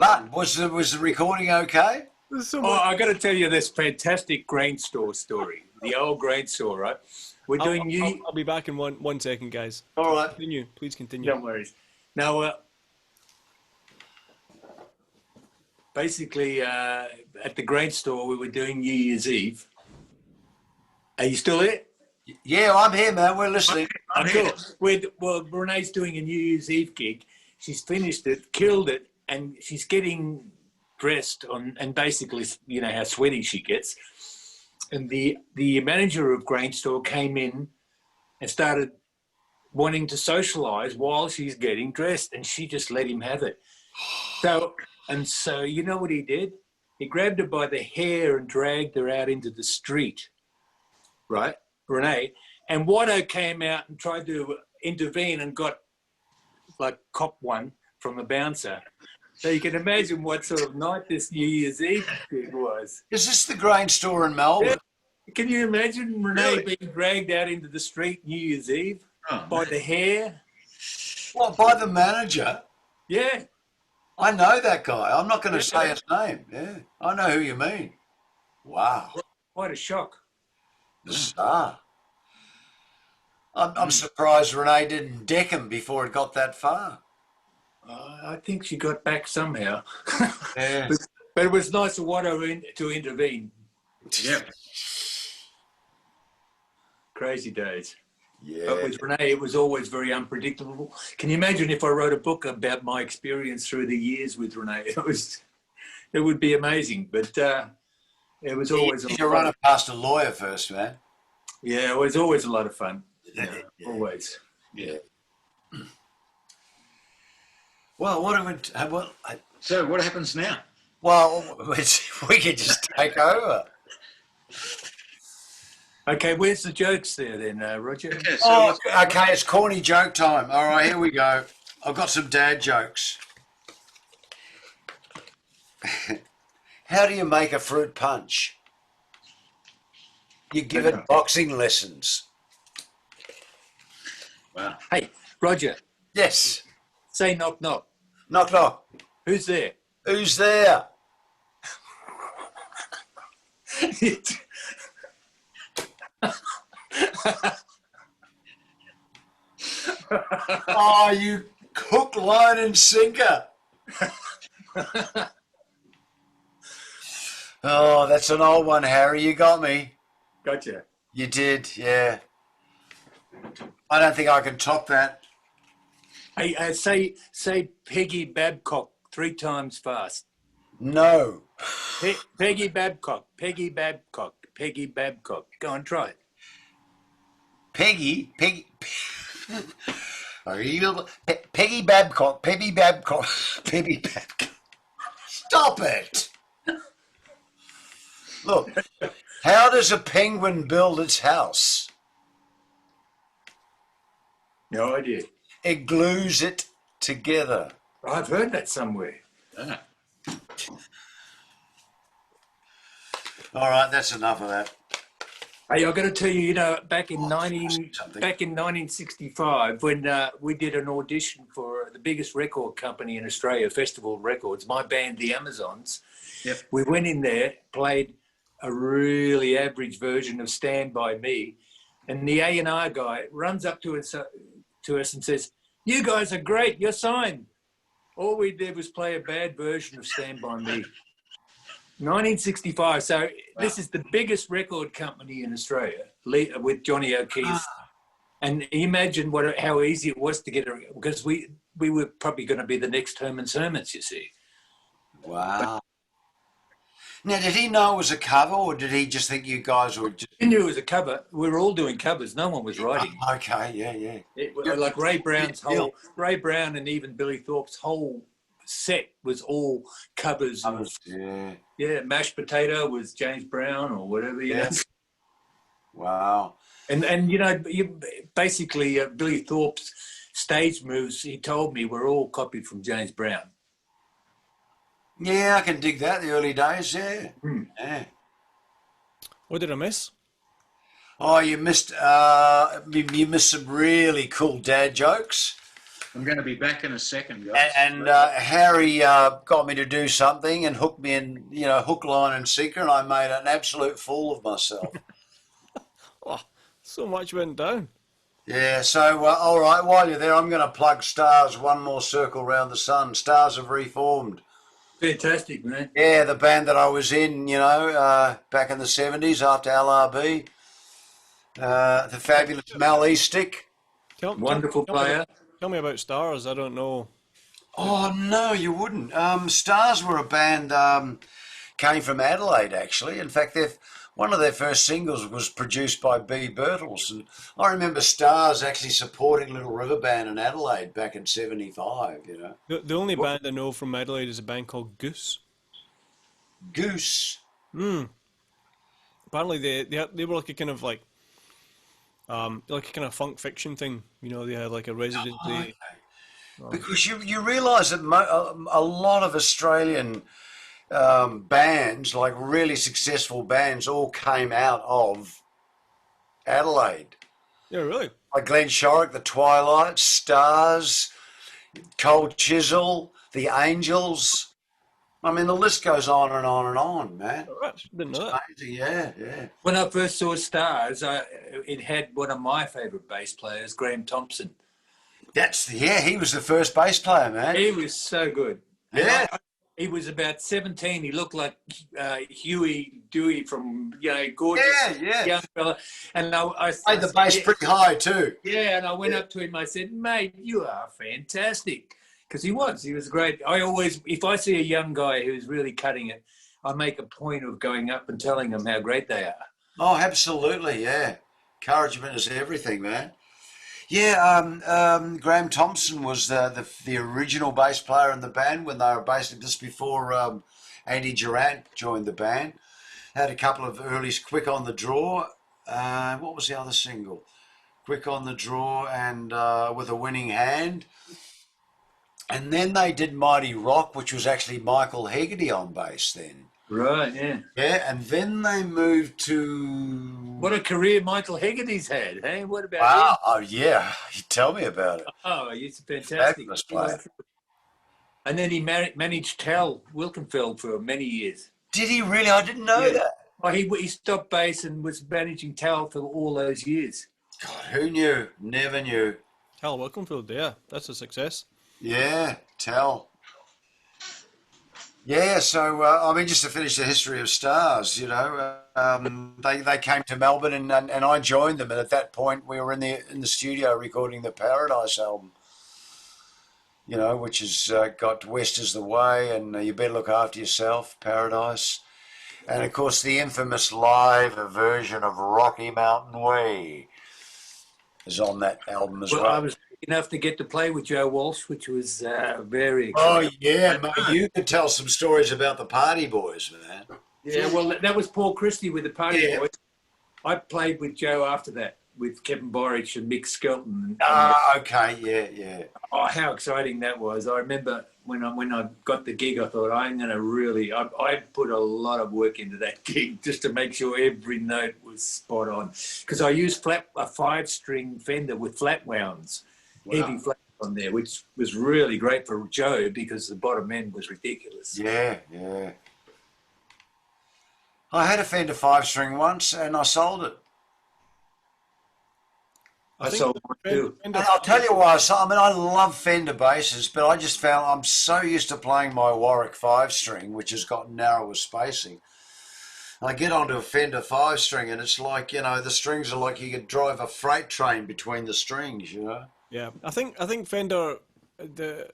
But was the recording okay? I got to tell you this fantastic grain store story. The old grain store, right? We're doing I'll be back in one second, guys. All right. Continue. Please continue. Don't worry. Now, basically, at the grain store, we were doing New Year's Eve. Are you still there? Yeah, I'm here, man. We're listening. I'm cool. Well, Renee's doing a New Year's Eve gig. She's finished it, killed it, and she's getting dressed on, and basically, you know how sweaty she gets. And the manager of Grain Store came in and started wanting to socialise while she's getting dressed, and she just let him have it. So you know what he did? He grabbed her by the hair and dragged her out into the street, right, Renee? And Watto came out and tried to intervene and got like cop one from a bouncer. So you can imagine what sort of night this New Year's Eve gig was. Is this the grain store in Melbourne? Yeah. Can you imagine Renee being dragged out into the street New Year's Eve by the hair? What, by the manager? Yeah. I know that guy. I'm not going to say his name. Yeah, I know who you mean. Wow. Quite a shock. Bizarre. I'm surprised Renee didn't deck him before it got that far. I think she got back somehow. Yeah. But it was nice of Watto to intervene. Yeah. Crazy days. Yeah. But with Renee, it was always very unpredictable. Can you imagine if I wrote a book about my experience through the years with Renee? It would be amazing. But it was always... You run it past a lawyer first, man. Yeah, it was always a lot of fun. Yeah. Always. Yeah. Well, So what happens now? Well, we could just take over. Okay, where's the jokes there then, Roger? Okay, so Okay, it's corny joke time. All right, here we go. I've got some dad jokes. How do you make a fruit punch? You give it boxing lessons. wow. Hey, Roger, Yes. say knock knock. Knock, knock. Who's there? Who's there? Oh, you hook, line and sinker. Oh, that's an old one, Harry. You got me. Gotcha. You did, yeah. I don't think I can top that. Hey, say Peggy Babcock 3 times fast. No. Peggy Babcock, Peggy Babcock, Peggy Babcock. Go on, try it. Peggy Babcock, Peggy Babcock, Peggy Babcock. Stop it. Look, how does a penguin build its house? No idea. It glues it together. I've heard that somewhere. Ah. All right, that's enough of that. Hey, I've got to tell you, you know, back in 1965, when we did an audition for the biggest record company in Australia, Festival Records, my band, the Amazons, Yep. We went in there, played a really average version of Stand By Me, and the A&R guy runs up to us and says, "You guys are great, you're signed." All we did was play a bad version of Stand By Me. 1965. So this is the biggest record company in Australia with Johnny O'Keefe. And imagine how easy it was to get it, because we were probably going to be the next Herman Hermits, you see. Wow. Now, did he know it was a cover, or did he just think you guys were just... He knew it was a cover. We were all doing covers. No one was writing. Okay, yeah. Like Ray Brown and even Billy Thorpe's whole set was all covers. Yeah, Mashed Potato was James Brown or whatever, you know. Wow. And you know, basically Billy Thorpe's stage moves, he told me, were all copied from James Brown. Yeah, I can dig that, the early days, yeah. Yeah. What did I miss? Oh, you missed some really cool dad jokes. I'm going to be back in a second, guys. And Harry got me to do something and hooked me in, you know, hook, line and sinker, and I made an absolute fool of myself. Oh, so much went down. Yeah, so, all right, while you're there, I'm going to plug Stars, One More Circle Round the Sun. Stars have reformed. Fantastic, man. Yeah, the band that I was in, you know, back in the 70s after LRB. The fabulous Mal Eastick. Wonderful player. Tell me about Stars. I don't know. Oh, no, you wouldn't. Stars were a band, came from Adelaide, actually. In fact, one of their first singles was produced by B. Birtles. And I remember Stars actually supporting Little River Band in Adelaide back in 75, you know. The only band I know from Adelaide is a band called Goose. Goose? Apparently they were like a kind of like a kind of funk fiction thing. You know, they had like a residency. Okay. Because you realise that a lot of Australian bands, like really successful bands, all came out of Adelaide. Yeah, really? Like Glenn Shorrock, The Twilight, Stars, Cold Chisel, The Angels. I mean, the list goes on and on and on, man. All right. Didn't know that. Amazing, yeah. When I first saw Stars, it had one of my favourite bass players, Graeme Thompson. He was the first bass player, man. He was so good. Yeah. He was about 17. He looked like Huey Dewey from, you know, gorgeous young fella. And I played the bass pretty high too. Yeah, and I went up to him. I said, "Mate, you are fantastic," because he was great. If I see a young guy who's really cutting it, I make a point of going up and telling them how great they are. Oh, absolutely, yeah. Encouragement is everything, man. Yeah, Graeme Thompson was the original bass player in the band when they were basically just before Andy Durant joined the band. Had a couple of early Quick on the Draw. What was the other single? Quick on the Draw and With a Winning Hand. And then they did Mighty Rock, which was actually Michael Hegarty on bass then. Right, yeah. Yeah, and then they moved to... What a career Michael Hegarty's had, hey? What about him? Oh, yeah. You tell me about it. Oh, he's fantastic. Fabulous player. And then he managed Tal Wilkenfeld for many years. Did he really? I didn't know that. Well, he stopped bass and was managing Tal for all those years. God, who knew? Never knew. Hal Wilkenfield, yeah. That's a success. Yeah, Tal. Yeah, so, I mean, just to finish the history of Stars, you know, they came to Melbourne and I joined them. And at that point, we were in the studio recording the Paradise album, you know, which has got West is the Way and You Better Look After Yourself, Paradise. And, of course, the infamous live version of Rocky Mountain Way is on that album as well. I was enough to get to play with Joe Walsh, which was very Oh, exciting. yeah, mate, you could tell some stories about the Party Boys, man. Yeah, well, that was Paul Christie with the Party Boys. I played with Joe after that, with Kevin Borich and Mick Skelton. Okay, yeah. Oh, how exciting that was. I remember when I got the gig, I thought, I'm going to really... I put a lot of work into that gig just to make sure every note was spot on. Because I used a 5-string Fender with flat wounds. Wow. Heavy flat on there, which was really great for Joe because the bottom end was ridiculous. Yeah. I had a Fender 5-string once, and I sold it. I sold one too. And I'll tell you why I sold. I mean, I love Fender basses, but I just found I'm so used to playing my Warwick 5-string, which has got narrower spacing. I get onto a Fender 5-string, and it's like, you know, the strings are like you could drive a freight train between the strings, you know. Yeah, I think Fender, the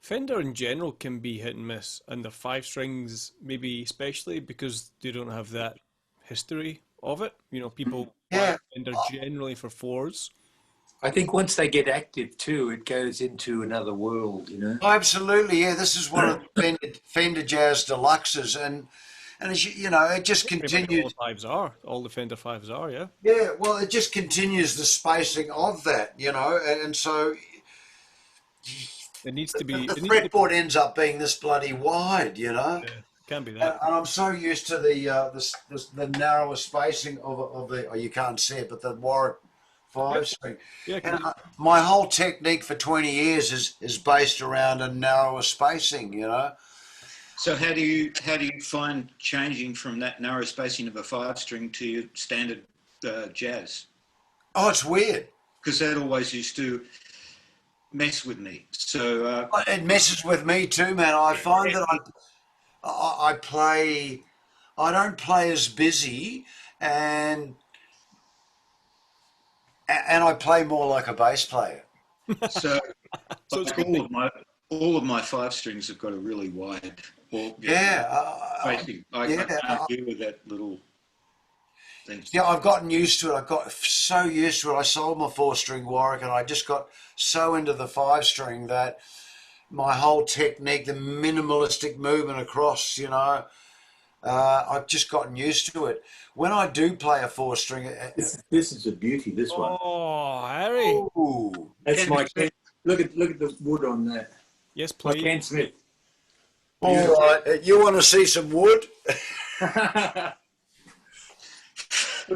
Fender in general can be hit and miss, and the 5-strings maybe especially because they don't have that history of it. You know, people buy Fender generally for 4s. I think once they get active too, it goes into another world, you know. Absolutely, yeah. This is one of the Fender Jazz Deluxes, and as you know, it just continues. All the Fender 5s are, yeah. Yeah, well, it just continues the spacing of that, you know, and so it needs to be. The fretboard ends up being this bloody wide, you know. Yeah, can't be that. And I'm so used to the narrower spacing of the. Oh, you can't see it, but the Warwick 5-string. Yeah, and my whole technique for 20 years is based around a narrower spacing, you know. So how do you find changing from that narrow spacing of a 5-string to your standard jazz? Oh, it's weird. Because that always used to mess with me. So it messes with me too, man. I find that I don't play as busy, and I play more like a bass player. So all of my 5-strings have got a really wide. Well, I can't deal with that little thing. Yeah, I've gotten used to it. I've got so used to it. I sold my 4-string Warwick, and I just got so into the 5-string that my whole technique, the minimalistic movement across, you know, I've just gotten used to it. When I do play a 4-string, this is a beauty. This one. Oh, Harry! Ooh. That's my look at the wood on that. Yes, please. Like Ken Smith. All right, you want to see some wood? But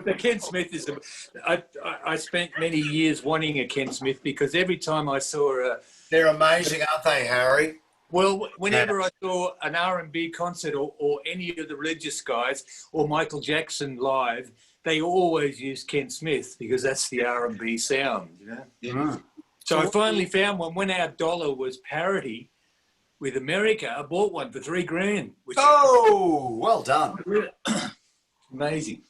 the Ken Smith is. I spent many years wanting a Ken Smith because every time I saw they're amazing, aren't they, Harry? Well, whenever I saw an R&B concert or any of the religious guys or Michael Jackson live, they always used Ken Smith because that's the R&B sound, you know. Yeah. So I finally found one when our dollar was parity with America. I bought one for $3,000. Well done. Amazing.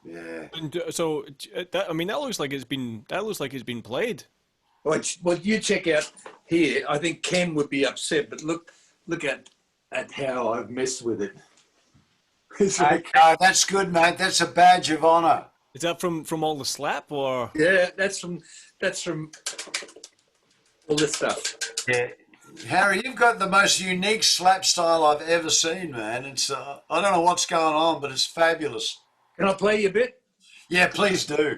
Yeah. And so that looks like it's been played. Well, you check out here. I think Ken would be upset, but look at how I've messed with it. Okay, that's good, mate. That's a badge of honour. Is that from all the slap, or? Yeah, that's from all this stuff. Yeah. Harry, you've got the most unique slap style I've ever seen, man. It's I don't know what's going on, but it's fabulous. Can I play you a bit? Yeah, please do.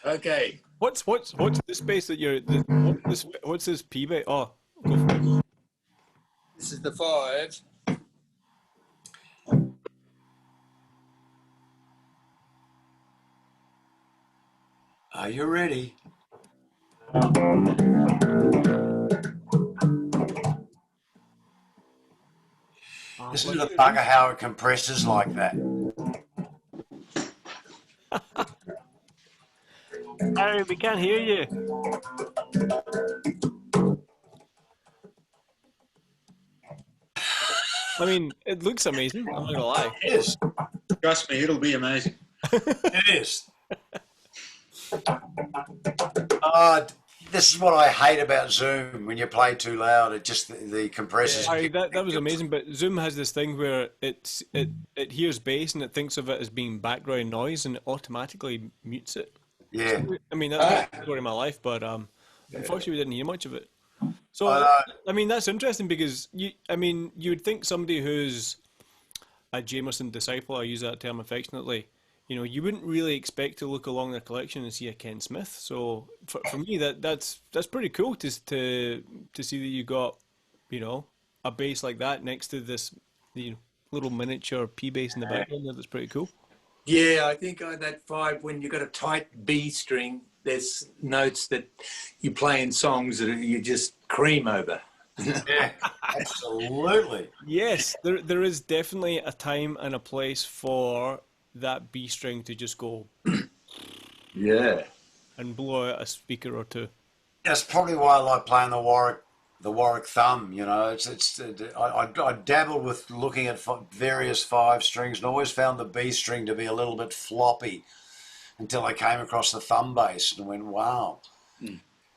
Okay. What's this bass that what's this P bass? Oh, go for it. This is the 5. Are you ready? This is a bugger how it compresses like that. Harry, we can't hear you. I mean, it looks amazing. I'm not gonna lie. It is. Trust me, it'll be amazing. It is. This is what I hate about Zoom when you play too loud. It just the compressors. Harry, that was amazing. But Zoom has this thing where it hears bass and it thinks of it as being background noise and it automatically mutes it. Yeah. I mean, that's the story of my life, but unfortunately we didn't hear much of it. So I mean, that's interesting because you would think somebody who's a Jamerson disciple, I use that term affectionately, you know, you wouldn't really expect to look along their collection and see a Ken Smith. So for me, that's pretty cool to see that you got, you know, a bass like that next to this little miniature P bass in the background. That's pretty cool. Yeah, I think on that 5, when you've got a tight B string, there's notes that you play in songs that you just cream over. Yeah. Absolutely. Yes, there is definitely a time and a place for that B string to just go Yeah. and blow out a speaker or two. That's probably why I like playing the Warwick thumb. You know, I dabbled with looking at various five strings and always found the B string to be a little bit floppy until I came across the thumb bass and went, wow.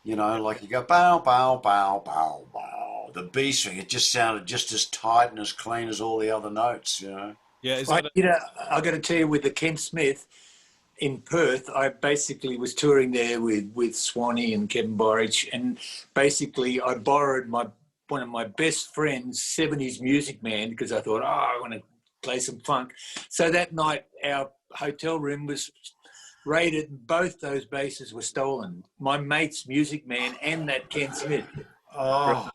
You know, like you go bow, bow, bow, bow, bow. The B string, it just sounded just as tight and as clean as all the other notes, you know. Yeah, is I that got to tell you, with the Ken Smith in Perth, I basically was touring there with Swanee and Kevin Borich, and basically I borrowed one of my best friends' 70s Music Man, because I thought, I want to play some funk. So that night, our hotel room was raided, and both those basses were stolen. My mate's Music Man and that Ken Smith. Oh,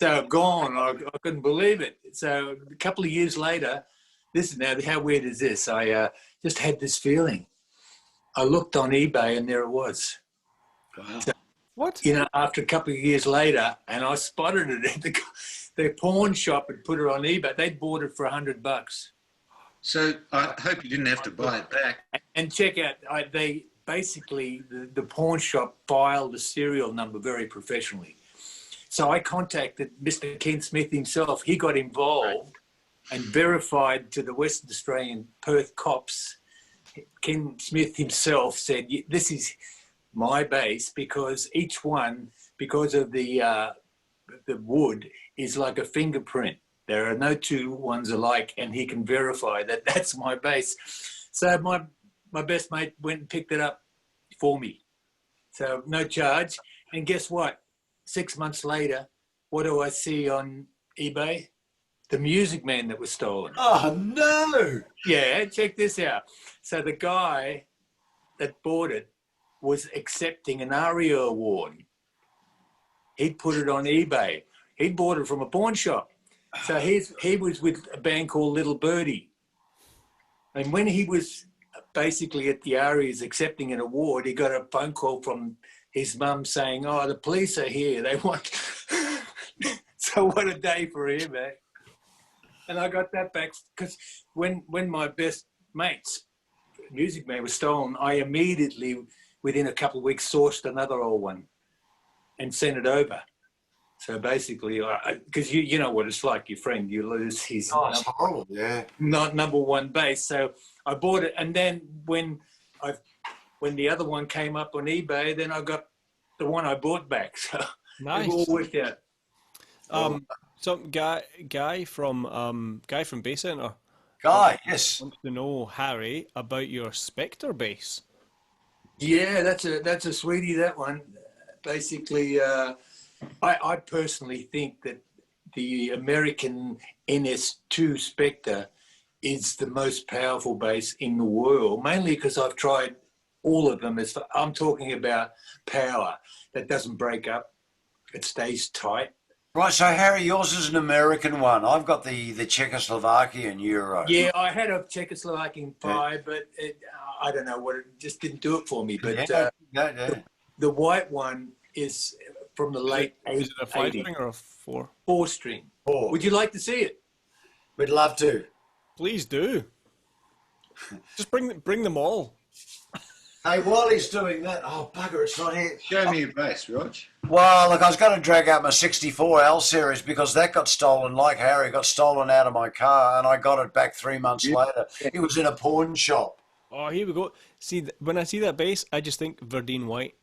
So gone. I couldn't believe it. So a couple of years later, now how weird is this? I just had this feeling. I looked on eBay and there it was. Wow. So, what? you know, after a couple of years later, and I spotted it at the pawn shop and put it on eBay. They'd bought it for $100. So I hope you didn't have to buy it back. And check out, they basically, the pawn shop filed the serial number very professionally. So I contacted Mr. Ken Smith himself. He got involved and verified to the Western Australian Perth cops. Ken Smith himself said, this is my bass, because each one, because of the wood, is like a fingerprint. There are no two ones alike, and he can verify that that's my bass. So my best mate went and picked it up for me. So no charge. And guess what? 6 months later, what do I see on eBay? The Music Man that was stolen. oh no! Yeah, check this out. So the guy that bought it was accepting an ARIA award. He'd put it on eBay. He'd bought it from a pawn shop. So he was with a band called Little Birdie. And when he was basically at the ARIAs accepting an award, he got a phone call from his mum saying, the police are here. They want... So what a day for him, eh? And I got that back because when my best mate's Music Man was stolen, I immediately, within a couple of weeks, sourced another old one and sent it over. So basically, because you know what it's like, your friend, you lose his It's horrible, yeah. number one bass. So I bought it, and then when the other one came up on eBay, then I got the one I bought back. So Nice. it all worked out. Some guy from Bass Centre Guy, yes. wants to know, Harry, about your Spectre bass. Yeah, that's a sweetie, that one. Basically, I personally think that the American NS2 Spectre is the most powerful bass in the world, mainly because I've tried all of them. I'm talking about power that doesn't break up. It stays tight. Right, so Harry, yours is an American one. I've got the Czechoslovakian Euro. Yeah, I had a Czechoslovakian 5, but I don't know what, it just didn't do it for me. But the white one is from the late 80s. Is it a 5-string or a 4? 4-string. 4. Would you like to see it? We'd love to. Please do. Just bring them all. Hey, while he's doing that, oh, bugger, it's not here. Show me your bass, Rog. Well, look, I was going to drag out my 64 L series because that got stolen, like Harry, got stolen out of my car, and I got it back 3 months later. It was in a pawn shop. Oh, here we go. See, when I see that bass, I just think Verdine White.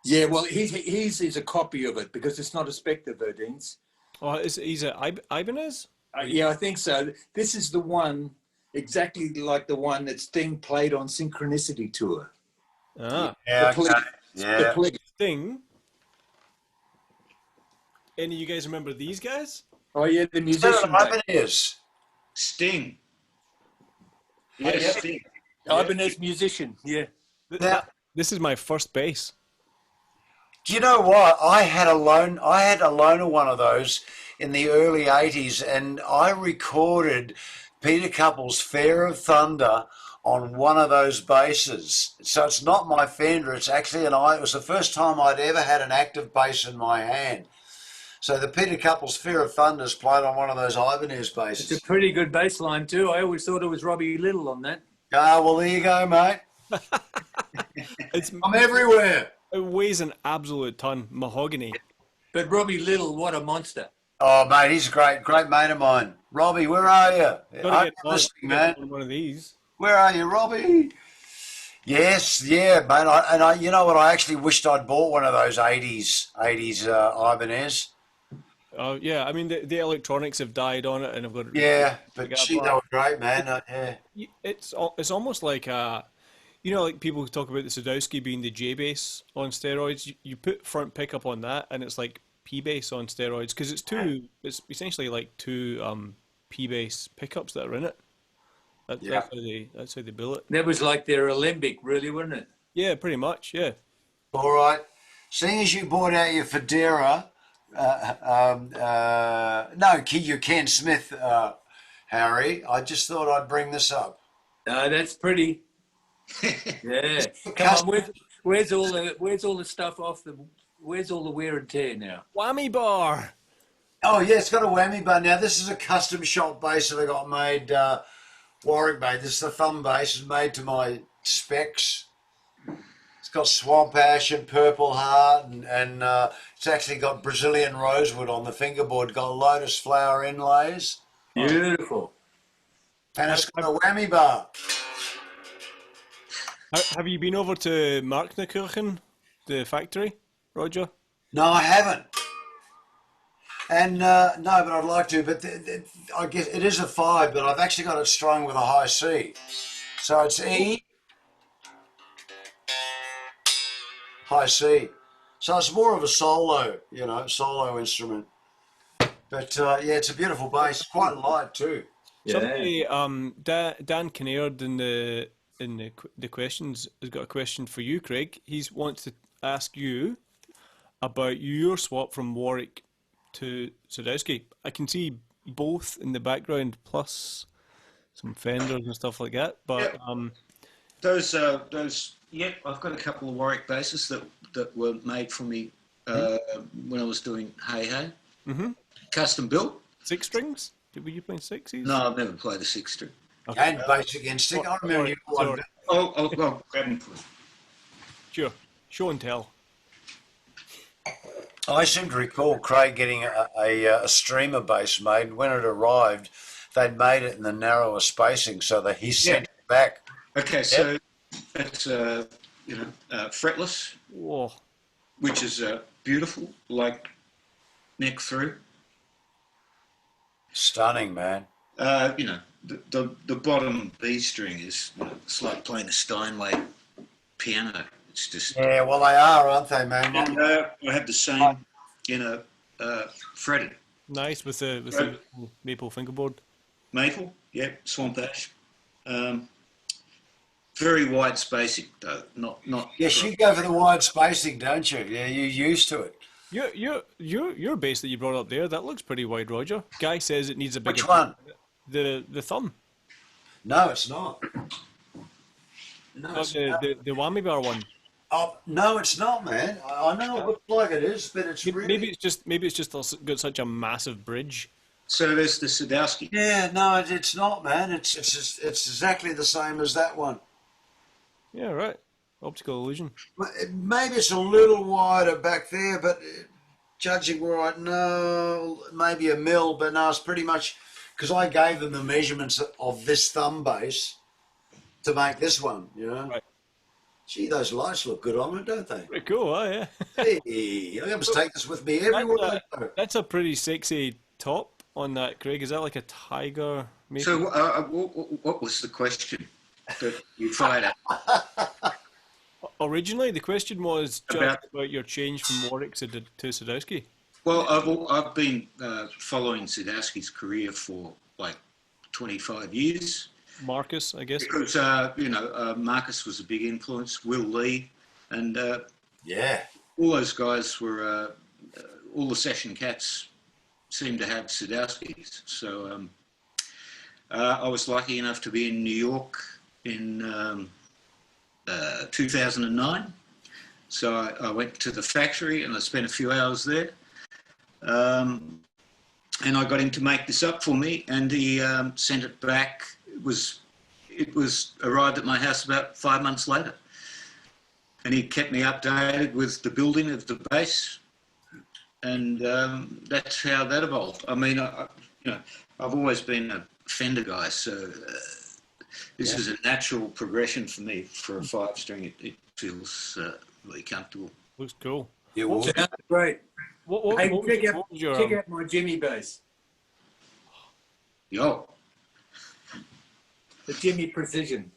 Yeah, well, he's a copy of it because it's not a Spectre Verdine's. Oh, he's a Ibanez? Yeah, I think so. This is the one, exactly like the one that Sting played on Synchronicity Tour. Ah. Yeah, The okay. Yeah. Sting. Any of you guys remember these guys? Oh, yeah, the musician. Ibanez. Sting. Yes, Sting. Ibanez musician, yeah. Now, This is my first bass. do you know what? I had a loaner one of those in the early 80s, and I recorded Peter Couples' Fair of Thunder on one of those basses. So it's not my Fender, it's actually it was the first time I'd ever had an active bass in my hand. So the Peter Couples Fear of Thunder's played on one of those Ibanez It's basses. a pretty good bass line too. I always thought it was Robbie Little on that. Ah, well, there you go, mate. I'm everywhere. It weighs an absolute ton. Mahogany. But Robbie Little, what a monster. Oh, mate, he's a great mate of mine. Robbie, where are you? Gotta I'm get listening, man. one of these. Where are you, Robbie? Yes, yeah, mate. I you know what? I actually wished I'd bought one of those 80s Ibanez. Oh yeah, I mean the electronics have died on it, and I've got Yeah, but gee, they were great, man. Yeah. It's almost like like people talk about the Sadowski being the J bass on steroids. You put front pickup on that, and it's like P bass on steroids because it's essentially like two P bass pickups that are in it. That's how they bill it. That was like their Alembic, really, wasn't it? Yeah, pretty much. Yeah. All right. Seeing as you bought out your Federa, your Ken Smith, Harry, I just thought I'd bring this up. That's pretty. Yeah. Come on, where's all the stuff off the? Where's all the wear and tear now? Whammy bar. Oh yeah, it's got a whammy bar. Now this is a custom shop bass that I got made. Warwick made. This is the thumb bass. It's made to my specs. It's got swamp ash and purple heart, and it's actually got Brazilian rosewood on the fingerboard. Got lotus flower inlays. Beautiful. And it's got a whammy bar. Have you been over to McLachlan, the factory, Roger? No, I haven't. And no, but I'd like to. But I guess it is a 5, but I've actually got it strung with a high C. So it's E, high C. So it's more of a solo, solo instrument. But yeah, it's a beautiful bass, quite light too. Yeah. Somebody, Dan Kinnaird in the questions has got a question for you, Craig. He wants to ask you about your swap from Warwick to Sadowski. I can see both in the background, plus some fenders and stuff like that. But those I've got a couple of Warwick basses that were made for me when I was doing Hey Hey. Mm-hmm. Custom built. 6 strings? Were you playing 6s? No, I've never played a 6 string. Okay. And basic instinct. I remember you one. I'll grab them for you. Sure. Show and tell. I seem to recall Craig getting a streamer bass made, and when it arrived, they'd made it in the narrower spacing, so that he sent it back. Okay, so it's fretless, Whoa. which is beautiful, like neck through. Stunning, man. The bottom B string is it's like playing a Steinway piano. It's just Yeah, well, they are, aren't they, man? and, I have the same, fretted Nice with the maple fingerboard. maple. Yep, swamp ash. Very wide spacing though. Not. Yes, you go for the wide spacing, don't you? Yeah, you're used to it. Your bass that you brought up there, that looks pretty wide, Roger. Guy says it needs a bigger. Which one? The thumb. No, it's not. No, Oh, the whammy bar one. Oh, no, it's not, man. I know it looks like it is, but it's really... Maybe it's just got such a massive bridge. So there's the Sadowski. Yeah, no, it's not, man. It's exactly the same as that one. Yeah, right. Optical illusion. Maybe it's a little wider back there, but judging right, no, maybe a mil, but no, it's pretty much because I gave them the measurements of this thumb bass to make this one, Right. Gee, those lights look good on it, don't they? Pretty cool, yeah. Hey, I must take this with me everywhere I go. That's a pretty sexy top on that, Craig. Is that like a tiger? Maybe? So what was the question that you fired at? Originally, the question was just about your change from Warwick to Sadowski. Well, I've been following Sadowski's career for like 25 years. Marcus, I guess. Because, Marcus was a big influence, Will Lee, and all those guys were, all the session cats seemed to have Sadowskis. So I was lucky enough to be in New York in 2009. So I went to the factory and I spent a few hours there. and I got him to make this up for me, and he sent it back. It was arrived at my house about 5 months later, and he kept me updated with the building of the base, and that's how that evolved. I mean, I've always been a Fender guy, so this is a natural progression for me for a 5-string. It feels really comfortable. Looks cool. Yeah, well, Sounds great. Hey, What was your, check out my Jimmy bass, Yo, the Jimmy Precision.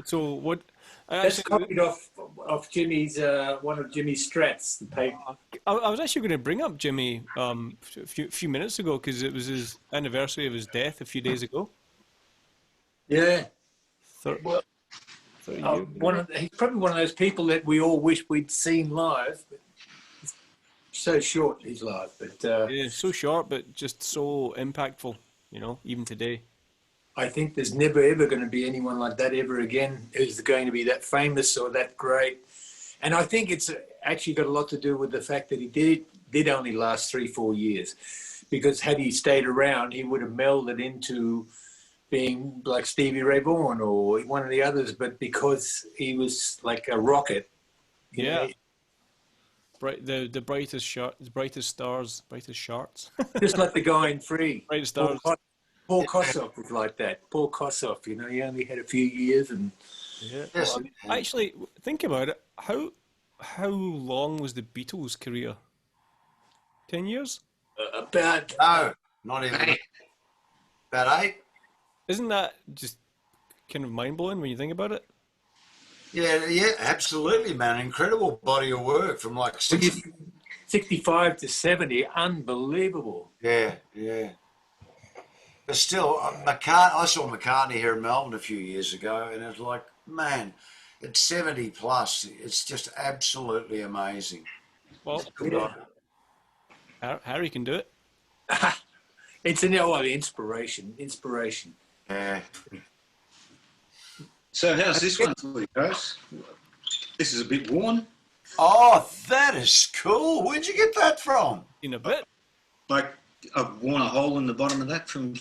so what? That's copied off Jimmy's one of Jimmy's Strats. The paper. I was actually going to bring up Jimmy a few minutes ago because it was his anniversary of his death a few days ago. Yeah. Well, He's probably one of those people that we all wish we'd seen live. But it's so short, his life. But yeah, so short, but just so impactful. You know, even today. I think there's never ever going to be anyone like that ever again who's going to be that famous or that great. And I think it's actually got a lot to do with the fact that he did only last 3-4 years, because had he stayed around, he would have melded into being like Stevie Ray Vaughan or one of the others. But because he was like a rocket, you know, the brightest stars, brightest sharts. just like the guy in Free. Brightest stars. Paul Kossoff was like that. Paul Kossoff, you know, he only had a few years, and Well, actually, think about it. How long was the Beatles' career? 10 years? about no, not even. About 8. Isn't that just kind of mind blowing when you think about it? Yeah, absolutely, man. Incredible body of work from like 60. 65 to 70, unbelievable. Yeah. But still, I saw McCartney here in Melbourne a few years ago, and it's like, man, at 70 plus, it's just absolutely amazing. Well, Harry can do it. It's an inspiration. Yeah. so how's this one for you guys? This is a bit worn. Oh, that is cool. Where'd you get that from? In a bit. Like I've worn a hole in the bottom of that from.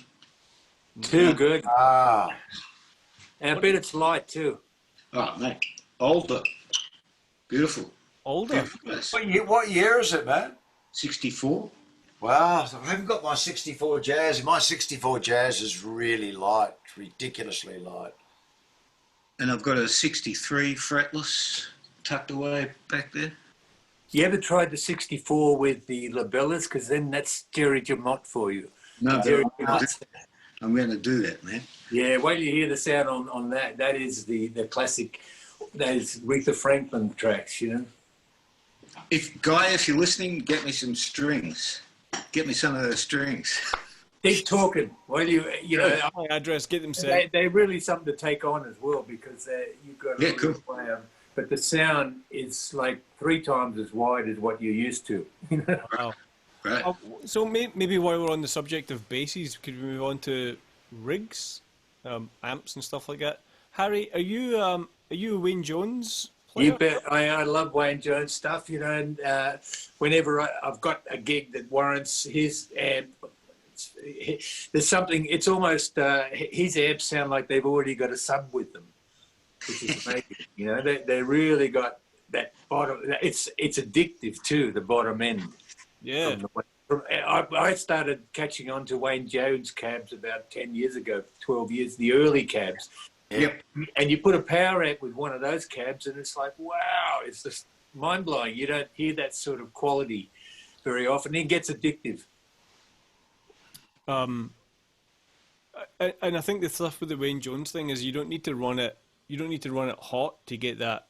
Too good. Ah, And I bet it's light too. Oh mate, older, beautiful. Older. Beautiful bass. what year is it, man? 64. Wow, I haven't got my 64 Jazz. My 64 Jazz is really light, ridiculously light. And I've got a 63 fretless tucked away back there. You ever tried the 64 with the labellas? Because then that's Jerry Jamott for you. No, Jerry but Jamott. I'm going to do that, man. Yeah, wait till you hear the sound on that. That is the classic, those Aretha Franklin tracks, you know. If you're listening, get me some strings. Get me some of those strings. Keep talking. Well, you know, My address, get them set. they're really something to take on as well, because you've got to cool. play them. But the sound is like 3 times as wide as what you're used to. You know? Wow. Right. So maybe while we're on the subject of basses, could we move on to rigs, amps and stuff like that? Harry, are you a Wayne Jones player? You bet. I love Wayne Jones stuff, you know, and whenever I've got a gig that warrants his amp, there's something, it's almost, his amps sound like they've already got a sub with them, which is amazing. You know, they really got that bottom, it's addictive too, the bottom end. Yeah. I started catching on to Wayne Jones cabs about 10 years ago, 12 years, the early cabs. Yep. And you put a power amp with one of those cabs and it's like, wow, it's just mind-blowing. You don't hear that sort of quality very often. It gets addictive. And I think the stuff with the Wayne Jones thing is you don't need to run it hot to get that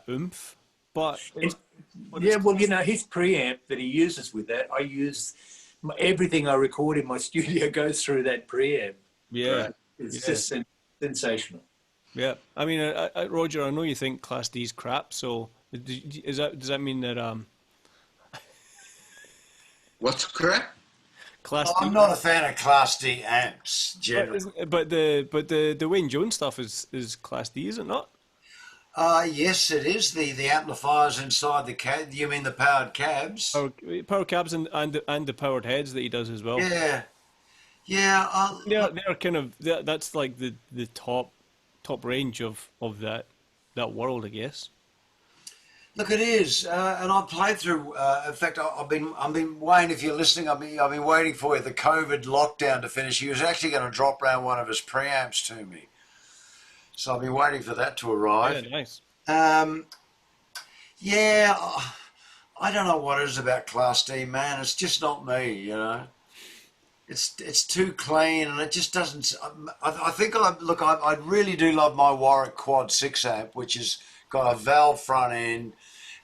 oomph. But Yeah, well, you know, his preamp that he uses with that, I use everything I record in my studio goes through that preamp. yeah, Right? It's just sensational. yeah. I mean, Roger, I know you think Class D's crap. So does that mean that What's crap? Class D? I'm not a fan of Class D amps, generally. But the Wayne Jones stuff is Class D, is it not? Yes, it is. The amplifiers inside the cab. You mean the powered cabs? Power cabs and the powered heads that he does as well. Yeah, yeah. They're kind of that's like the top range of that world, I guess. Look, it is, and I've played through. In fact, I've been waiting. If you're listening, I've been waiting for the COVID lockdown to finish. He was actually going to drop round one of his preamps to me, so I've been waiting for that to arrive. Yeah, nice. Yeah, I don't know what it is about Class D, man. It's just not me, you know. It's too clean, and it just doesn't. I think I really do love my Warwick Quad 6 amp, which has got a valve front end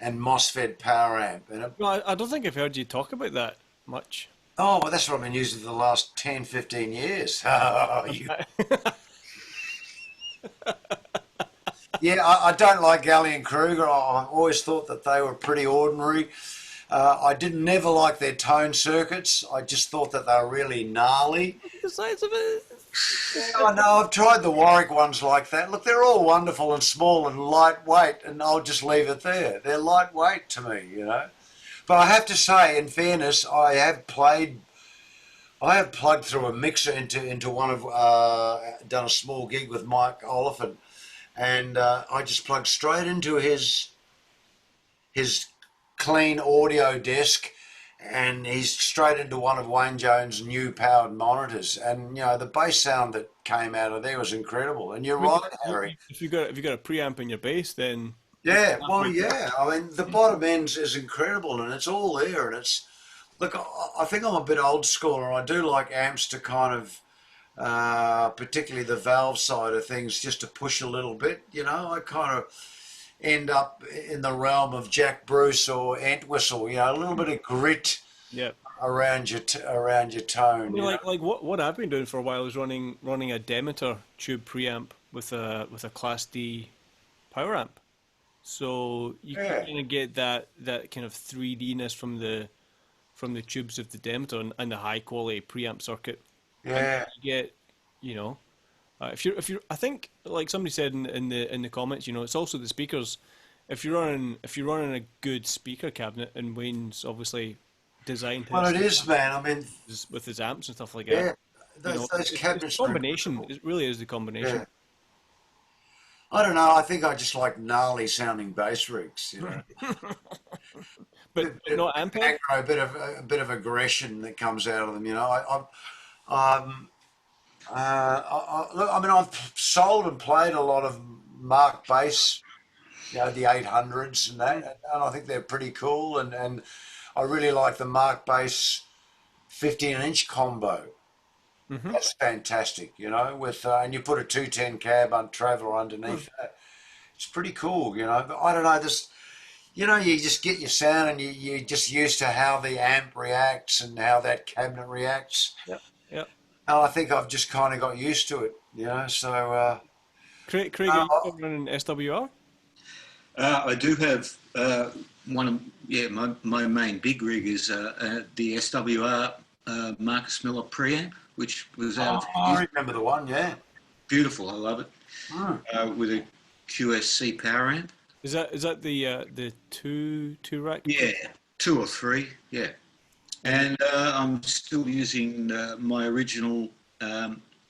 and MOSFET power amp. And Well, I don't think I've heard you talk about that much. oh, well, that's what I've been using for the last 10, 15 years. Yeah, I don't like Galley and Kruger. I always thought that they were pretty ordinary. I didn't never like their tone circuits. I just thought that they were really gnarly. The size of it. I know, I've tried the Warwick ones like that. Look, they're all wonderful and small and lightweight, and I'll just leave it there. They're lightweight to me, you know. But I have to say, in fairness, I have plugged through a mixer into one of, done a small gig with Mike Oliphant, and I just plugged straight into his clean audio desk, and he's straight into one of Wayne Jones' new powered monitors, and you know the bass sound that came out of there was incredible. And you're right, Harry. If you got a preamp in your bass, then Yeah, well, yeah. I mean, the bottom end is incredible, and it's all there. And it's look, I think I'm a bit old school, and I do like amps to kind of, particularly the valve side of things, just to push a little bit. You know, I kind of end up in the realm of Jack Bruce or Entwistle, you know, a little bit of grit yeah. around your tone. I mean, like what I've been doing for a while is running a Demeter tube preamp with a Class D power amp, so you can kind of get that kind of 3D-ness from the tubes of the Demeter and the high quality preamp circuit. Yeah, And you get, you know. If you're, I think, like somebody said in the comments, you know, it's also the speakers. If you're running a good speaker cabinet, and Wayne's obviously designed. Well, it is, man. I mean, with his amps and stuff like yeah, that. those cabinets. It's a combination. It really is the combination. Yeah. I don't know. I think I just like gnarly sounding bass rigs, you know. but not amping. A bit of aggression that comes out of them, you know. Look, I mean, I've sold and played a lot of Mark bass, you know, the 800s and that, and I think they're pretty cool. And I really like the Mark bass 15-inch combo. Mm-hmm. That's fantastic, you know. With and you put a 210 cab on Traveller underneath that. It's pretty cool, you know. But I don't know, this, you know, you just get your sound, and you're just used to how the amp reacts and how that cabinet reacts. Yep. Yep. And I think I've just kind of got used to it, you know. So, Craig, are you running SWR? I do have my main big rig is the SWR Marcus Miller preamp, which was out. I remember the one, yeah. Beautiful, I love it. With a QSC power amp. Is that the two rack? Yeah, 2 or 3, yeah. And I'm still using my original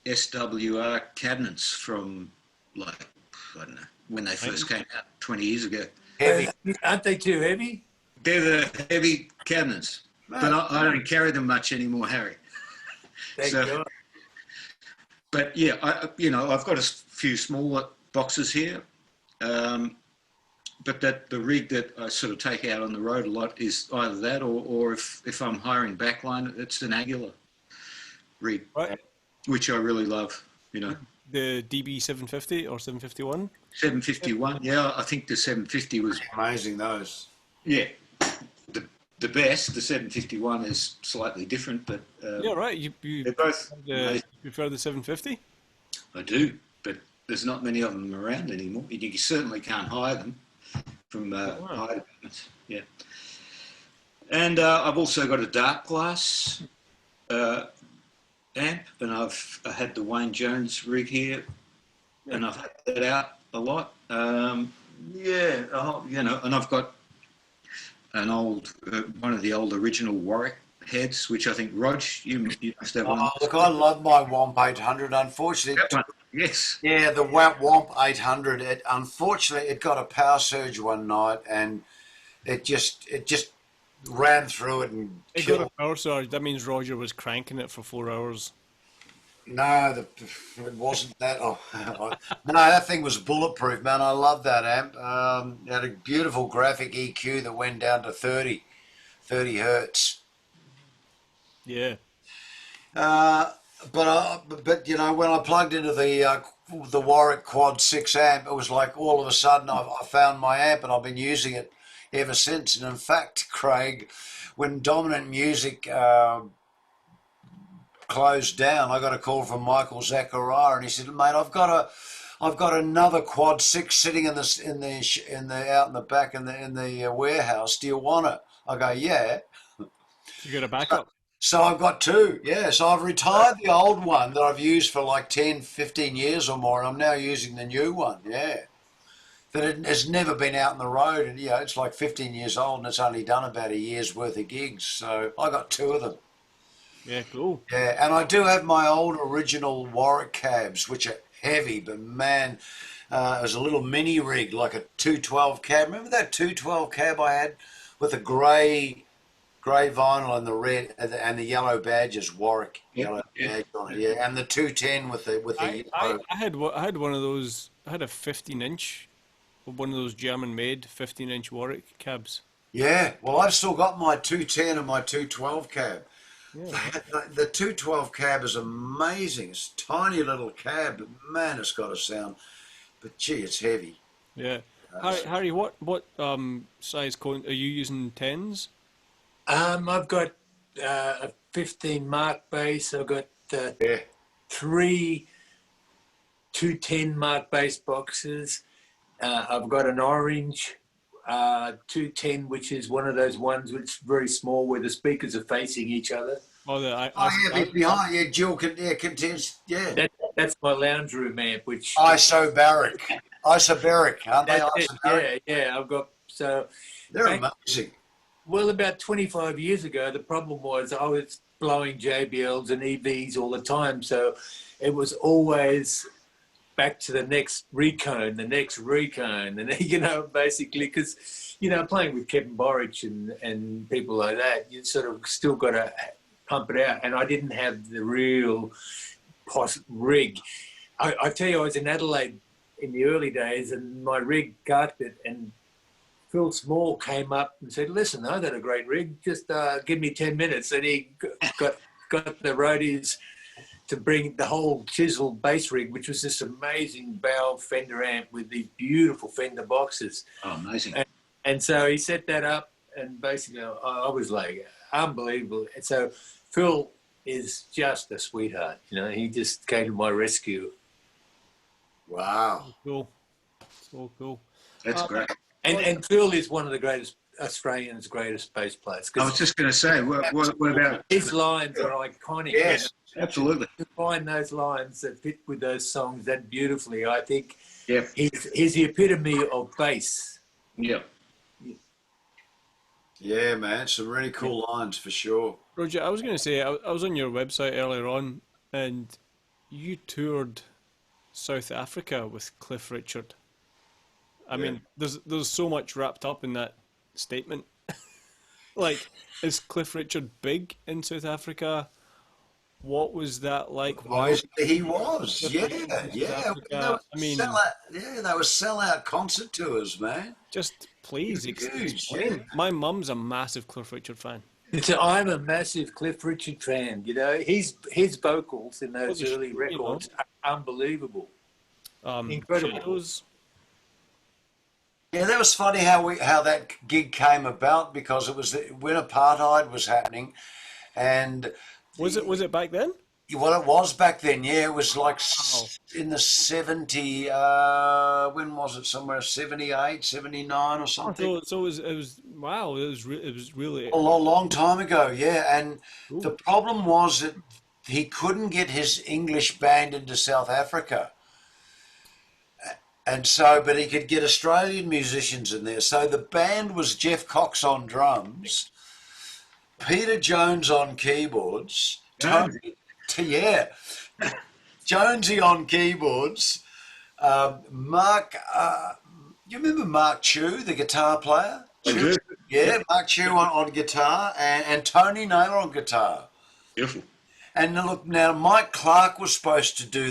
SWR cabinets from, like, I don't know, when they first came out 20 years ago. Heavy. Aren't they too heavy? They're the heavy cabinets, but I don't carry them much anymore, Harry. Thank God. But yeah, I've got a few smaller boxes here. But the rig that I sort of take out on the road a lot is either that or if I'm hiring backline, it's an Aguilar rig, right, which I really love, you know. The DB 750 or 751? 751, yeah, I think the 750 was... Amazing, those. Yeah, the best. The 751 is slightly different, but... yeah, right, they're both... You prefer the 750? I do, but there's not many of them around anymore. You certainly can't hire them from hire departments. Yeah. And I've also got a dark glass amp, and I had the Wayne Jones rig here, and I've had that out a lot. Yeah, you know, and I've got an old, one of the old original Warwick heads, which I think, Rog, you must have one. Oh, look, I love my Womp 800. Unfortunately, That one. Yes. yeah, the Womp 800. Unfortunately, it got a power surge one night, and it just ran through it and It got killed. a power surge. That means Roger was cranking it for 4 hours. No, it wasn't that. Oh, no, that thing was bulletproof, man. I love that amp. It had a beautiful graphic EQ that went down to 30 hertz. Yeah. But you know, when I plugged into the Warwick Quad 6 amp, it was like all of a sudden I found my amp, and I've been using it ever since. And in fact, Craig, when Dominant Music closed down, I got a call from Michael Zachariah, and he said, "Mate, I've got another Quad 6 sitting out in the back in the warehouse. Do you want it?" I go, "Yeah." You got a backup. So I've got two, yeah. So I've retired the old one that I've used for like 10, 15 years or more, and I'm now using the new one, yeah. That it has never been out on the road, and yeah, it's like 15 years old, and it's only done about a year's worth of gigs. So I got two of them. Yeah, cool. Yeah, and I do have my old original Warwick cabs, which are heavy, but man, it was a little mini rig, like a 212 cab. Remember that 212 cab I had with the grey vinyl and the red and the yellow badges, Warwick yellow badge on it, yeah, and the 210 with the yellow. I had one of those. I had a 15-inch, one of those German-made 15-inch Warwick cabs. Yeah, well, I've still got my 210 and my 212 cab. Yeah. The 212 cab is amazing. It's a tiny little cab, but man, it's got a sound. But gee, it's heavy. Yeah. Harry, what size cone are you using? 10s? I've got a 15 Mark bass. I've got Yeah. 3 210 Mark bass boxes. I've got an orange 210, which is one of those ones which is very small where the speakers are facing each other. Oh, Behind, yeah, dual contents, yeah. That's my lounge room amp, which Isobaric, aren't they? that's it. Isobaric. Yeah, I've got so. They're back- amazing. Well, about 25 years ago, the problem was I was blowing JBLs and EVs all the time, so it was always back to the next recone, and basically, because playing with Kevin Borich and people like that, you sort of still got to pump it out, and I didn't have the real rig. I tell you, I was in Adelaide in the early days, and my rig carked it, and Phil Small came up and said, "Listen, I got a great rig. Just give me 10 minutes." And he got the roadies to bring the whole chisel bass rig, which was this amazing bow Fender amp with these beautiful Fender boxes. Oh, amazing. And so he set that up, and basically I was like, unbelievable. And so Phil is just a sweetheart. He just came to my rescue. Wow. cool. So cool. That's great. And Phil is one of the greatest Australians' greatest bass players. I was just going to say, what about His lines are iconic. Yes. Absolutely. To find those lines that fit with those songs that beautifully, I think Yeah. he's the epitome of bass. Yeah. Yeah, man, some really cool lines for sure. Roger, I was going to say, I was on your website earlier on, and you toured South Africa with Cliff Richard. I mean, there's so much wrapped up in that statement. Like, is Cliff Richard big in South Africa? What was that like? He was, yeah. I mean, they were sellout concert tours, man. just please Huge, explain. yeah. My mum's a massive Cliff Richard fan. I'm a massive Cliff Richard fan. His vocals in those Well, early records are unbelievable. Incredible. Shadows. Yeah, that was funny how that gig came about, because it was when apartheid was happening, and Was it back then? well, it was back then. Yeah, it was like Wow. in the 70. When was it? Somewhere 78, 79 or something. So it was wow. It was really A long time ago. Yeah, and the problem was that he couldn't get his English band into South Africa. And so, but he could get Australian musicians in there. So the band was Jeff Cox on drums, Peter Jones on keyboards, Jonesy on keyboards, Mark, you remember Mark Chew, the guitar player? I do. Yeah, Mark Chew on guitar and Tony Naylor on guitar. Beautiful. And look, now Mike Clark was supposed to do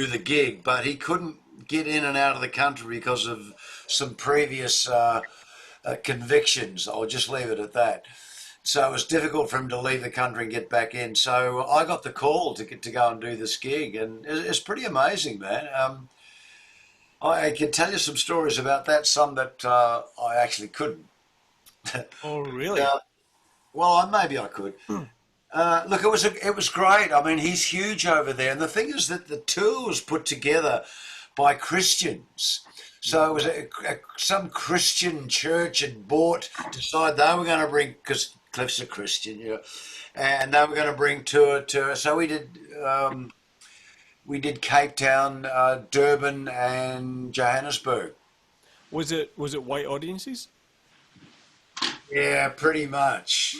the gig, but he couldn't get in and out of the country because of some previous convictions. I'll just leave it at that. So it was difficult for him to leave the country and get back in. So I got the call to go and do this gig, and it's pretty amazing, man. I can tell you some stories about that, some that I actually couldn't. Oh, really? Well, maybe I could. Look, it was great. I mean, he's huge over there, and the thing is that the tour was put together by Christians. So it was some Christian church had decided they were going to bring, because Cliff's a Christian, and they were going to bring tour. So we did Cape Town, Durban, and Johannesburg. Was it white audiences? Yeah, pretty much.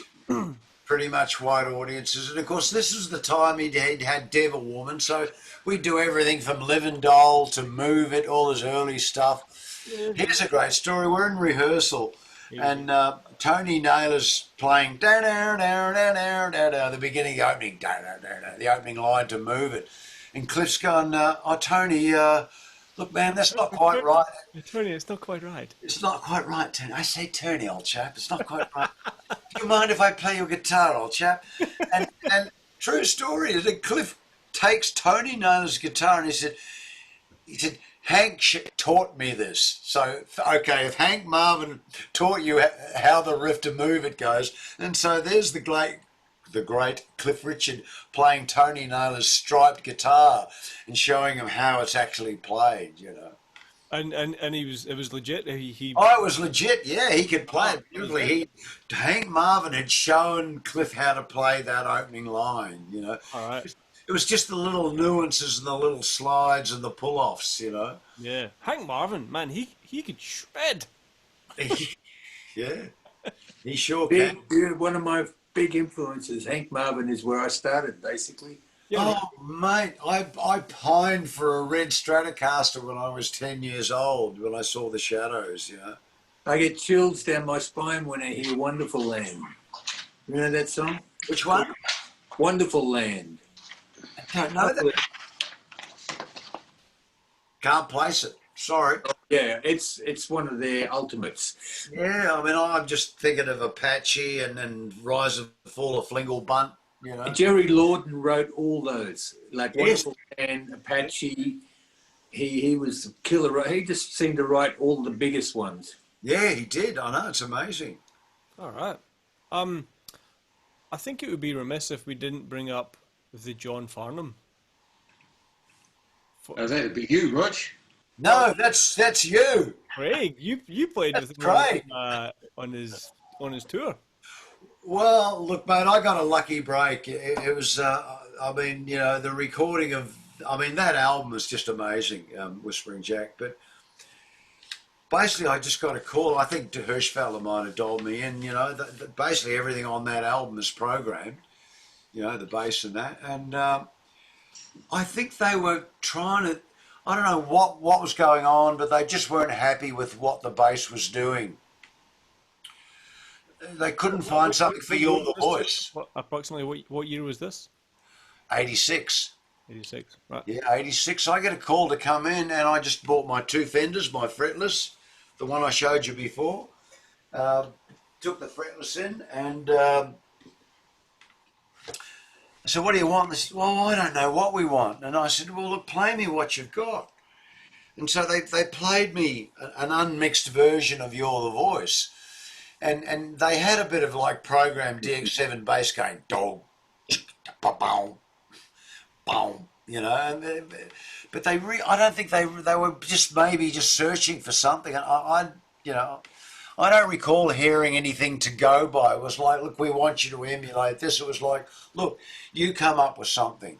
Pretty much white audiences. And of course, this was the time he'd had Devil Woman. So we'd do everything from Live and Doll to Move It, all his early stuff. Here's a great story. We're in rehearsal and Tony Naylor's playing the beginning, the opening, the opening line to Move It. And Cliff's going, oh, Tony, look, man, that's not quite right. Tony, it's not quite right. It's not quite right, Tony. I say, Tony, old chap, it's not quite right. Do you mind if I play your guitar, old chap? And true story is that Cliff takes Tony Naylor's guitar and he said, Hank taught me this. So, okay, if Hank Marvin taught you how the riff to Move It goes, and so there's the great Cliff Richard playing Tony Naylor's striped guitar and showing him how it's actually played, And it was legit. Oh, it was legit. Yeah, he could play it beautifully. Hank Marvin had shown Cliff how to play that opening line. All right. It was just the little nuances and the little slides and the pull-offs. Yeah, Hank Marvin, man, he could shred. Yeah, he sure can. One of my big influences, Hank Marvin, is where I started, basically. Yeah, Oh, mate, I pined for a red Stratocaster when I was 10 years old, when I saw the Shadows, I get chills down my spine when I hear Wonderful Land. You know that song? Which one? Wonderful Land. I don't know that. Can't place it. Sorry. Yeah, it's one of their ultimates. Yeah, I mean, I'm just thinking of Apache and then Rise and Fall of Flingle Bunt, Jerry Lawton wrote all those, like Yes. Wonderful Land, Apache. He was the killer. He just seemed to write all the biggest ones. Yeah, he did. I know, it's amazing. all right. I think it would be remiss if we didn't bring up the John Farnham. Oh, that'd be you, Rog. No, that's you. Craig, you played with him Craig. on his tour. Well, look, mate, I got a lucky break. It was, I mean, the recording of, that album is just amazing, Whispering Jack. But basically, I just got a call. I think De Hirschfelder might have dialed me in. Basically everything on that album is programmed. The bass and that. And I think they were trying to. I don't know what was going on, but they just weren't happy with what the bass was doing. They couldn't find something for You're the Voice. Approximately what year was this? 86. 86, right. Yeah, 86. I get a call to come in, and I just bought my two Fenders, my fretless, the one I showed you before. Took the fretless in, and I said, what do you want? They said, well, I don't know what we want. And I said, well, look, play me what you've got. And so they played me an unmixed version of You're the Voice. And they had a bit of like programmed DX7 bass going, dog, boom, boom, but I don't think they were just maybe just searching for something. And I don't recall hearing anything to go by. It was like, look, we want you to emulate this. It was like, look, you come up with something.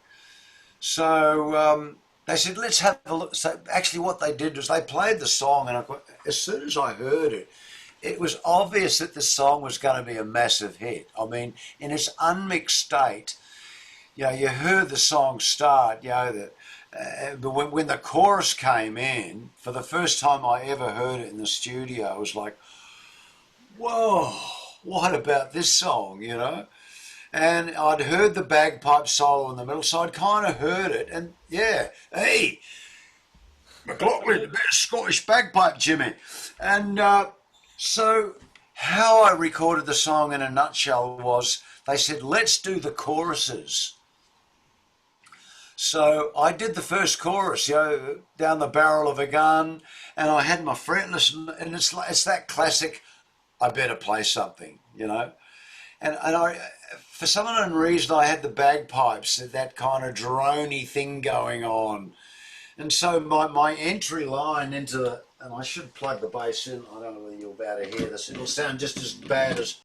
So they said, let's have a look. So actually what they did was they played the song, and as soon as I heard it, it was obvious that the song was going to be a massive hit. I mean, in its unmixed state, you know, you heard the song start, you know, but when the chorus came in, for the first time I ever heard it in the studio, I was like, whoa, what about this song, you know? And I'd heard the bagpipe solo in the middle, so I'd kind of heard it, and yeah, hey, McLachlan, the best Scottish bagpipe, Jimmy. And so how I recorded the song in a nutshell was they said, let's do the choruses. So I did the first chorus, you know, down the barrel of a gun, and I had my fretless, and it's that classic, I better play something, you know. And I, for some unknown reason, I had the bagpipes, that kind of droney thing going on. And so my entry line into the, and I should plug the bass in, I don't know whether you'll be able to hear this, it'll sound just as bad as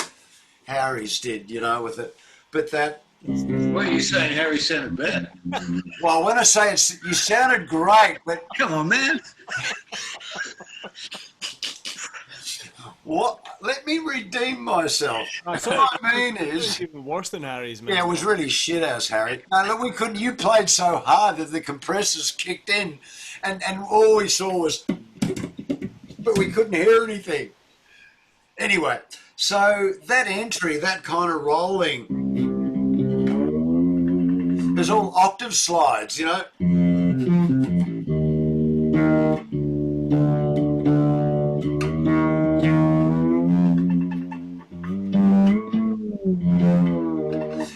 Harry's did, you know, with it. But that... What are you saying, Harry sounded bad? Well, when I say you sounded great, but... Come on, man. What? Let me redeem myself. What I mean is... even worse than Harry's, man. Yeah, it was really shit ass, Harry. No, look, we couldn't... You played so hard that the compressors kicked in, and all we saw was... But we couldn't hear anything. Anyway, so that entry, that kind of rolling... There's all octave slides, you know.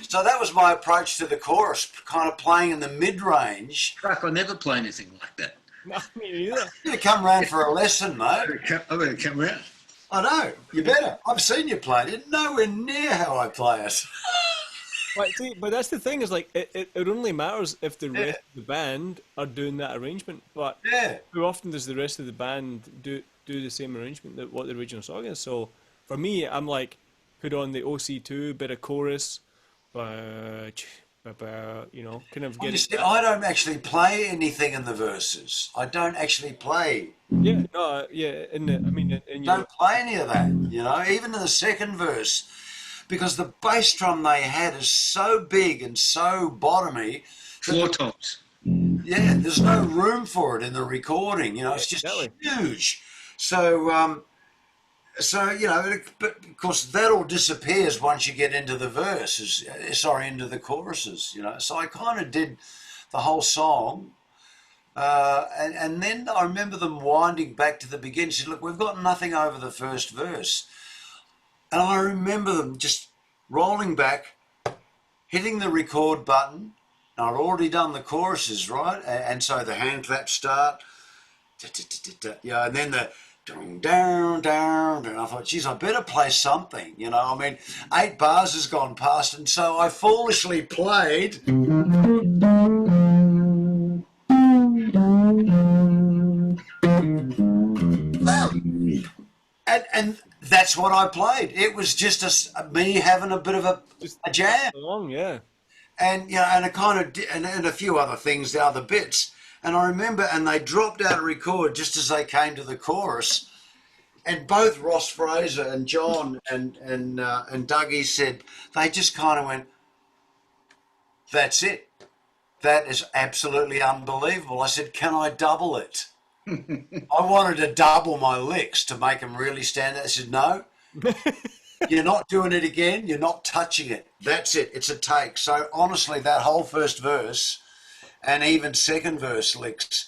So that was my approach to the chorus, kind of playing in the mid-range. Fuck, I never play anything like that. No, me either. You come round for a lesson, mate. I better come round. I know, you better. I've seen you play it. Nowhere near how I play it. But see, but that's the thing, is like it only matters if the rest of the band are doing that arrangement. But Yeah. how often does the rest of the band do the same arrangement that what the original song is? So for me, I'm like, put on the OC2, bit of chorus, you know, kind of get You it. see, I don't actually play anything in the verses. I don't actually play. Yeah, no, yeah. In your Don't play any of that, you know, even in the second verse. Because the bass drum they had is so big and so bottomy. Floor tops. Yeah, there's no room for it in the recording. You know, it's just huge. So, you know, but of course that all disappears once you get into the verses. Into the choruses. You know, so I kind of did the whole song, and then I remember them winding back to the beginning. Said, "Look, we've got nothing over the first verse." And I remember them just rolling back, hitting the record button. And I'd already done the choruses, right? And so the hand claps start. Yeah, and then the down, down. And I thought, geez, I better play something. You know, I mean, 8 bars has gone past. And so I foolishly played. And that's what I played. It was just me having a bit of a jam. Along, yeah. And, you know, and a kind of, and a few other things, the other bits. And I remember, and they dropped out a record just as they came to the chorus. And both Ross Fraser and John and Dougie said, they just kind of went, that's it. That is absolutely unbelievable. I said, can I double it? I wanted to double my licks to make them really stand out. I said, no, you're not doing it again. You're not touching it. That's it. It's a take. So honestly, that whole first verse and even second verse licks,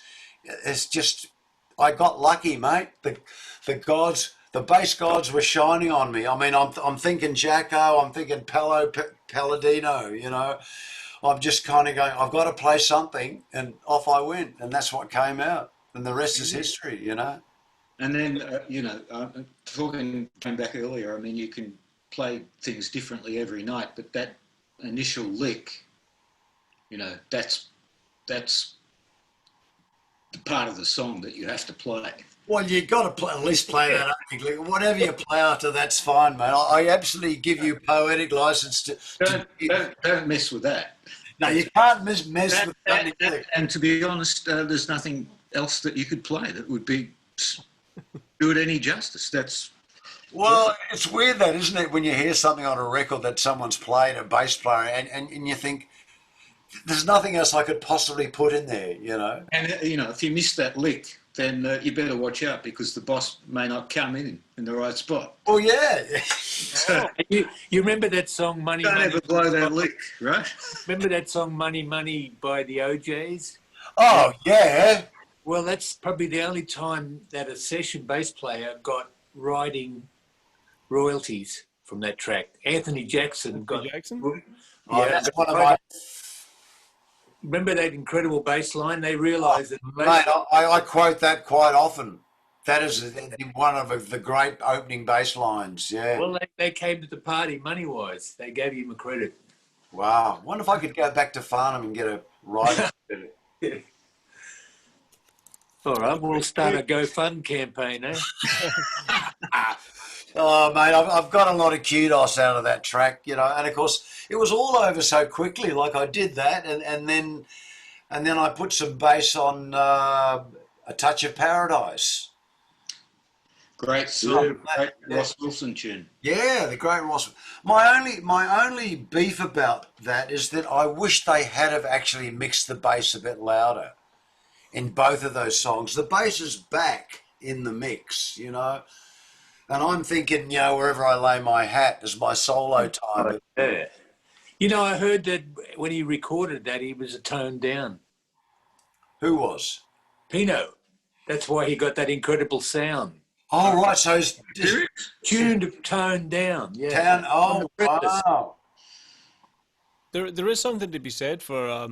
it's just, I got lucky, mate. The gods, the bass gods were shining on me. I mean, I'm thinking Jacko, I'm thinking Palladino, you know. I'm just kind of going, I've got to play something, and off I went. And that's what came out. And the rest is history, you know. And then, you know, came back earlier, I mean, you can play things differently every night, but that initial lick, you know, that's the part of the song that you have to play. Well, you've got to at least play that opening. Whatever you play after, that's fine, mate. I absolutely give you poetic license to Don't mess with that. No, you can't mess with that. And to be honest, there's nothing else that you could play that would do it any justice. Well, it's weird that, isn't it, when you hear something on a record that someone's played, a bass player, and you think, there's nothing else I could possibly put in there, you know. And, if you miss that lick, then you better watch out because the boss may not come in the right spot. Oh, yeah. So, You remember that song Money don't Money? ever blow that lick, right? Remember that song Money Money by the OJs? Oh, yeah. Well, that's probably the only time that a session bass player got writing royalties from that track. Anthony Jackson got. Jackson? Oh, that's one of my... Remember that incredible bass line? They realised that. Mate, I quote that quite often. That is one of the great opening bass lines, yeah. Well, they came to the party money-wise. They gave him a credit. Wow. Wonder if I could go back to Farnham and get a ride. All right, we'll start a GoFund campaign, eh? Oh, mate, I've got a lot of kudos out of that track, and of course it was all over so quickly. Like I did that, and then I put some bass on A Touch of Paradise. Great song, great Ross Wilson tune. Yeah, the great Ross. My only beef about that is that I wish they had have actually mixed the bass a bit louder in both of those songs. The bass is back in the mix, And I'm thinking, wherever I lay my hat is my solo time. Yeah. I heard that when he recorded that, he was a tone down. Who was? Pino. That's why he got that incredible sound. Oh, right. So it's Tuned toned down. Yeah. Wow. There is something to be said for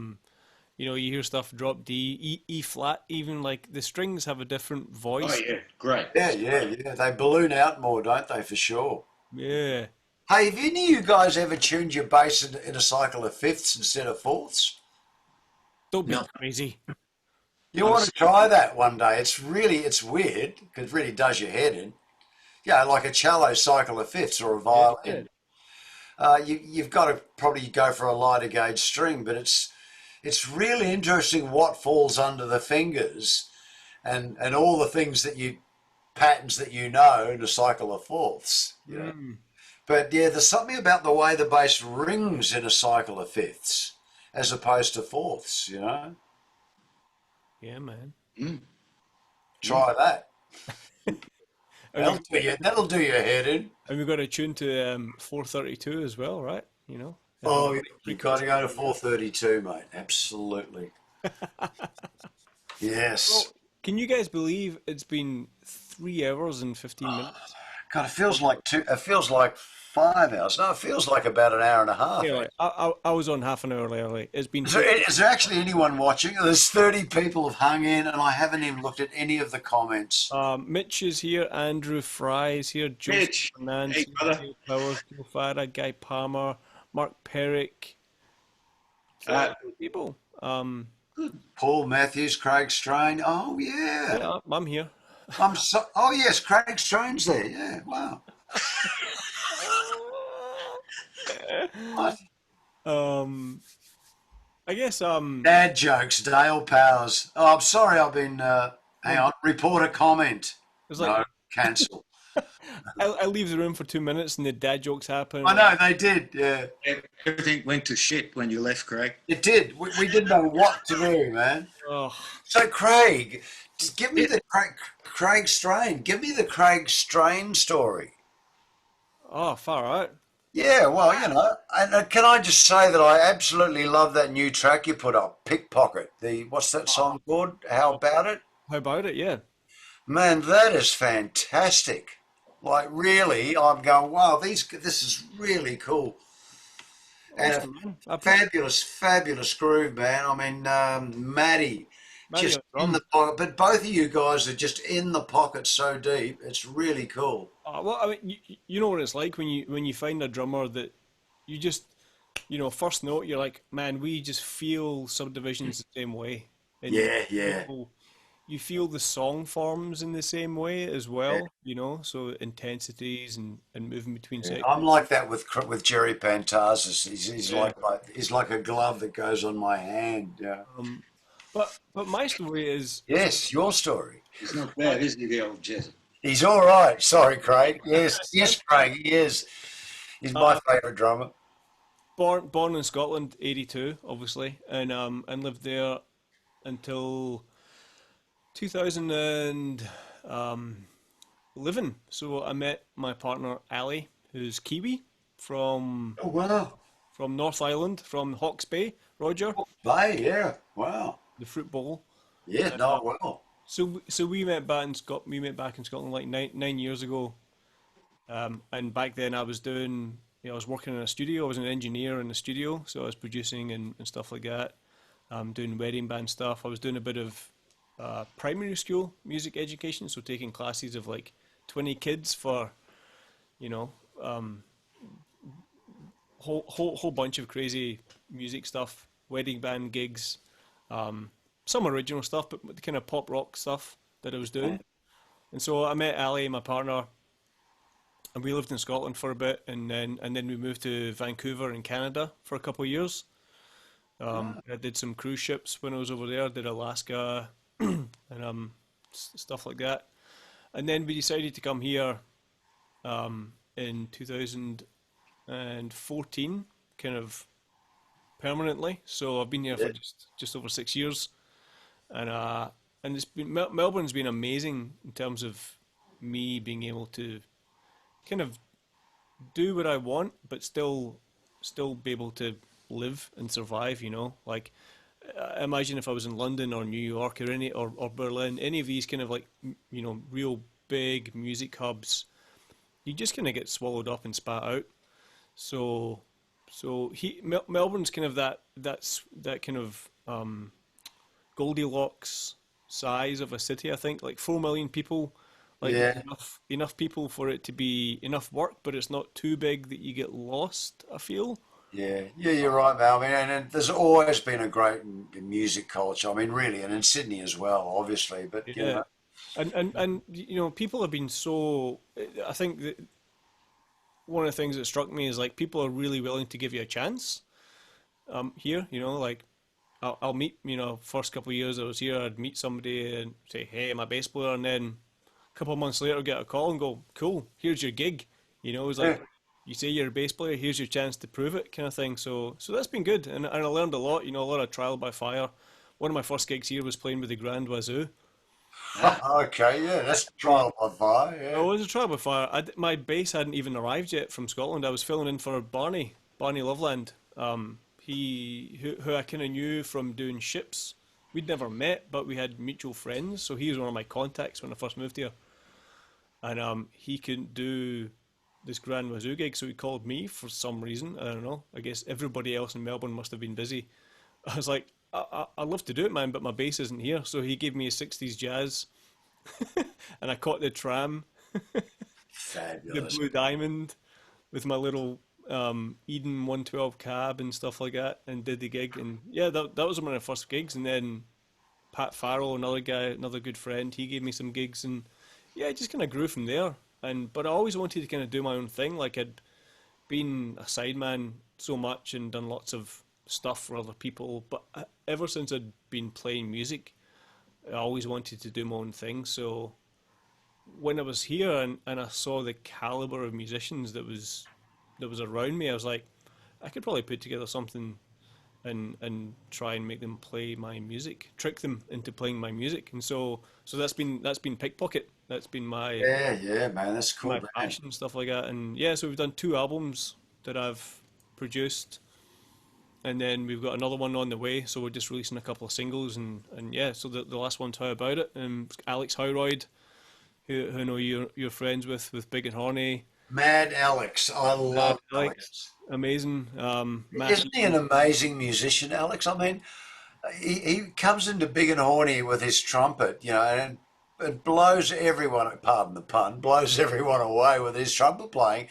you hear stuff drop D, E flat, even like the strings have a different voice. Oh yeah, great. Yeah. They balloon out more, don't they, for sure? Yeah. Hey, have any of you guys ever tuned your bass in a cycle of fifths instead of fourths? Don't be crazy. You want to try that one day. It's weird because it really does your head in. Yeah, like a cello cycle of fifths or a violin. Yeah. You've got to probably go for a lighter gauge string, but it's really interesting what falls under the fingers and all the patterns that in a cycle of fourths. Yeah. But yeah, there's something about the way the bass rings in a cycle of fifths as opposed to fourths, Yeah, man. Try that. That'll do your head in. And we got a tune to 432 as well, right? Oh, you've got to go to 432, mate. Absolutely. Yes. Well, can you guys believe it's been 3 hours and 15 minutes? God, it feels like 5 hours. No, it feels like about an hour and a half. Yeah, I was on half an hour early. It's been. Is there actually anyone watching? There's 30 people have hung in, and I haven't even looked at any of the comments. Mitch is here. Andrew Fry is here. Mitch, Nancy, hey, brother. Powers, Farah, Guy Palmer, Mark Perrick. People. Paul Matthews, Craig Strain. Oh yeah. Yeah, I'm here. Oh yes, Craig Strain's there. Yeah. Wow. I guess Dad jokes, Dale Powers. Oh, I'm sorry, I've been hang on, report a comment. it's like Cancel. I leave the room for 2 minutes and the dad jokes happen. I know, they did, yeah. Everything went to shit when you left, Craig. It did. We didn't know what to do, man. Oh, So Craig, just give me the Craig Strain. Give me the Craig Strain story. far out. Yeah, well, and can I just say that I absolutely love that new track you put up, Pickpocket. What's that song called? How About It? How about it? Yeah. Man, that is fantastic. Like, really, I'm going, wow, this is really cool. And a fabulous groove, man. I mean, Maddie just in the pocket. But both of you guys are just in the pocket so deep. It's really cool. Well, I mean, you know what it's like when you find a drummer that you just, first note, you're like, man, we just feel subdivisions the same way. And Yeah. you feel the song forms in the same way as well, you know, so intensities and moving between Yeah, sections. I'm like that with Jerry Pantazis. He's Yeah. he's like a glove that goes on my hand. Yeah. But my story is Yes, your story. He's not bad, is he, the old Jezza? He's all right. Sorry, Craig. Yes, yes, Craig. He is. He's my favourite drummer. born in Scotland, 82, obviously, and lived there until 2011. So I met my partner Ali, who's Kiwi from Oh wow. North Island, from Hawke's Bay. Roger, Bay, yeah. Wow. the fruit bowl. Yeah. No. Well. So we met back in We met back in Scotland like nine years ago. And back then I was doing, I was working in a studio. I was an engineer in the studio, so I was producing and stuff like that. Doing wedding band stuff. I was doing a bit of primary school music education, so taking classes of like 20 kids for, whole bunch of crazy music stuff, wedding band gigs, some original stuff, but the kind of pop rock stuff that I was doing. And so I met Ali, my partner, and we lived in Scotland for a bit, and then we moved to Vancouver in Canada for a couple of years. I did some cruise ships when I was over there, did Alaska and stuff like that. And then we decided to come here in 2014, kind of permanently. So I've been here for just over 6 years, and it's been Melbourne's been amazing in terms of me being able to kind of do what I want, but still be able to live and survive. Like imagine if I was in London or New York or Berlin, any of these kind of like real big music hubs, you just kind of get swallowed up and spat out. So Melbourne's kind of that kind of Goldilocks size of a city. I think like 4 million people, like enough people for it to be enough work, but it's not too big that you get lost, I feel. Yeah, you're right, Mel. I mean, and there's always been a great music culture. I mean, really, and in Sydney as well, obviously. But and people have been so. I think that one of the things that struck me is like people are really willing to give you a chance. Here, like I'll meet, first couple of years I was here, I'd meet somebody and say, "Hey, I'm a bass player," and then a couple of months later get a call and go, "Cool, here's your gig." It's like. You say you're a bass player, here's your chance to prove it, kind of thing. So that's been good, and I learned a lot. A lot of trial by fire. One of my first gigs here was playing with the Grand Wazoo. Okay, yeah, that's trial by fire. Yeah. It was a trial by fire. My bass hadn't even arrived yet from Scotland. I was filling in for Barney Loveland. Who I kind of knew from doing ships. We'd never met, but we had mutual friends. So he was one of my contacts when I first moved here, and he couldn't do this Grand Wazoo gig, so he called me for some reason. I don't know. I guess everybody else in Melbourne must have been busy. I was like, I'd love to do it, man, but my bass isn't here. So he gave me a 60s jazz, and I caught the tram, Fabulous. the Blue Diamond, with my little Eden 112 cab and stuff like that, and did the gig. And yeah, that was one of my first gigs. And then Pat Farrell, another guy, another good friend, he gave me some gigs, and yeah, it just kind of grew from there. But I always wanted to kind of do my own thing. Like I'd been a sideman so much and done lots of stuff for other people. But ever since I'd been playing music, I always wanted to do my own thing. So when I was here and I saw the caliber of musicians that was around me, I was like, I could probably put together something and try and make them play my music, trick them into playing my music. And so that's been Pickpocket. That's been my man, that's cool. my passion and stuff like that. And yeah, so we've done 2 albums that I've produced, and then we've got another one on the way. So we're just releasing a couple of singles, and yeah. So the last one's How About It, and Alex Howroyd, who I know you're friends with Big and Horny. Mad Alex, I love Alex. Amazing. Isn't he an amazing musician, Alex? I mean, he comes into Big and Horny with his trumpet, and it blows everyone, pardon the pun, blows everyone away with his trumpet playing.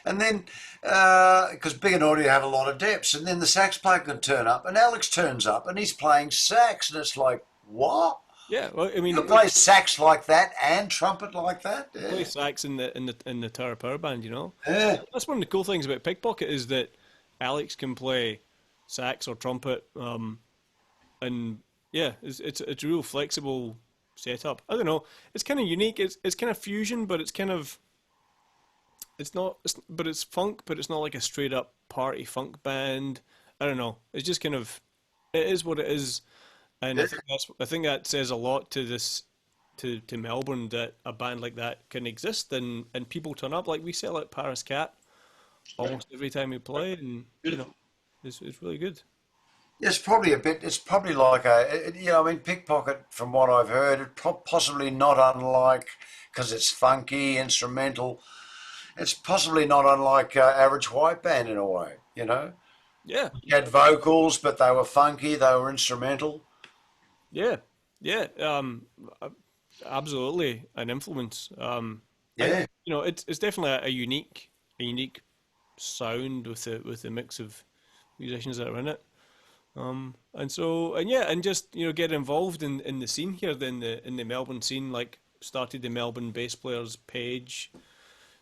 And then, because Big and Horny have a lot of depths, and then the sax player can turn up, and Alex turns up, and he's playing sax, and it's like, what? Yeah, well, I mean, You play sax like that and trumpet like that? Yeah. play sax in the Tower Power Band, you know. Yeah. That's one of the cool things about Pickpocket is that Alex can play sax or trumpet, and yeah, it's a real flexible setup. I don't know, it's kind of unique. It's kind of fusion, but it's kind of but it's funk, but it's not like a straight up party funk band. I don't know. It's just kind of it is what it is, and I think that says a lot to this to Melbourne that a band like that can exist and people turn up. Like we sell out Paris Cat almost every time we play, and you know, it's really good. It's probably a bit. It's probably like I mean, Pickpocket. From what I've heard, it possibly not unlike because it's funky, instrumental. It's possibly not unlike Average White Band in a way. You know, Yeah, you had vocals, but they were funky. They were instrumental. yeah, yeah. Absolutely an influence. Yeah, You know, it's definitely a unique sound with the mix of musicians that are in it. And just you know get involved in the scene here, in the Melbourne scene. Like started the Melbourne bass players page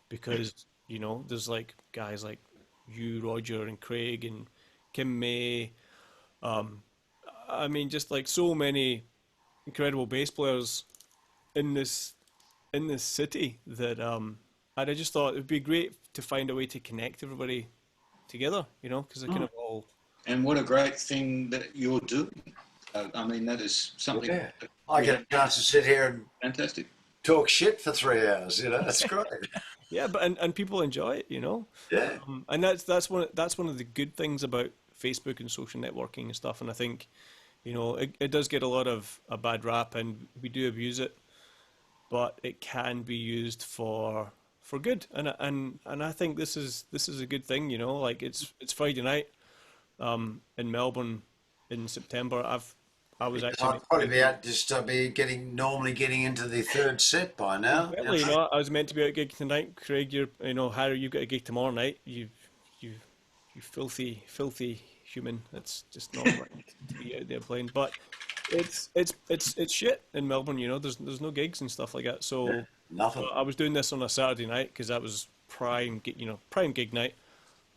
because you know there's like guys like you, Roger, and Craig, and Kim May. I mean, just like so many incredible bass players in this city that and I just thought it would be great to find a way to connect everybody together. You know, because they're kind of all. And what a great thing that you're doing. I mean, that is something yeah. I get a chance to sit here and fantastic. talk shit for 3 hours. You know, that's great. Yeah, but and people enjoy it, you know. Yeah. And that's one of the good things about Facebook and social networking and stuff. And I think, you know, it does get a lot of a bad rap, and we do abuse it, but it can be used for good. And I think this is a good thing, you know. Like it's Friday night, in Melbourne in September. I was actually I'd probably be out just normally getting into the third set by now. Well, you know, I was meant to be at a gig tonight. Craig, Harry, you've got a gig tomorrow night. You filthy human. That's just not right to be out there playing. But it's shit in Melbourne. You know, there's no gigs and stuff like that. So Nothing. I was doing this on a Saturday night because that was prime gig night.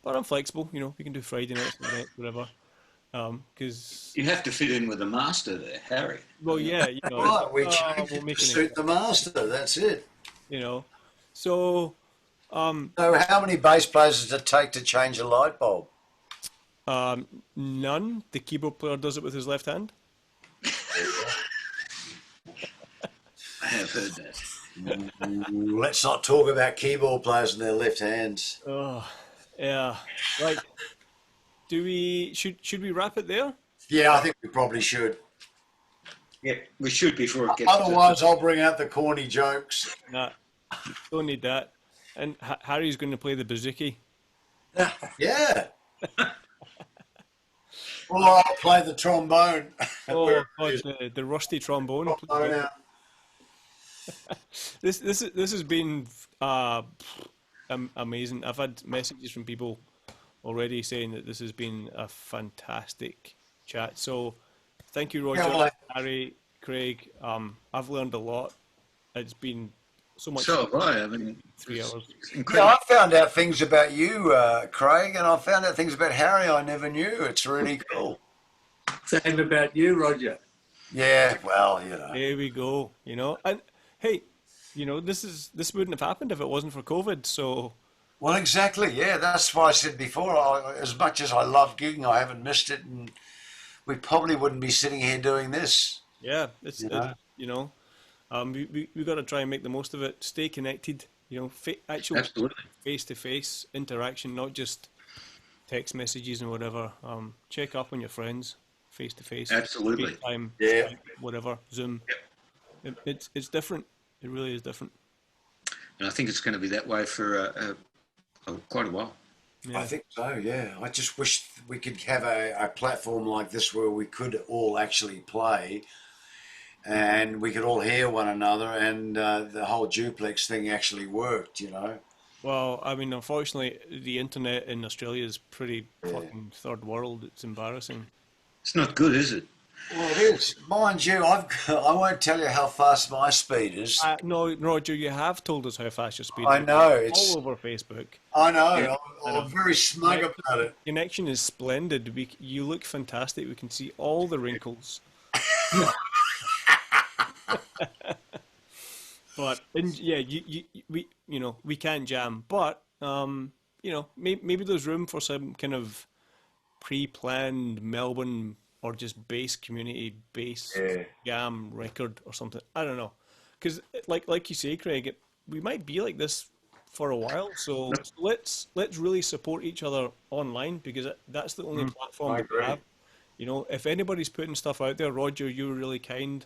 But I'm flexible. You know, we can do Friday night, Saturday night, whatever. Because You have to fit in with the master there, Harry. well, yeah, you know, Right, we we'll change make to an suit the master. That's it. you know. So So, how many bass players does it take to change a light bulb? none. The keyboard player does it with his left hand. I have heard that. Let's not talk about keyboard players and their left hands. Oh, yeah. Right. Should we wrap it there? Yeah, I think we probably should. Yeah, we should before it gets. Otherwise, I'll bring out the corny jokes. Nah, don't need that. And Harry's going to play the bouzouki. Yeah. Or I'll play the trombone. Oh, God, the rusty trombone. Trombone out. This has been amazing. I've had messages from people already saying that this has been a fantastic chat. So, thank you, Roger, Yeah, well, Harry, Craig. I've learned a lot. It's been so much. So have I. I mean, 3 hours. it's Yeah, incredible. I found out things about you, Craig, and I found out things about Harry I never knew. It's really cool. Same about you, Roger. Yeah, well, you know. There we go. You know, and hey, you know, this wouldn't have happened if it wasn't for COVID. So. Well, exactly. Yeah, that's why I said before. As much as I love gigging, I haven't missed it, and we probably wouldn't be sitting here doing this. Yeah, it's You know? you know, we got to try and make the most of it. Stay connected. You know, actual Absolutely. face-to-face interaction, not just text messages and whatever. Check up on your friends, face-to-face. Absolutely. FaceTime, Yeah. Skype, whatever, Zoom. It's different. It really is different. And I think it's going to be that way for quite a while. Yeah. I think so, yeah. I just wish we could have a platform like this where we could all actually play and we could all hear one another and the whole duplex thing actually worked, you know. Well, I mean, unfortunately, the internet in Australia is pretty fucking third world. It's embarrassing. It's not good, is it? Well, it is. Mind you, I won't tell you how fast my speed is. No, Roger, you have told us how fast your speed I is. know, All over Facebook. I know. Yeah, I know. I'm very smug about it. Connection is splendid. You look fantastic. We can see all the wrinkles. But yeah, we can't jam. But maybe there's room for some kind of pre-planned Melbourne or just bass community bass jam record or something. I don't know, because like you say, Craig, we might be like this for a while. So let's really support each other online, because that's the only platform that we have. If anybody's putting stuff out there, Roger, you were really kind,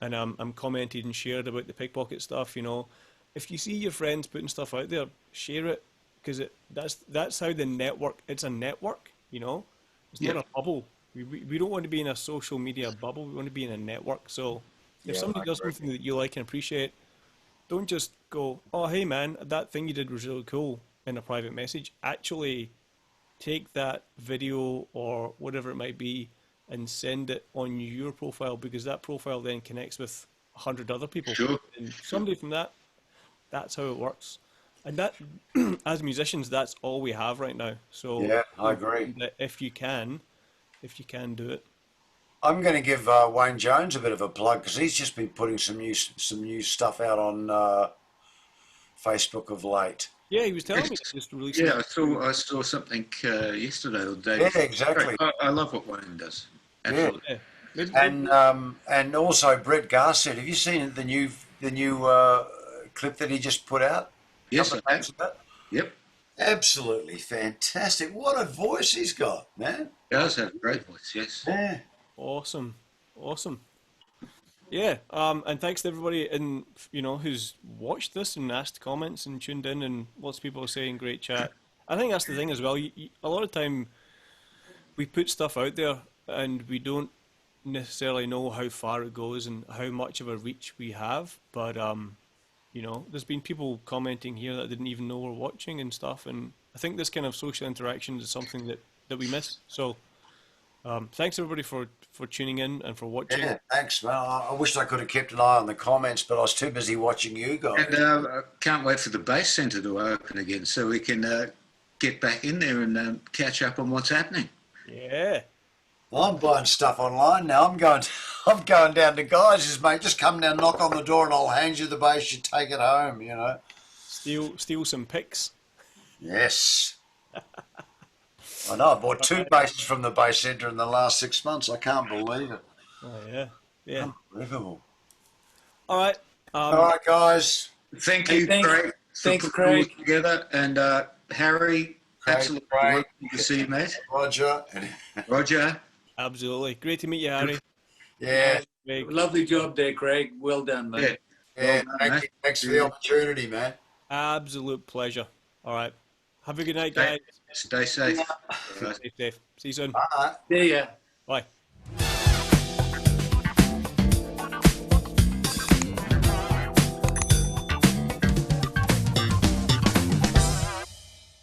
and I'm commented and shared about the pickpocket stuff. If you see your friends putting stuff out there, share it, because that's how the network. It's a network. It's not a bubble. We don't want to be in a social media bubble. We want to be in a network. So if somebody does something that you like and appreciate, don't just go, "Oh, hey man, that thing you did was really cool," in a private message. Actually take that video or whatever it might be and send it on your profile, because that profile then connects with 100 other people. Sure. And somebody from that's how it works. And that, as musicians, that's all we have right now. So Yeah, I agree. If you can do it. I'm going to give Wayne Jones a bit of a plug, because he's just been putting some new stuff out on Facebook of late. Yeah, he was telling me just released. Yeah, I saw something yesterday or the day. Yeah, exactly. I love what Wayne does. Absolutely. Yeah. And also Brett Garsett. Have you seen the new clip that he just put out? Yes, I have. Yep. Absolutely fantastic. What a voice he's got, man. He does have a great voice, yes. Yeah. Awesome. Yeah, and thanks to everybody who's watched this and asked comments and tuned in, and lots of people are saying great chat. I think that's the thing as well. A lot of time we put stuff out there and we don't necessarily know how far it goes and how much of a reach we have. But there's been people commenting here that didn't even know we're watching and stuff. And I think this kind of social interaction is something that we miss. So thanks everybody for tuning in and for watching. Yeah, thanks, man. I wish I could have kept an eye on the comments, but I was too busy watching you guys. And I can't wait for the Bass Centre to open again so we can get back in there and catch up on what's happening. Yeah. I'm buying stuff online now. I'm going down to Guys', mate. Just come down, knock on the door, and I'll hand you the bass. You take it home, Steal some pics. Yes. I know. I bought 2 basses from the Bass Centre in the last 6 months. I can't believe it. Oh yeah. Unbelievable. All right. All right, guys. Thank you, Craig. Thanks, for putting it Craig. Together. And Harry, absolutely Craig. wonderful to see you, mate. Roger. Roger. Absolutely. Great to meet you, Harry. Yeah. Craig. Lovely job there, Craig. Well done, mate. Yeah. Well done, Thank you. Thanks for the opportunity, man. Absolute pleasure. All right. Have a good night, guys. Stay safe. Stay safe. See you soon. Bye. See ya. Bye.